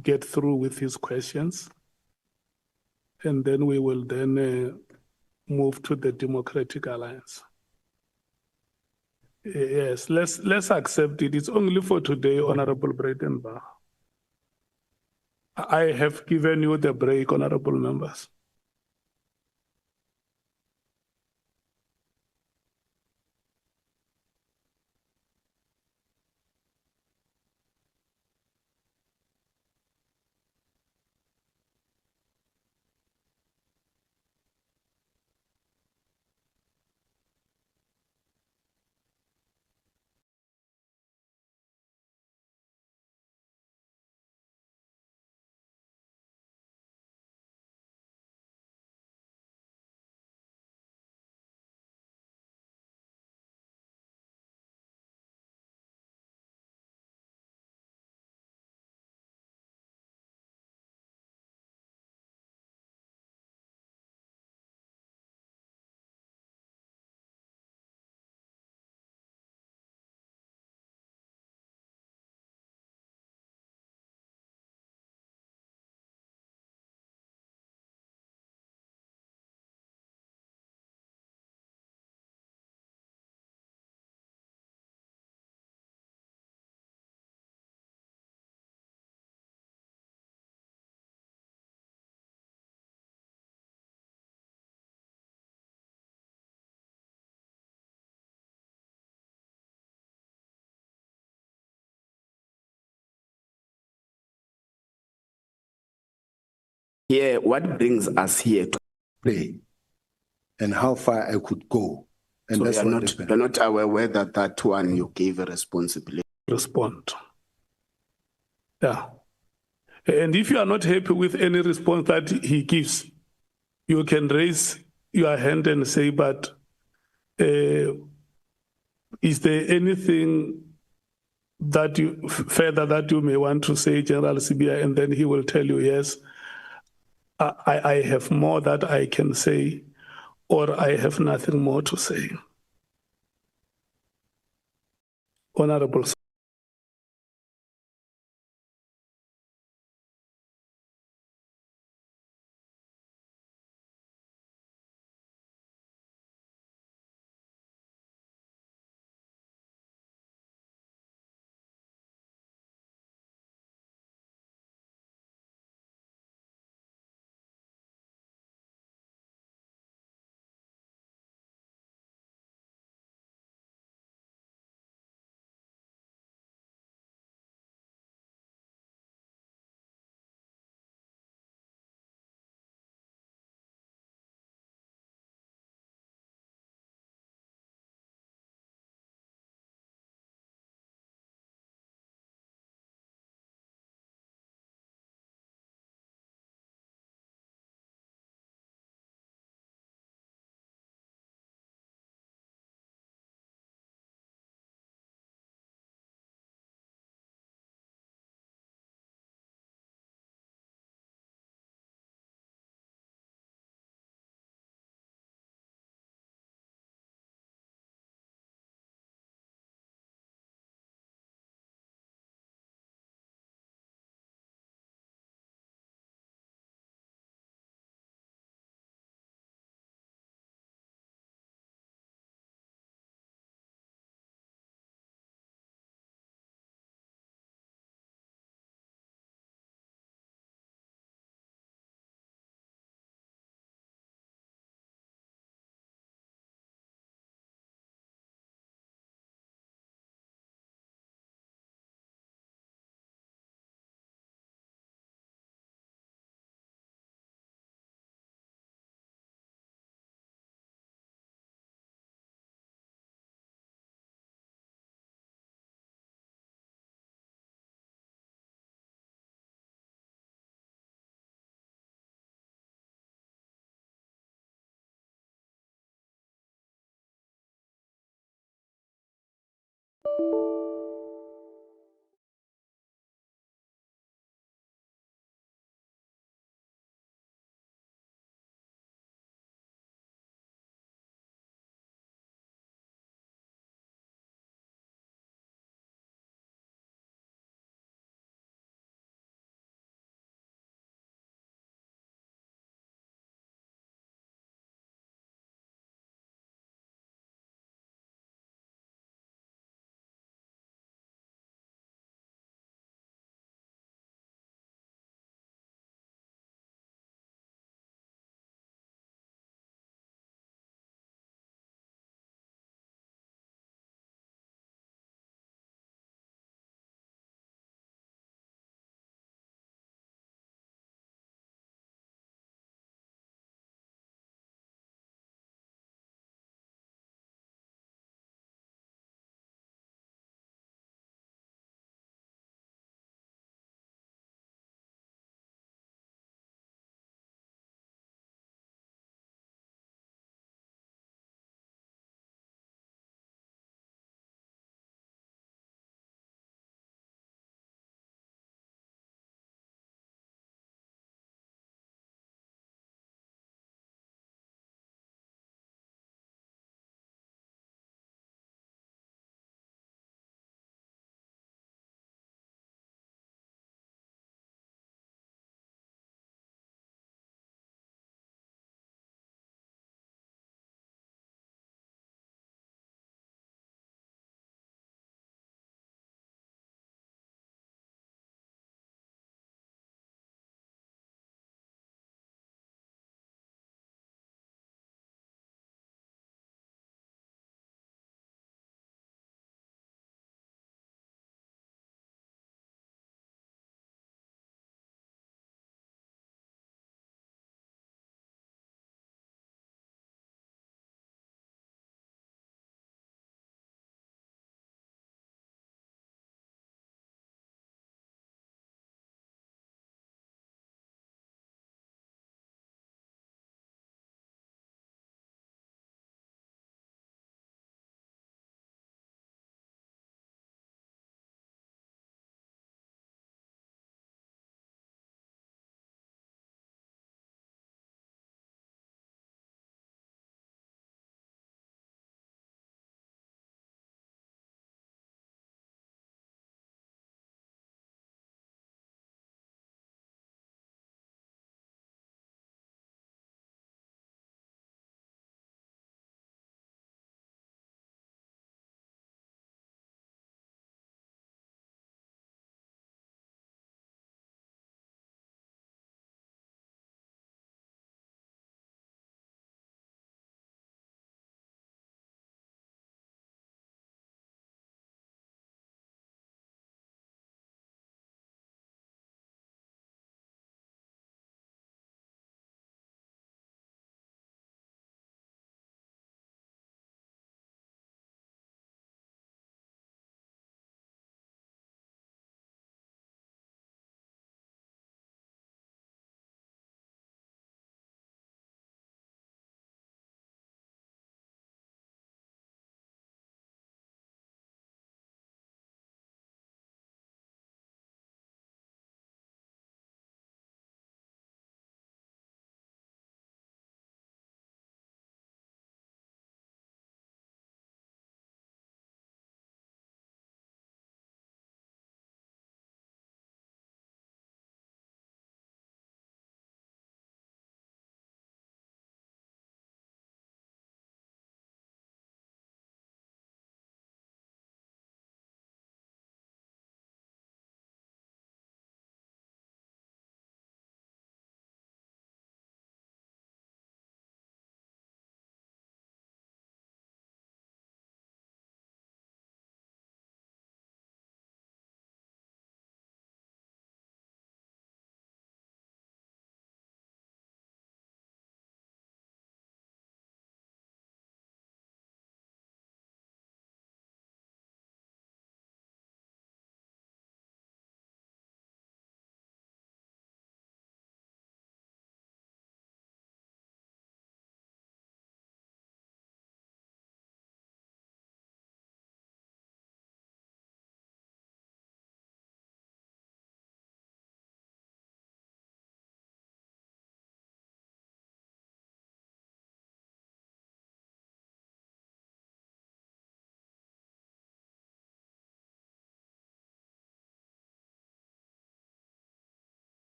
get through with his questions. And then we will then move to the Democratic Alliance. Yes, let's accept it. It's only for today, Honorable Breitenbach. I have given you the break, honorable members. Here, what brings us here to play and how far I could go. And so that's you're what not, happened. you're not aware whether that one you gave a responsibility. Respond. Yeah. And if you are not happy with any response that he gives, you can raise your hand and say, but is there anything that you further that you may want to say, General Sibiya? And then he will tell you, yes, I have more that I can say, or I have nothing more to say. Honorable.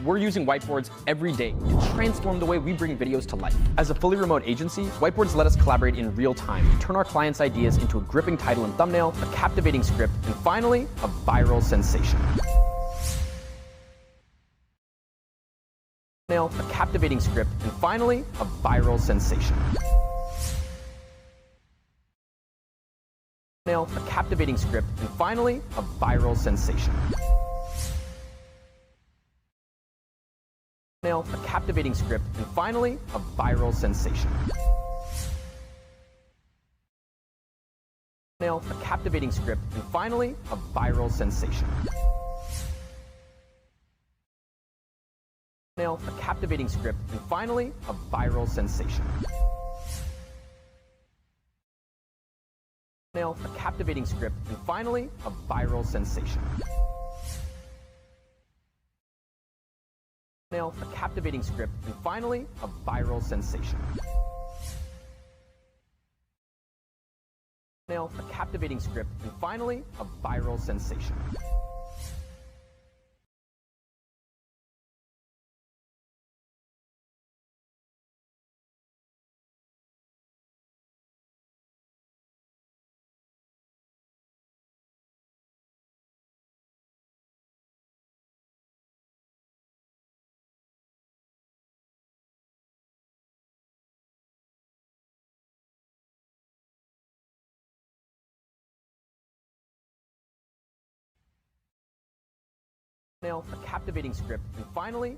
we're using whiteboards every day to transform the way we bring videos to life. As a fully remote agency, whiteboards let us collaborate in real time, turn our clients' ideas into a gripping title and thumbnail, a captivating script, and finally, a viral sensation. A captivating script, and finally, a viral sensation. A captivating script, and finally, a viral sensation. A captivating script, and finally, a viral sensation. A captivating script, and finally, a viral sensation. A captivating script, and finally, a viral sensation. A captivating script, and finally, a viral sensation. A captivating script, and finally, a viral sensation. A captivating script, and finally, a viral sensation. A captivating script, and finally,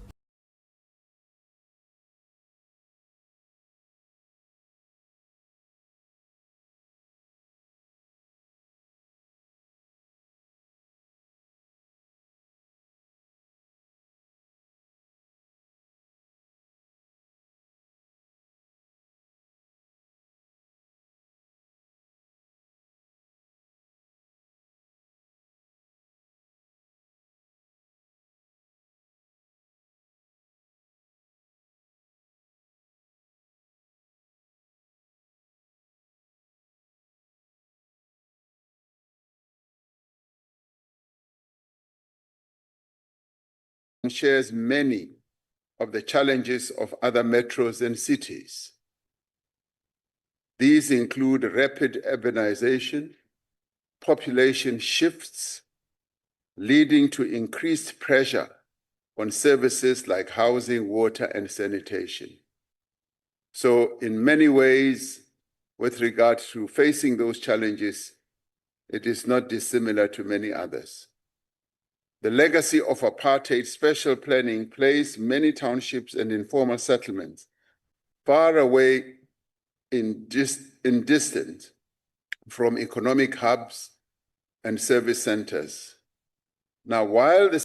shares many of the challenges of other metros and cities. These include rapid urbanization, population shifts, leading to increased pressure on services like housing, water, and sanitation. So in many ways, with regard to facing those challenges, it is not dissimilar to many others. The legacy of apartheid special planning placed many townships and informal settlements far away in distance from economic hubs and service centers. Now, while the